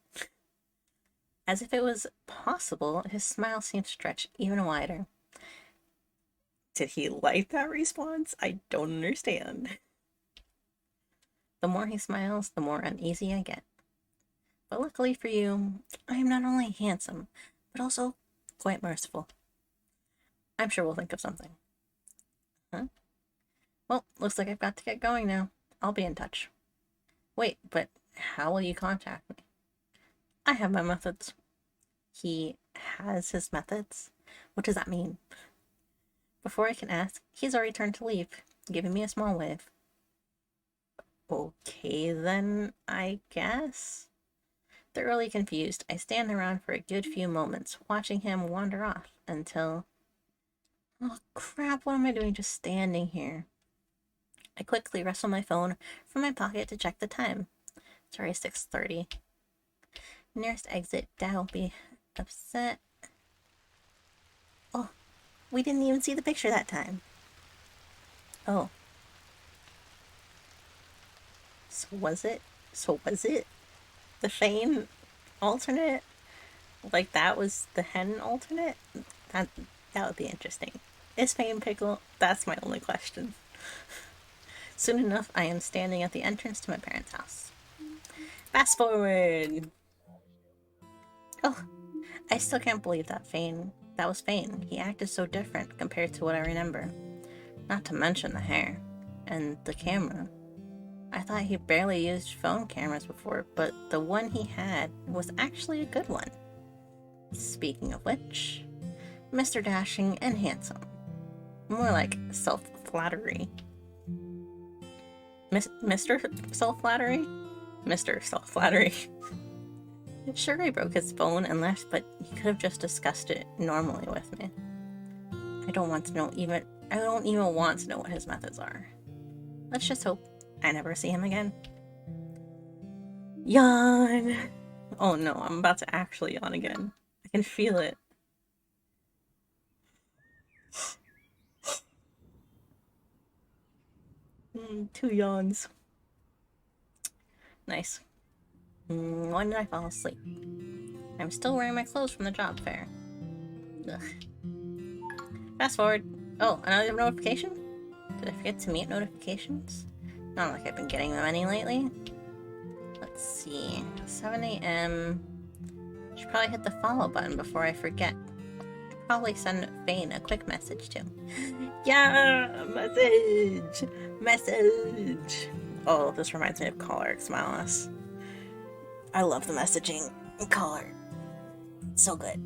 As if it was possible, his smile seemed stretched even wider. Did he like that response? I don't understand. The more he smiles, the more uneasy I get. But luckily for you, I am not only handsome, but also quite merciful. I'm sure we'll think of something. Huh? Well, looks like I've got to get going now. I'll be in touch. Wait, but how will you contact me? I have my methods. He has his methods? What does that mean? Before I can ask, he's already turned to leave, giving me a small wave. Okay, then, I guess? Thoroughly confused, I stand around for a good few moments, watching him wander off until... Oh crap, what am I doing just standing here? I quickly wrestle my phone from my pocket to check the time. It's already 6:30. Nearest exit, Dad will be upset. Oh, we didn't even see the picture that time. Oh. So was it the Fane alternate? Like that was the hen alternate? That would be interesting. Is Fane Pickle? That's my only question. Soon enough, I am standing at the entrance to my parents' house. Fast forward! Oh, I still can't believe that was Fane. He acted so different compared to what I remember. Not to mention the hair. And the camera. I thought he barely used phone cameras before, but the one he had was actually a good one. Speaking of which, Mr. Dashing and handsome. More like self-flattery. Mr. Self-flattery? Mr. Self-flattery. Sure, I broke his phone and left, but he could have just discussed it normally with me. I don't even want to know what his methods are. Let's just hope I never see him again. Yawn! Oh no, I'm about to actually yawn again. I can feel it. Two yawns. Nice. When did I fall asleep? I'm still wearing my clothes from the job fair. Ugh. Fast forward. Oh, another notification? Did I forget to mute notifications? Not like I've been getting them any lately. Let's see. 7 a.m. Should probably hit the follow button before I forget. Probably send Fane a quick message too. Yeah! Message! Message! Oh, this reminds me of Caller Smileus. I love the messaging in Caller. It's so good.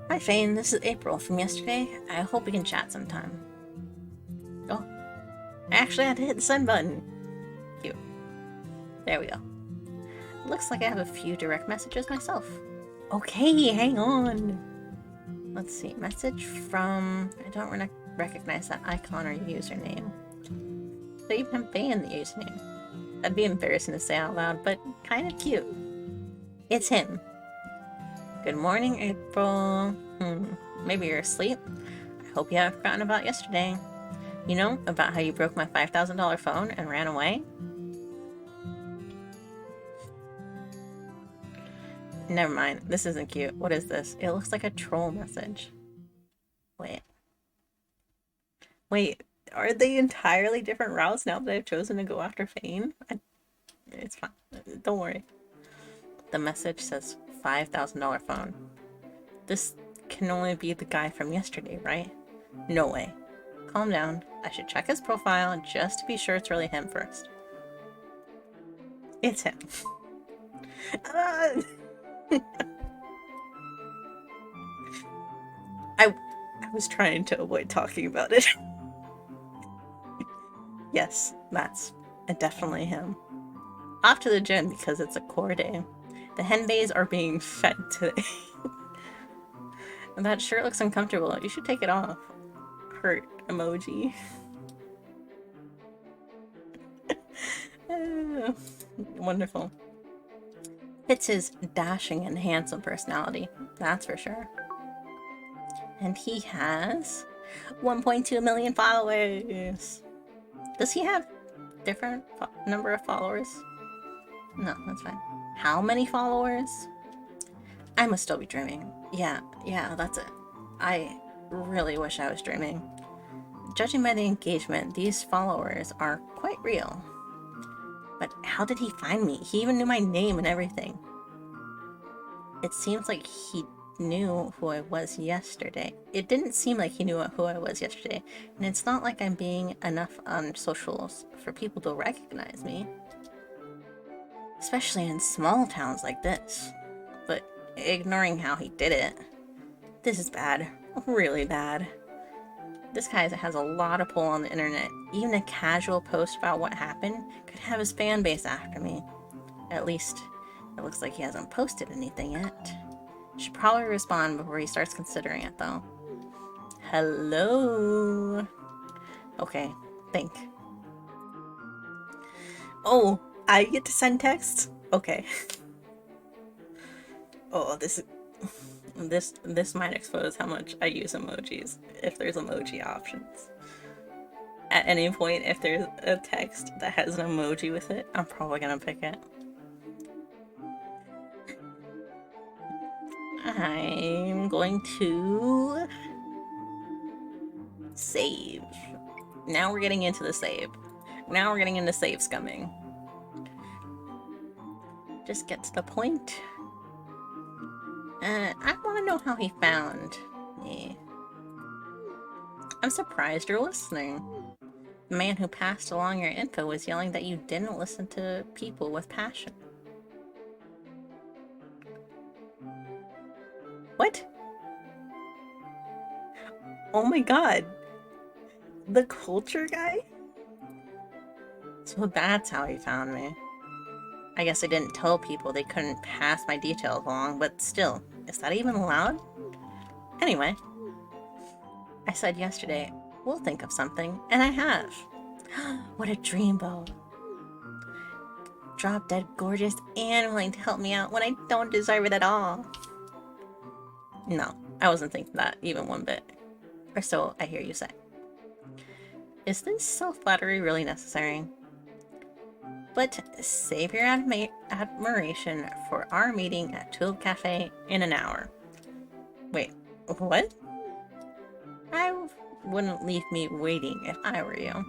Hi Fane, this is April from yesterday. I hope we can chat sometime. Oh, I actually had to hit the send button. Cute. There we go. Looks like I have a few direct messages myself. Okay, hang on. Let's see, message from... I don't recognize that icon or username. They even have Fane in the username. That'd be embarrassing to say out loud, but kind of cute. It's him. Good morning, April. Maybe you're asleep. I hope you haven't forgotten about yesterday. You know, about how you broke my $5,000 phone and ran away? Never mind, this isn't cute. What is this? It looks like a troll message. Wait, are they entirely different routes now that I've chosen to go after Fane? It's fine, don't worry. The message says $5,000 phone. This can only be the guy from yesterday, right? No way. Calm down. I should check his profile just to be sure it's really him first. It's him. I was trying to avoid talking about it. Yes, that's definitely him. Off to the gym because it's a core day. The hen bays are being fed today. That shirt looks uncomfortable. You should take it off. Hurt emoji. Wonderful. It's his dashing and handsome personality, that's for sure. And he has 1.2 million followers. Does he have different number of followers? No, that's fine. How many followers? I must still be dreaming. Yeah, that's it. I really wish I was dreaming. Judging by the engagement, these followers are quite real. But how did he find me? He even knew my name and everything. It seems like he knew who I was yesterday. It didn't seem like he knew who I was yesterday. And it's not like I'm being enough on socials for people to recognize me. Especially in small towns like this. But ignoring how he did it, this is bad. Really bad. This guy has a lot of pull on the internet. Even a casual post about what happened could have his fan base after me. At least, it looks like he hasn't posted anything yet. Should probably respond before he starts considering it, though. Hello? Okay, think. Oh, I get to send texts? Okay. Oh, this might expose how much I use emojis, if there's emoji options. At any point, if there's a text that has an emoji with it, I'm probably gonna pick it. I'm going to save. Now we're getting into the save. Now we're getting into save scumming. Just get to the point. I want to know how he found me. I'm surprised you're listening. The man who passed along your info was yelling that you didn't listen to people with passion. What? Oh my god. The culture guy? So that's how he found me. I guess I didn't tell people they couldn't pass my details along, but still, is that even allowed? Anyway, I said yesterday, we'll think of something, and I have. What a dreamboat. Drop dead gorgeous and willing to help me out when I don't deserve it at all. No, I wasn't thinking that even one bit. Or so I hear you say. Is this self-flattery really necessary? But save your admiration for our meeting at Tulip Cafe in an hour. Wait, what? I wouldn't leave me waiting if I were you.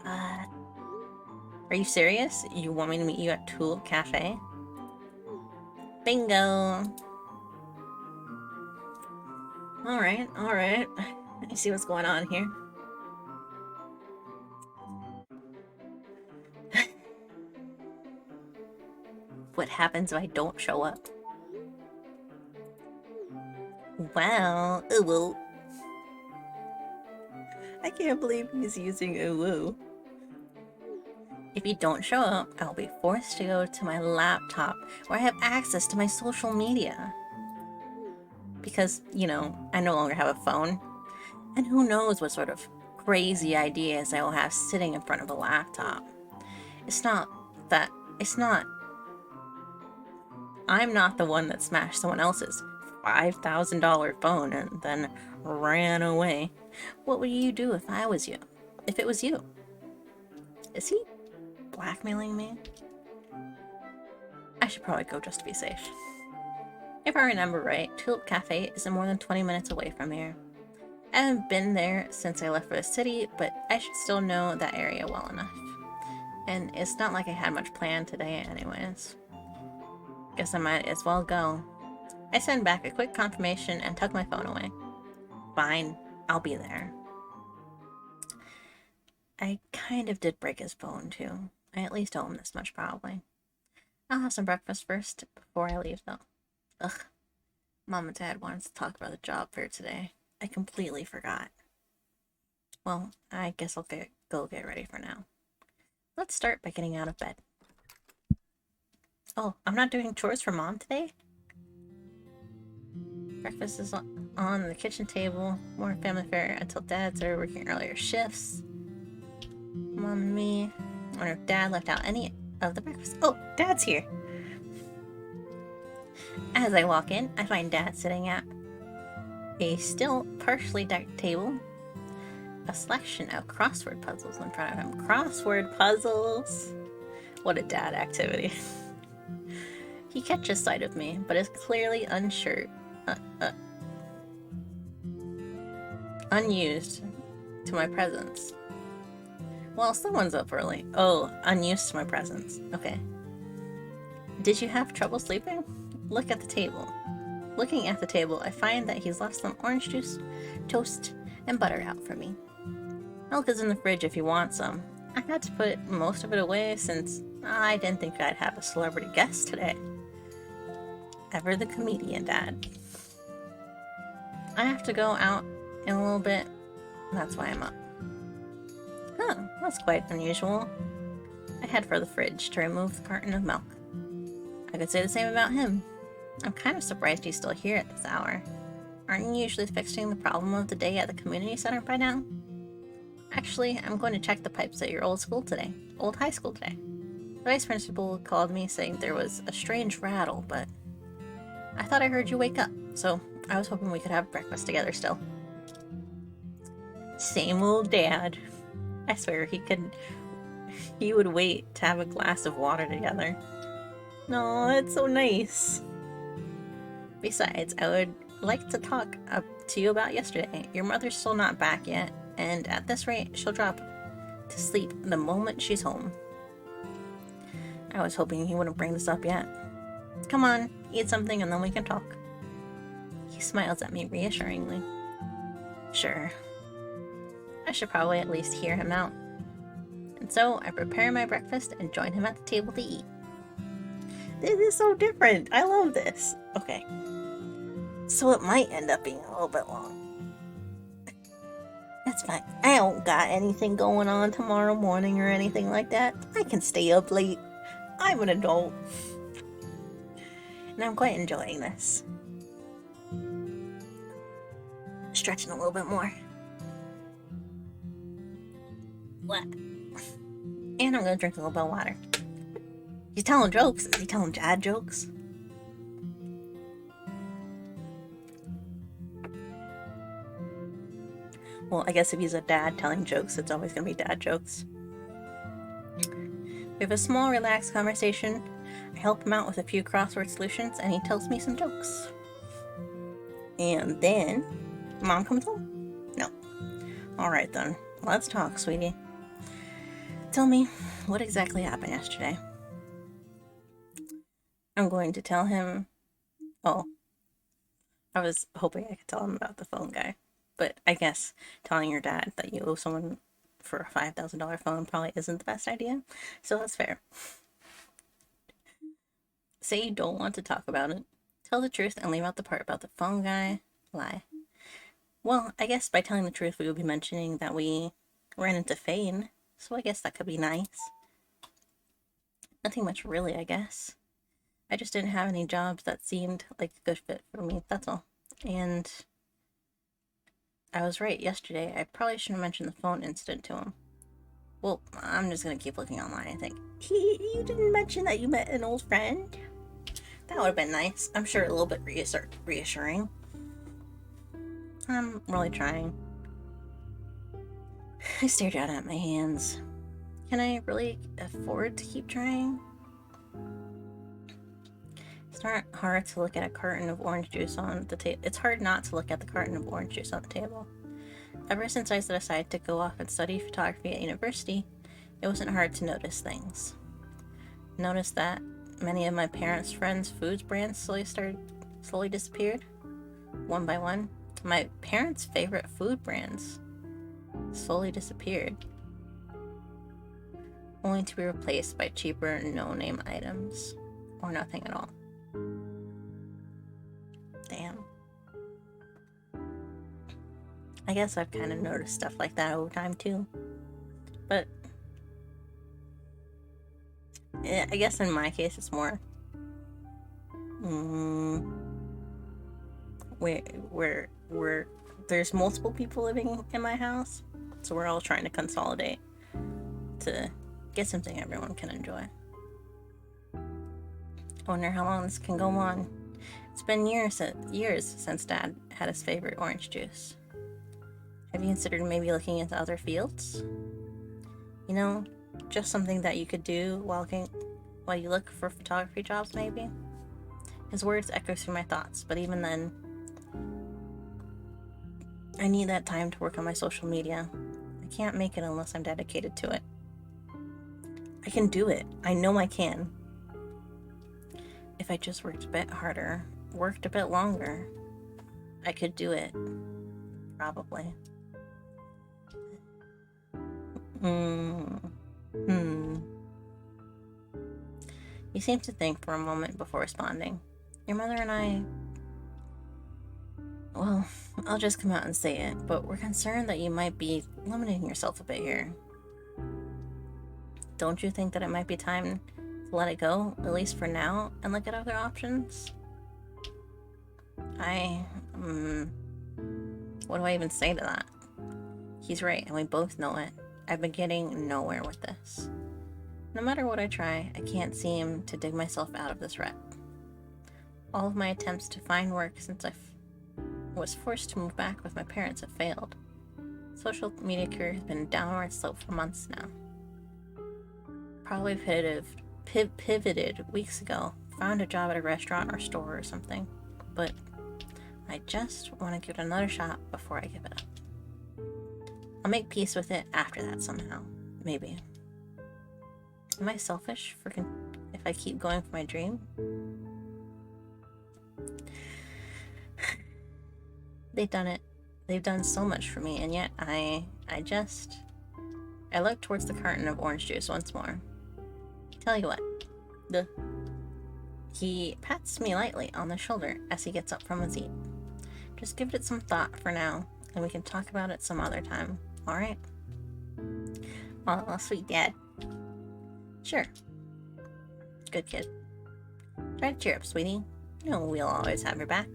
Are you serious? You want me to meet you at Tulip Cafe? Bingo! Alright. Let me see what's going on here. What happens if I don't show up? Well, ooh. I can't believe he's using ooh. If you don't show up, I'll be forced to go to my laptop where I have access to my social media. Because, you know, I no longer have a phone. And who knows what sort of crazy ideas I will have sitting in front of a laptop. I'm not the one that smashed someone else's $5,000 phone and then ran away. What would you do if I was you? If it was you? Is he blackmailing me? I should probably go just to be safe. If I remember right, Tulip Cafe isn't more than 20 minutes away from here. I haven't been there since I left for the city, but I should still know that area well enough. And it's not like I had much planned today anyways. Guess I might as well go. I send back a quick confirmation and tuck my phone away. Fine, I'll be there. I kind of did break his phone too. I at least owe him this much probably. I'll have some breakfast first before I leave though. Ugh. Mom and Dad wanted to talk about the job fair today. I completely forgot. Well, I guess I'll go get ready for now. Let's start by getting out of bed. Oh, I'm not doing chores for Mom today? Breakfast is on the kitchen table. More family fare until Dads are working earlier shifts. Mom and me. I wonder if Dad left out any of the breakfast. Oh, Dad's here! As I walk in, I find Dad sitting at a still partially decked table, a selection of crossword puzzles in front of him. Crossword puzzles! What a dad activity. He catches sight of me, but is clearly unused to my presence. Well, someone's up early. Oh, unused to my presence. Okay. Did you have trouble sleeping? Look at the table. Looking at the table, I find that he's left some orange juice, toast, and butter out for me. Milk is in the fridge if you want some. I had to put most of it away since I didn't think I'd have a celebrity guest today. Ever the comedian, Dad. I have to go out in a little bit. That's why I'm up. Oh, that's quite unusual. I head for the fridge to remove the carton of milk. I could say the same about him. I'm kind of surprised he's still here at this hour. Aren't you usually fixing the problem of the day at the community center by now? Actually, I'm going to check the pipes at your old high school today. The vice principal called me saying there was a strange rattle, but I thought I heard you wake up, so I was hoping we could have breakfast together still. Same old Dad. I swear he would wait to have a glass of water together. No, that's so nice. Besides, I would like to talk to you about yesterday. Your mother's still not back yet, and at this rate, she'll drop to sleep the moment she's home. I was hoping he wouldn't bring this up yet. Come on, eat something and then we can talk. He smiles at me reassuringly. Sure. I should probably at least hear him out. And so I prepare my breakfast and join him at the table to eat. This is so different. I love this. Okay. So it might end up being a little bit long. That's fine. I don't got anything going on tomorrow morning or anything like that. I can stay up late. I'm an adult. And I'm quite enjoying this. Stretching a little bit more. What? And I'm gonna drink a little bit of water. He's telling jokes. Is he telling dad jokes? Well, I guess if he's a dad telling jokes, it's always gonna be dad jokes. We have a small, relaxed conversation. I help him out with a few crossword solutions, and he tells me some jokes. And then, Mom comes home? No. Alright then, let's talk, sweetie. Tell me, what exactly happened yesterday? I'm going to tell him... Oh. I was hoping I could tell him about the phone guy. But I guess telling your dad that you owe someone for a $5,000 phone probably isn't the best idea. So that's fair. Say you don't want to talk about it. Tell the truth and leave out the part about the phone guy. Lie. Well, I guess by telling the truth we would be mentioning that we ran into Fane. So I guess that could be nice. Nothing much really, I guess. I just didn't have any jobs that seemed like a good fit for me, that's all. And I was right yesterday. I probably shouldn't have mentioned the phone incident to him. Well, I'm just gonna keep looking online, I think. You didn't mention that you met an old friend? That would have been nice. I'm sure a little bit reassuring. I'm really trying. I stared down at my hands. Can I really afford to keep trying? It's not hard to look at a carton of orange juice on the table. It's hard not to look at the carton of orange juice on the table. Ever since I decided to go off and study photography at university, it wasn't hard to notice things. Notice that many of my parents' friends' foods brands slowly disappeared, one by one. My parents' favorite food brands slowly disappeared, only to be replaced by cheaper, no-name items, or nothing at all. Damn. I guess I've kind of noticed stuff like that over time too. But I guess in my case it's more where there's multiple people living in my house, so we're all trying to consolidate to get something everyone can enjoy. I wonder how long this can go on. It's been years since Dad had his favorite orange juice. Have you considered maybe looking into other fields? You know, just something that you could do while you look for photography jobs, maybe? His words echo through my thoughts, but even then, I need that time to work on my social media. I can't make it unless I'm dedicated to it. I can do it. I know I can. If I just worked a bit harder, worked a bit longer, I could do it. Probably. He seemed to think for a moment before responding. Your mother and I... Well, I'll just come out and say it, but we're concerned that you might be limiting yourself a bit here. Don't you think that it might be time to let it go, at least for now, and look at other options? What do I even say to that? He's right, and we both know it. I've been getting nowhere with this. No matter what I try, I can't seem to dig myself out of this rut. All of my attempts to find work since I was forced to move back with my parents have failed. Social media career has been a downward slope for months now. Probably pivoted weeks ago, found a job at a restaurant or store or something, but I just want to give it another shot before I give it up. I'll make peace with it after that somehow, maybe. Am I selfish if I keep going for my dream? They've done it. They've done so much for me, and yet I look towards the carton of orange juice once more. Tell you what, he pats me lightly on the shoulder as he gets up from his seat. Just give it some thought for now, and we can talk about it some other time, alright? Oh, sweet Dad. Sure. Good kid. Try to cheer up, sweetie. You know we'll always have your back.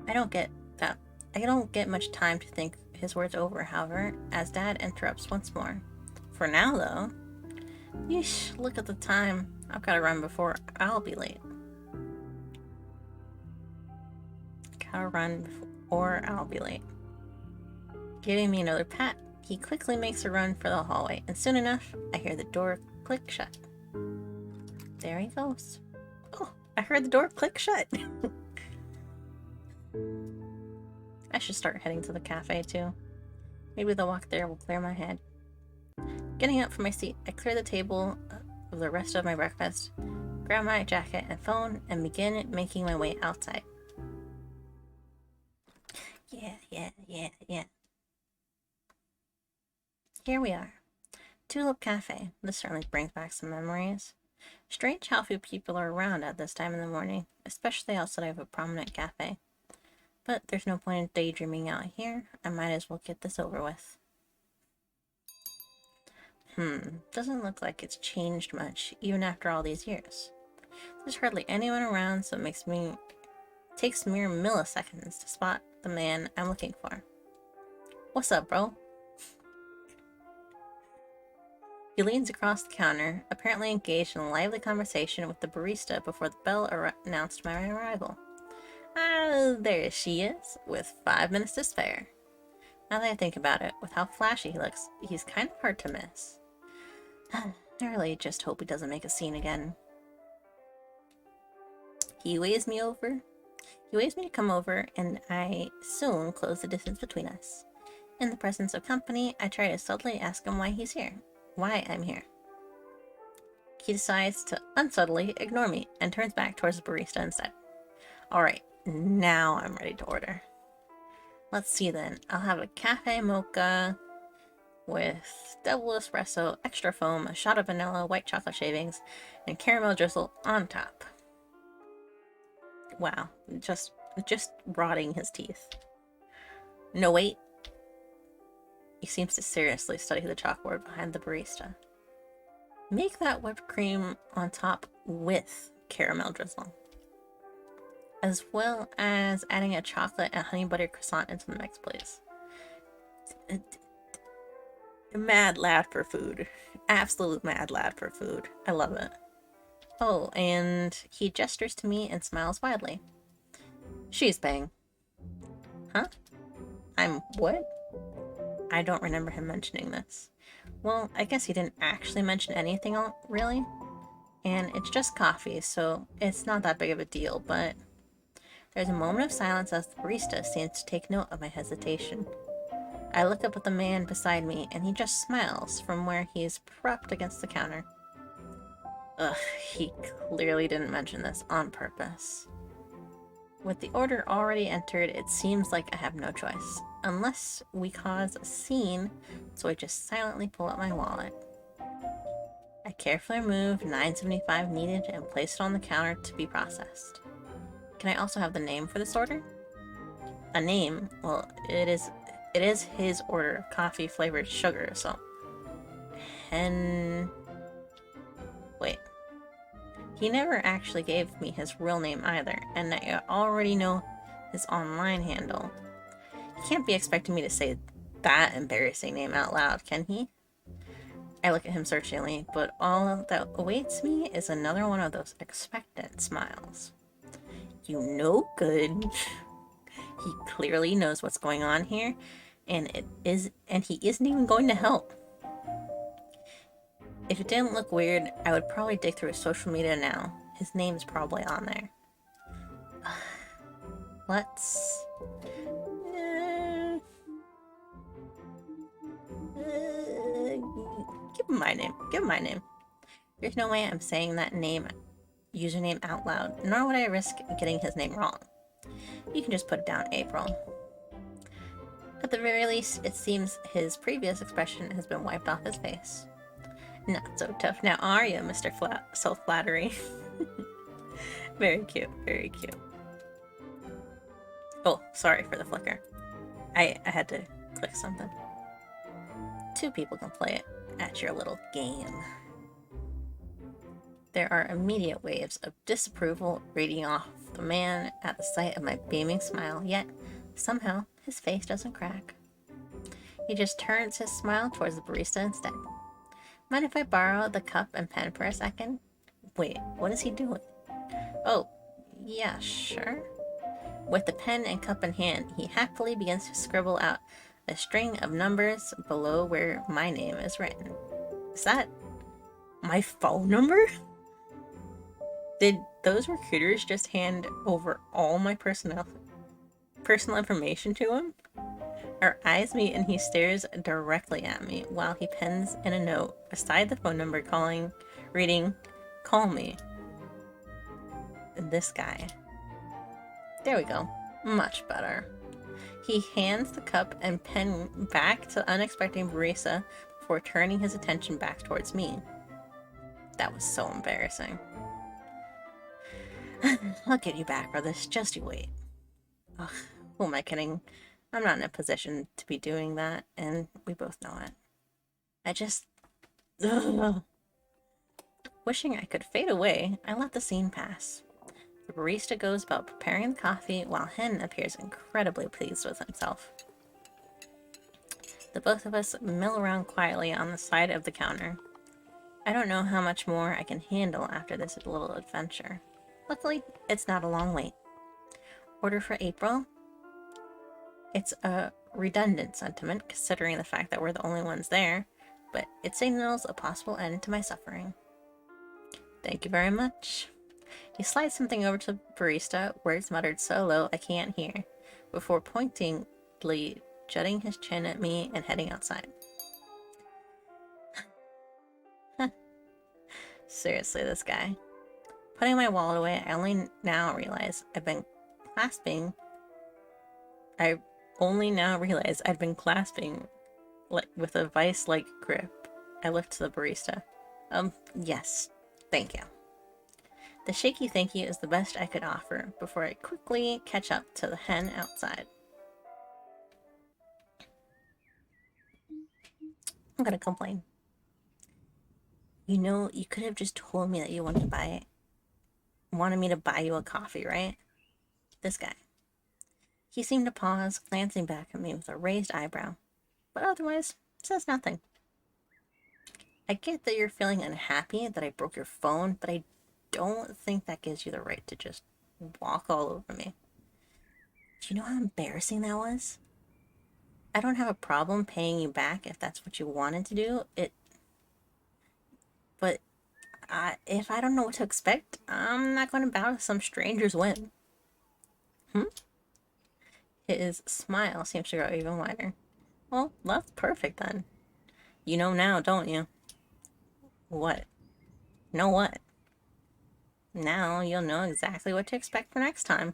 I don't get much time to think his words over, however, as Dad interrupts once more. For now, though. Yeesh, look at the time. I've got to run before I'll be late. Giving me another pat, he quickly makes a run for the hallway, and soon enough, I hear the door click shut. There he goes. Oh, I heard the door click shut. I should start heading to the cafe, too. Maybe the walk there will clear my head. Getting up from my seat, I clear the table of the rest of my breakfast, grab my jacket and phone, and begin making my way outside. Yeah. Here we are. Tulip Cafe. This certainly brings back some memories. Strange how few people are around at this time in the morning, especially outside of a prominent cafe. But there's no point in daydreaming out here. I might as well get this over with. Doesn't look like it's changed much, even after all these years. There's hardly anyone around, so it takes mere milliseconds to spot the man I'm looking for. What's up, bro? He leans across the counter, apparently engaged in a lively conversation with the barista before the bell announced my arrival. There she is, with 5 minutes to spare. Now that I think about it, with how flashy he looks, he's kind of hard to miss. I really just hope he doesn't make a scene again. He waves me to come over, and I soon close the distance between us. In the presence of company, I try to subtly ask him why I'm here. He decides to unsubtly ignore me and turns back towards the barista instead. Alright, now I'm ready to order. Let's see then. I'll have a cafe mocha with double espresso, extra foam, a shot of vanilla, white chocolate shavings, and caramel drizzle on top. Wow, just rotting his teeth. No, wait. He seems to seriously study the chalkboard behind the barista. Make that whipped cream on top with caramel drizzle, as well as adding a chocolate and honey butter croissant into the mix, please. Mad lad for food. Absolute mad lad for food. I love it. Oh, and he gestures to me and smiles widely. She's paying. Huh? I'm what? I don't remember him mentioning this. Well, I guess he didn't actually mention anything, really. And it's just coffee, so it's not that big of a deal, but there's a moment of silence as the barista seems to take note of my hesitation. I look up at the man beside me, and he just smiles from where he is propped against the counter. Ugh, he clearly didn't mention this on purpose. With the order already entered, it seems like I have no choice. Unless we cause a scene, so I just silently pull out my wallet. I carefully remove $9.75 needed and place it on the counter to be processed. Can I also have the name for this order? A name? Well, it is his order of coffee flavored sugar, so Hen... Wait. He never actually gave me his real name either, and I already know his online handle. He can't be expecting me to say that embarrassing name out loud, can he? I look at him searchingly, but all that awaits me is another one of those expectant smiles. You know good. He clearly knows what's going on here, and he isn't even going to help. If it didn't look weird, I would probably dig through his social media now. His name's probably on there. Let's... give him my name. Give him my name. There's no way I'm saying that username out loud, nor would I risk getting his name wrong. You can just put it down, April. At the very least, it seems his previous expression has been wiped off his face. Not so tough now, are you, Mr. Self-Flattery? Very cute, very cute. Oh, sorry for the flicker. I had to click something. 2 people can play it at your little game. There are immediate waves of disapproval radiating off the man at the sight of my beaming smile, yet somehow his face doesn't crack. He just turns his smile towards the barista instead. Mind if I borrow the cup and pen for a second? Wait, what is he doing? Oh, yeah, sure. With the pen and cup in hand, he happily begins to scribble out a string of numbers below where my name is written. Is that my phone number? Did those recruiters just hand over all my personal information to him? Our eyes meet and he stares directly at me while he pens in a note beside the phone number reading, "Call me." This guy. There we go. Much better. He hands the cup and pen back to the unexpected barista before turning his attention back towards me. That was so embarrassing. I'll get you back for this, just you wait. Ugh, who am I kidding? I'm not in a position to be doing that, and we both know it. I just... Ugh. Wishing I could fade away, I let the scene pass. The barista goes about preparing the coffee while Hen appears incredibly pleased with himself. The both of us mill around quietly on the side of the counter. I don't know how much more I can handle after this little adventure. Luckily, it's not a long wait. Order for April? It's a redundant sentiment, considering the fact that we're the only ones there, but it signals a possible end to my suffering. Thank you very much. He slides something over to the barista, words muttered so low I can't hear, before pointedly jutting his chin at me and heading outside. Seriously, this guy. Putting my wallet away, I only now realize I'd been clasping with a vice-like grip. I lift to the barista. Yes, thank you. The shaky thank you is the best I could offer before I quickly catch up to the Hen outside. I'm gonna complain. You know, you could have just told me that you wanted me to buy you a coffee, right? This guy. He seemed to pause, glancing back at me with a raised eyebrow, but otherwise says nothing. I get that you're feeling unhappy that I broke your phone, but I don't think that gives you the right to just walk all over me. Do you know how embarrassing that was? I don't have a problem paying you back if that's what you wanted to do. But if I don't know what to expect, I'm not going to bow to some stranger's whim. His smile seems to grow even wider. Well, that's perfect then. You know now, don't you? What? Know what? Now you'll know exactly what to expect for next time.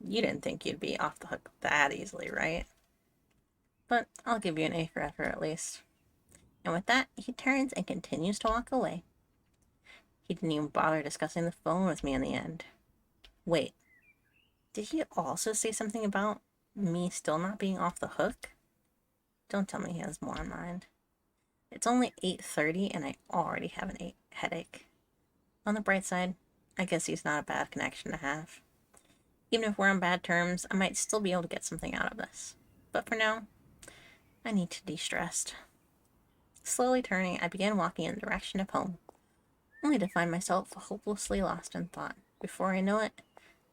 You didn't think you'd be off the hook that easily, right? But I'll give you an A for effort at least. And with that, he turns and continues to walk away. He didn't even bother discussing the phone with me in the end. Wait, did he also say something about me still not being off the hook? Don't tell me he has more in mind. It's only 8:30 and I already have an headache. On the bright side, I guess he's not a bad connection to have. Even if we're on bad terms, I might still be able to get something out of this. But for now, I need to de-stress. Slowly turning, I began walking in the direction of home, only to find myself hopelessly lost in thought. Before I know it,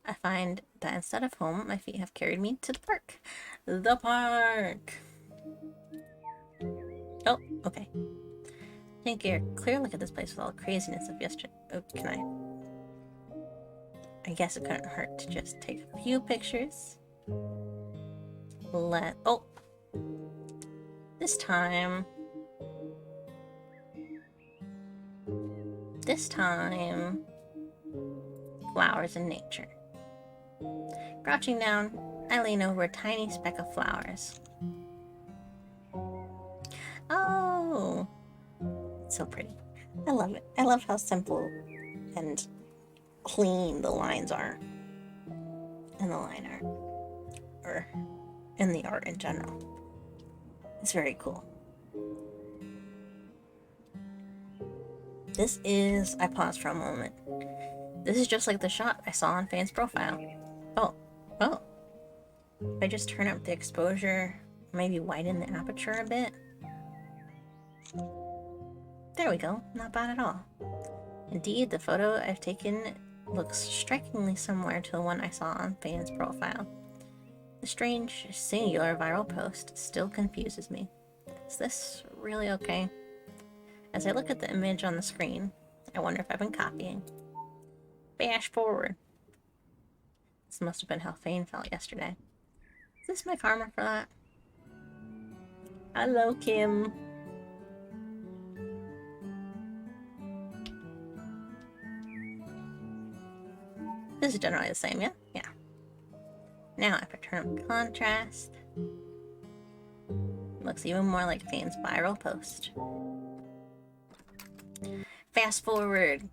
I find that instead of home, my feet have carried me to the park. The park! Oh, okay. Didn't get a clear look at this place with all the craziness of yesterday. Oh, can I guess it couldn't hurt to just take a few pictures. Oh! This time, flowers in nature. Crouching down, I lean over a tiny speck of flowers. Oh! It's so pretty. I love it. I love how simple and clean the lines are in the line art, or in the art in general. It's very cool. I paused for a moment. This is just like the shot I saw on Fan's profile. Oh. If I just turn up the exposure, maybe widen the aperture a bit. There we go, not bad at all. Indeed, the photo I've taken looks strikingly similar to the one I saw on Fan's profile. The strange, singular viral post still confuses me. Is this really okay? As I look at the image on the screen, I wonder if I've been copying. Fast forward. This must have been how Fane felt yesterday. Is this my karma for that? Hello, Kim. This is generally the same, yeah? Yeah. Now, if I turn up contrast, it looks even more like Fane's viral post. Fast forward.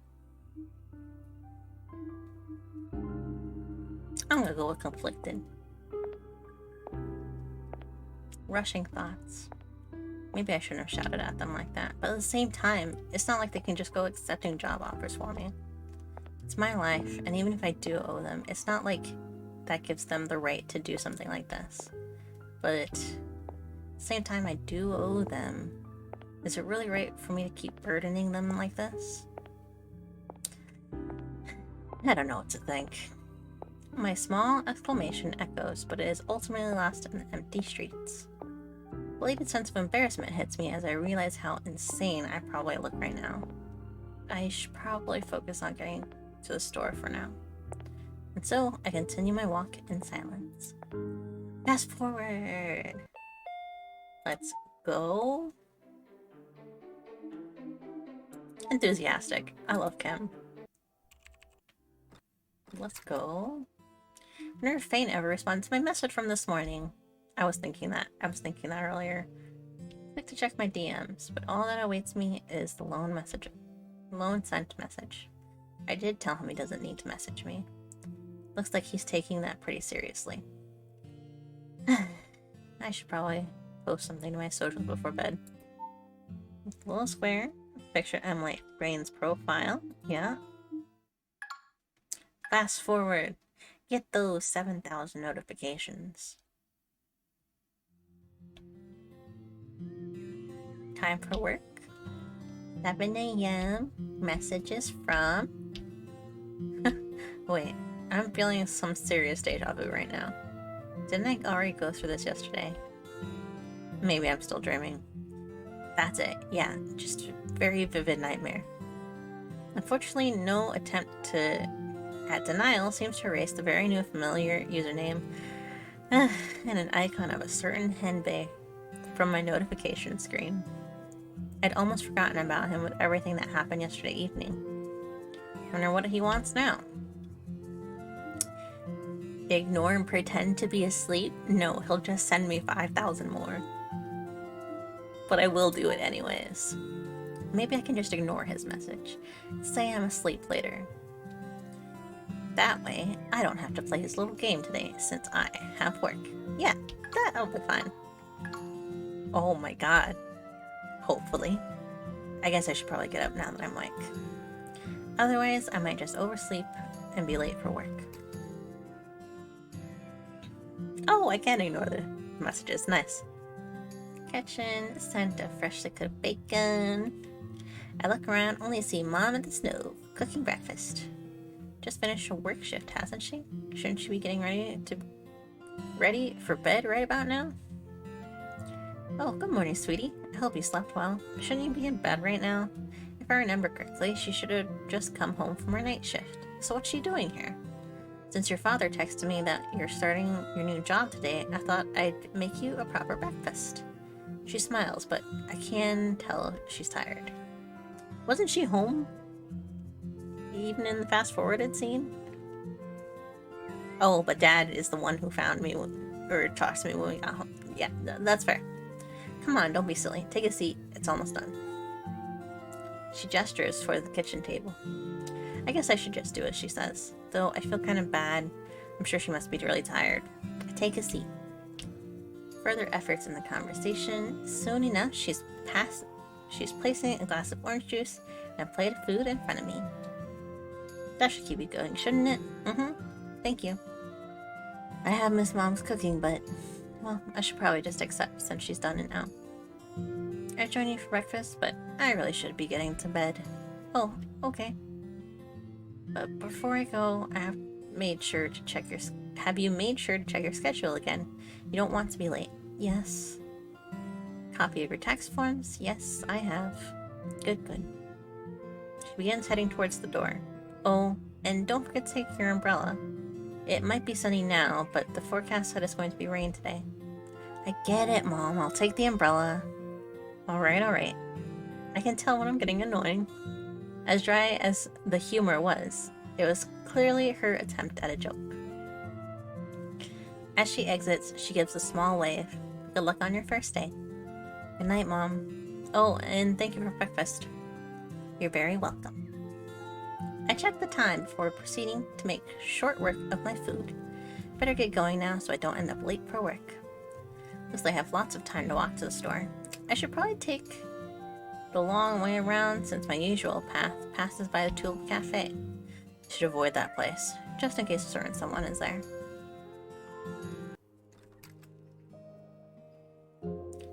I'm gonna go with conflicted. Rushing thoughts. Maybe I shouldn't have shouted at them like that, but at the same time, it's not like they can just go accepting job offers for me. It's my life, and even if I do owe them, it's not like that gives them the right to do something like this. But at the same time, I do owe them. Is it really right for me to keep burdening them like this? I don't know what to think. My small exclamation echoes, but it is ultimately lost in the empty streets. A belated sense of embarrassment hits me as I realize how insane I probably look right now. I should probably focus on getting to the store for now. And so, I continue my walk in silence. Fast forward! Let's go. Enthusiastic. I love Kim. Let's go. I wonder if Fane ever responded to my message from this morning. I was thinking that earlier. I'd like to check my DMs, but all that awaits me is the lone sent message. I did tell him he doesn't need to message me. Looks like he's taking that pretty seriously. I should probably post something to my socials before bed. A little square. Picture Emily Brain's profile. Yeah. Fast forward. Get those 7,000 notifications. Time for work. 7 a.m. Messages from Wait, I'm feeling some serious deja vu right now. Didn't I already go through this yesterday? Maybe I'm still dreaming. That's it, yeah, just a very vivid nightmare. Unfortunately, no attempt at denial seems to erase the very new familiar username and an icon of a certain henbei from my notification screen. I'd almost forgotten about him with everything that happened yesterday evening. Wonder what he wants now. Ignore and pretend to be asleep? No, he'll just send me 5,000 more. But I will do it anyways. Maybe I can just ignore his message. Say I'm asleep later. That way, I don't have to play his little game today since I have work. Yeah, that'll be fine. Oh my god. Hopefully. I guess I should probably get up now that I'm awake. Otherwise, I might just oversleep and be late for work. Oh, I can ignore the messages. Nice. Kitchen, scent of freshly cooked bacon. I look around, only see Mom at the stove, cooking breakfast. Just finished a work shift, hasn't she? Shouldn't she be getting ready for bed right about now? Oh, good morning, sweetie. I hope you slept well. Shouldn't you be in bed right now? If I remember correctly, she should have just come home from her night shift. So what's she doing here? Since your father texted me that you're starting your new job today, I thought I'd make you a proper breakfast. She smiles, but I can tell she's tired. Wasn't she home? Even in the fast-forwarded scene? Oh, but Dad is the one who found me, or talked to me when we got home. Yeah, that's fair. Come on, don't be silly. Take a seat. It's almost done. She gestures toward the kitchen table. I guess I should just do as she says, though I feel kind of bad. I'm sure she must be really tired. I take a seat. Further efforts in the conversation. Soon enough, she's placing a glass of orange juice and a plate of food in front of me. That should keep you going, shouldn't it? Thank you. I have missed Mom's cooking, but, well, I should probably just accept since she's done it now. I join you for breakfast, but I really should be getting to bed. Oh, okay. But before I go, have you made sure to check your schedule again? You don't want to be late. Yes. Copy of your tax forms? Yes, I have. Good, good. She begins heading towards the door. Oh, and don't forget to take your umbrella. It might be sunny now, but the forecast said it's going to be rain today. I get it, Mom. I'll take the umbrella. Alright. I can tell when I'm getting annoying. As dry as the humor was, it was clearly her attempt at a joke. As she exits, she gives a small wave. Good luck on your first day. Good night, Mom. Oh, and thank you for breakfast. You're very welcome. I check the time before proceeding to make short work of my food. Better get going now so I don't end up late for work. Looks like I have lots of time to walk to the store. I should probably take the long way around since my usual path passes by the Tulip Cafe. I should avoid that place, just in case a certain someone is there.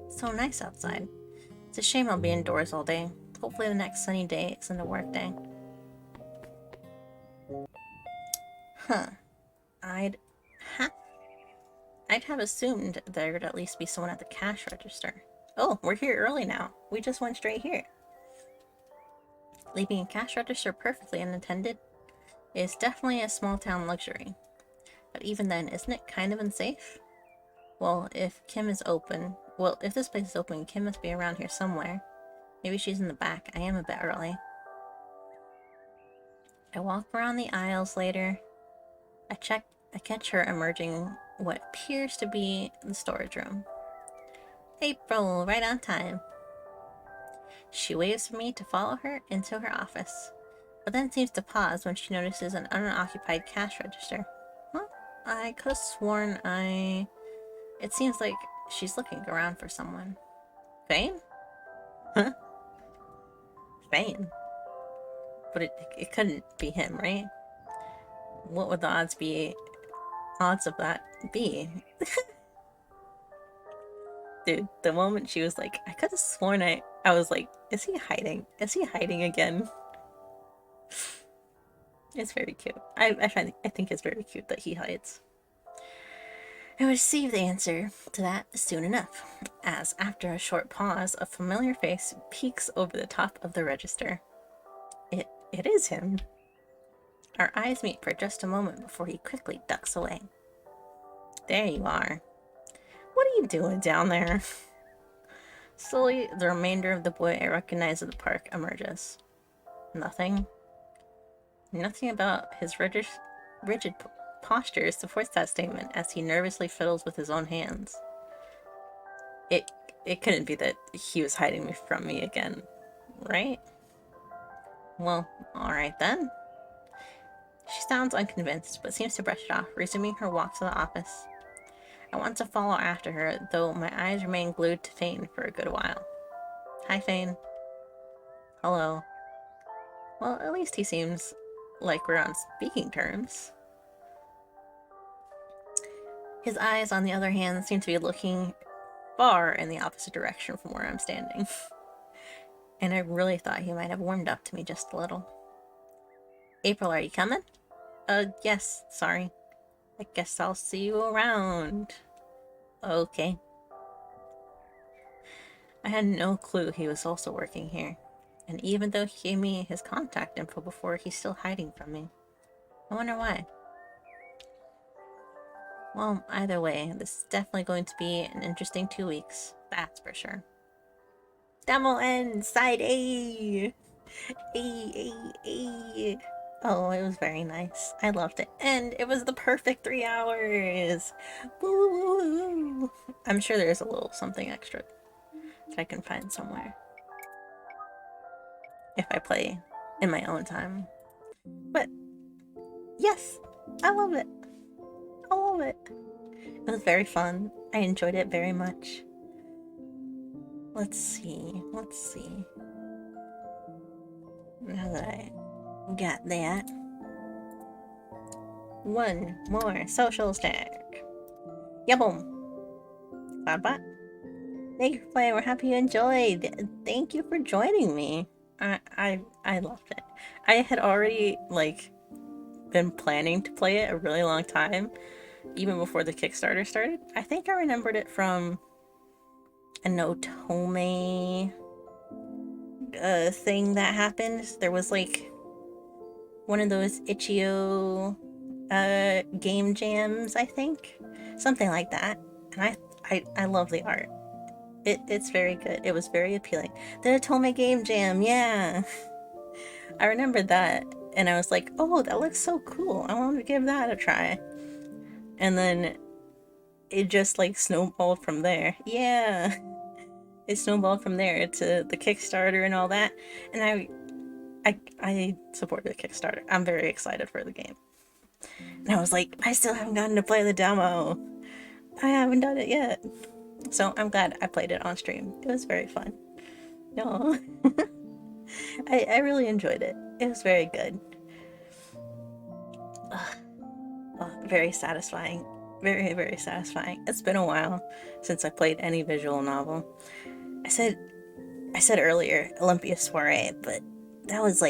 So nice outside. It's a shame I'll be indoors all day. Hopefully the next sunny day isn't a work day. I'd have assumed there would at least be someone at the cash register. Oh, we're here early now. We just went straight here. Leaving a cash register perfectly unattended is definitely a small town luxury. But even then, isn't it kind of unsafe? Well, if this place is open, Kim must be around here somewhere. Maybe she's in the back. I am a bit early. I walk around the aisles later. I catch her emerging what appears to be the storage room. April, right on time. She waves for me to follow her into her office, but then seems to pause when she notices an unoccupied cash register. Well, I could have sworn It seems like she's looking around for someone. Fane? Huh? Fane? But it couldn't be him, right? What would the odds of that be? Dude, the moment she was like, I could have sworn I was like, is he hiding? Is he hiding again? It's very cute. I think it's very cute that he hides. I would receive the answer to that soon enough, as after a short pause, a familiar face peeks over the top of the register. It is him. Our eyes meet for just a moment before he quickly ducks away. There you are. What are you doing down there? Slowly, the remainder of the boy I recognize at the park emerges. Nothing. Nothing about his rigid posture supports that statement as he nervously fiddles with his own hands. It couldn't be that he was hiding from me again, right? Well, alright then. She sounds unconvinced, but seems to brush it off, resuming her walk to the office. I want to follow after her, though my eyes remain glued to Fane for a good while. Hi, Fane. Hello. Well, at least he seems like we're on speaking terms. His eyes, on the other hand, seem to be looking far in the opposite direction from where I'm standing. And I really thought he might have warmed up to me just a little. April, are you coming? Yes, sorry. I guess I'll see you around. Okay. I had no clue he was also working here. And even though he gave me his contact info before, he's still hiding from me. I wonder why. Well, either way, this is definitely going to be an interesting 2 weeks. That's for sure. Demo end! Side A! A. Oh, it was very nice. I loved it. And it was the perfect 3 hours! Woo! I'm sure there's a little something extra that I can find somewhere. If I play in my own time. But, yes! I love it! I love it! It was very fun. I enjoyed it very much. Let's see. Now that I got that. One more social stack. Yeah, boom. Bye. Thank you for playing. We're happy you enjoyed. Thank you for joining me. I loved it. I had already, been planning to play it a really long time, even before the Kickstarter started. I think I remembered it from an Otome thing that happened. There was one of those itch.io game jams, I think, something like that. And I love the art. It's very good. It was very appealing. The Otome game jam, yeah. I remember that, and I was like, oh, that looks so cool. I want to give that a try. And then it just snowballed from there. Yeah. It snowballed from there to the Kickstarter and all that. And I supported the Kickstarter. I'm very excited for the game. And I was like, I still haven't gotten to play the demo. I haven't done it yet. So I'm glad I played it on stream. It was very fun. No. I really enjoyed it. It was very good. Very satisfying. Very, very satisfying. It's been a while since I played any visual novel. I said earlier Olympia Soiree, but that was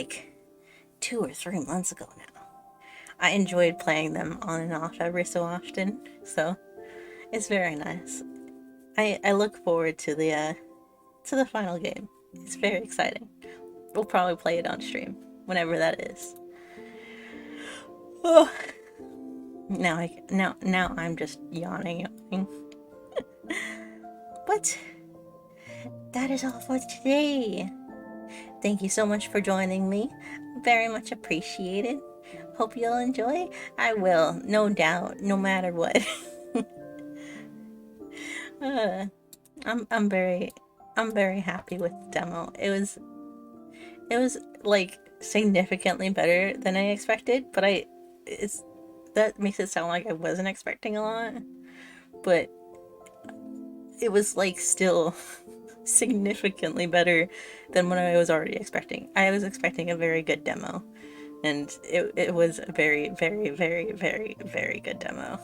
2 or 3 months ago now. I enjoyed playing them on and off every so often, so it's very nice. I look forward to the final game. It's very exciting. We'll probably play it on stream whenever that is. Oh. Now I'm just yawning. But that is all for today. Thank you so much for joining me. Very much appreciated. Hope you'll enjoy. I will, no doubt, no matter what. I'm very happy with the demo. It was significantly better than I expected, but that makes it sound like I wasn't expecting a lot, but it was still significantly better than what I was already expecting. I was expecting a very good demo, and it was a very, very, very, very, very good demo.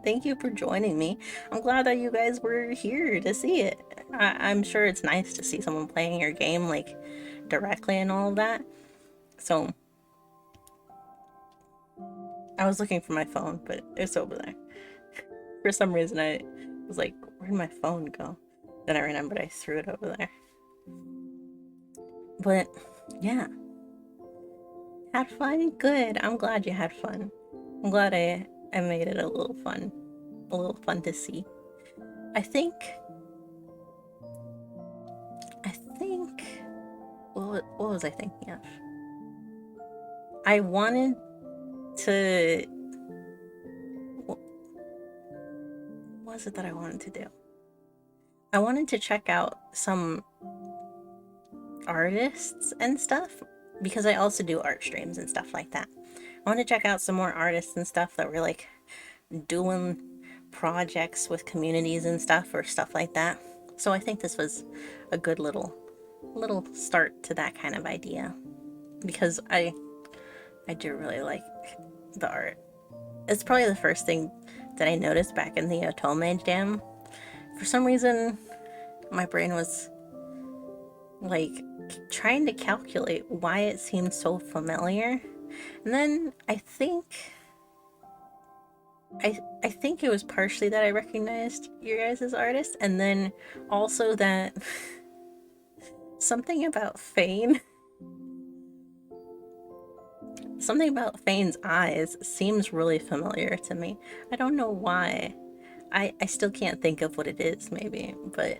Thank you for joining me. I'm glad that you guys were here to see it. I'm sure it's nice to see someone playing your game directly and all of that. So I was looking for my phone, but it's over there. For some reason, I was like, where'd my phone go? Then I remembered I threw it over there. But yeah, had fun? Good. I'm glad you had fun. I'm glad I made it a little fun to see. I think, I think, what was I thinking of? I wanted to, what was it that I wanted to do? I wanted to check out some artists and stuff because I also do art streams and stuff like that. I want to check out some more artists and stuff that were like doing projects with communities and stuff or stuff like that. So I think this was a good little start to that kind of idea because I do really like the art. It's probably the first thing that I noticed back in the Otome Jam. For some reason, my brain was like trying to calculate why it seemed so familiar. And then I think it was partially that I recognized your guys' as artists, and then also that something about something about Fane's eyes seems really familiar to me. I don't know why. I still can't think of what it is, maybe, but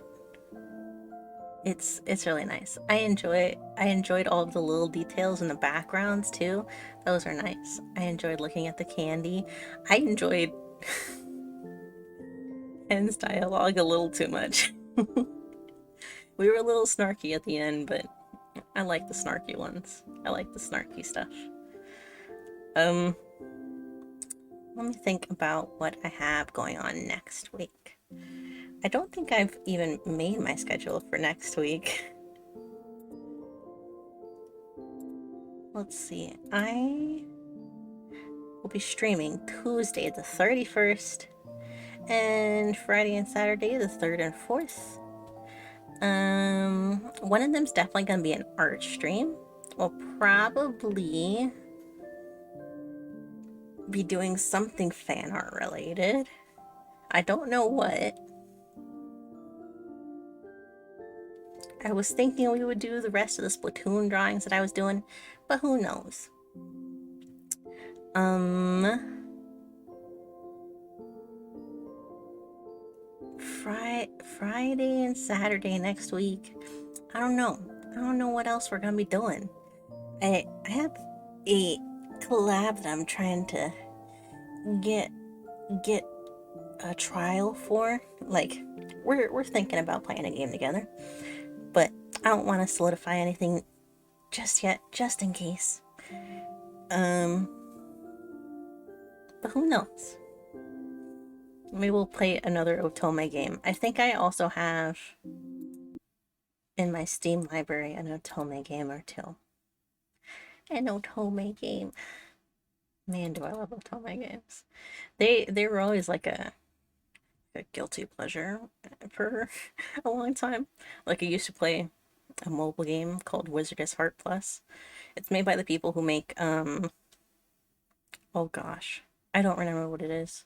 it's really nice. I enjoyed all of the little details in the backgrounds too. Those are nice. I enjoyed looking at the candy. I enjoyed Ken's dialogue a little too much. We were a little snarky at the end, but I like the snarky ones. I like the snarky stuff. Let me think about what I have going on next week. I don't think I've even made my schedule for next week. Let's see. I will be streaming Tuesday the 31st and Friday and Saturday the 3rd and 4th. One of them's definitely gonna be an art stream. We'll probably be doing something fan art related. I don't know what. I was thinking we would do the rest of the Splatoon drawings that I was doing, but who knows? Friday and Saturday next week. I don't know. I don't know what else we're gonna be doing. I have a collab that I'm trying to get a trial for. Like, we're thinking about playing a game together, but I don't want to solidify anything just yet, just in case. But who knows? Maybe we'll play another Otome game. I think I also have in my Steam library an Otome game or two. An Otome game. Man, do I love Otome games. They were always like a guilty pleasure for a long time. Like, I used to play a mobile game called Wizardess Heart Plus. It's made by the people who make oh gosh, I don't remember what it is.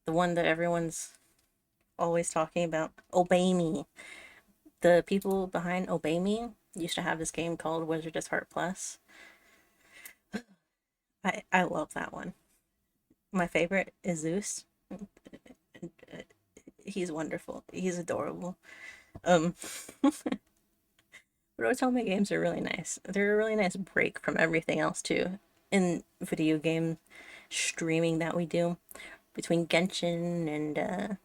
The one that everyone's always talking about, Obey Me. The people behind Obey Me used to have this game called Wizardess Heart Plus. I love that one. My favorite is Zeus. He's wonderful. He's adorable. But Otome games are really nice. They're a really nice break from everything else too in video game streaming that we do between Genshin and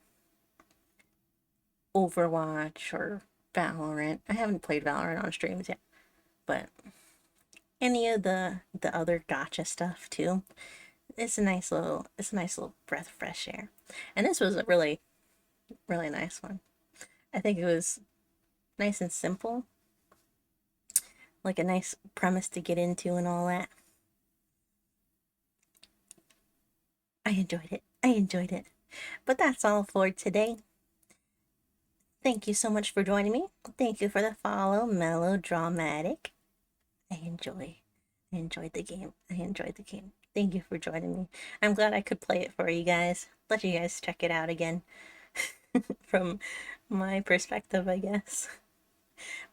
Overwatch or Valorant. I haven't played Valorant on streams yet, but any of the other gacha stuff too. It's a nice little breath of fresh air. And this was a really nice one. I think it was nice and simple. Like a nice premise to get into and all that. I enjoyed it. But that's all for today. Thank you so much for joining me. Thank you for the follow, Melodramatic. I enjoyed the game. I enjoyed the game. Thank you for joining me. I'm glad I could play it for you guys. Let you guys check it out again from my perspective, I guess.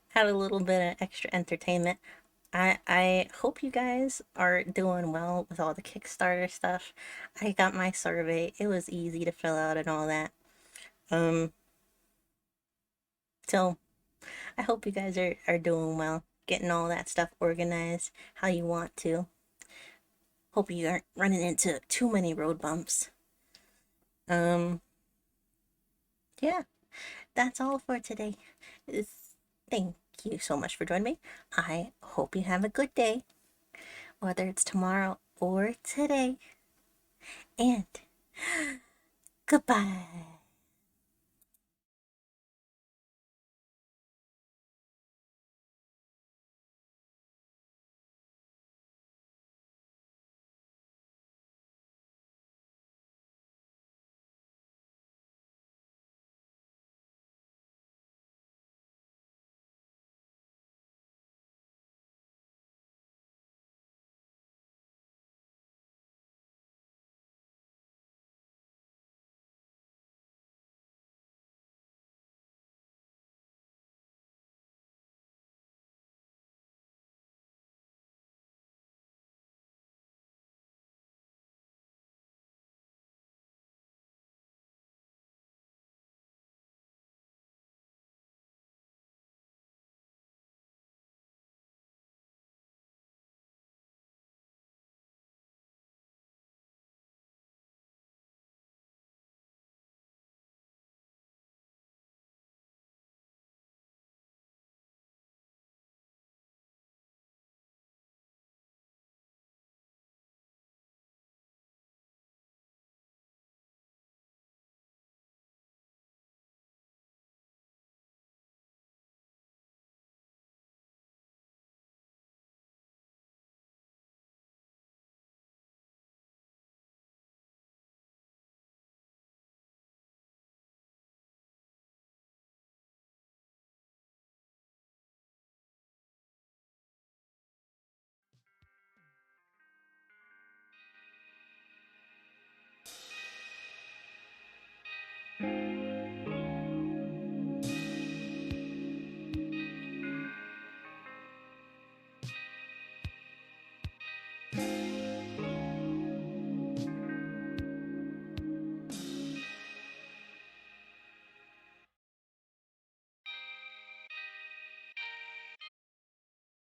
Had a little bit of extra entertainment. I hope you guys are doing well with all the Kickstarter stuff. I got my survey. It was easy to fill out and all that. Um, so I hope you guys are doing well, getting all that stuff organized how you want to. Hope you aren't running into too many road bumps. Um, yeah, that's all for today. Thank you so much for joining me. I hope you have a good day, whether it's tomorrow or today. And goodbye.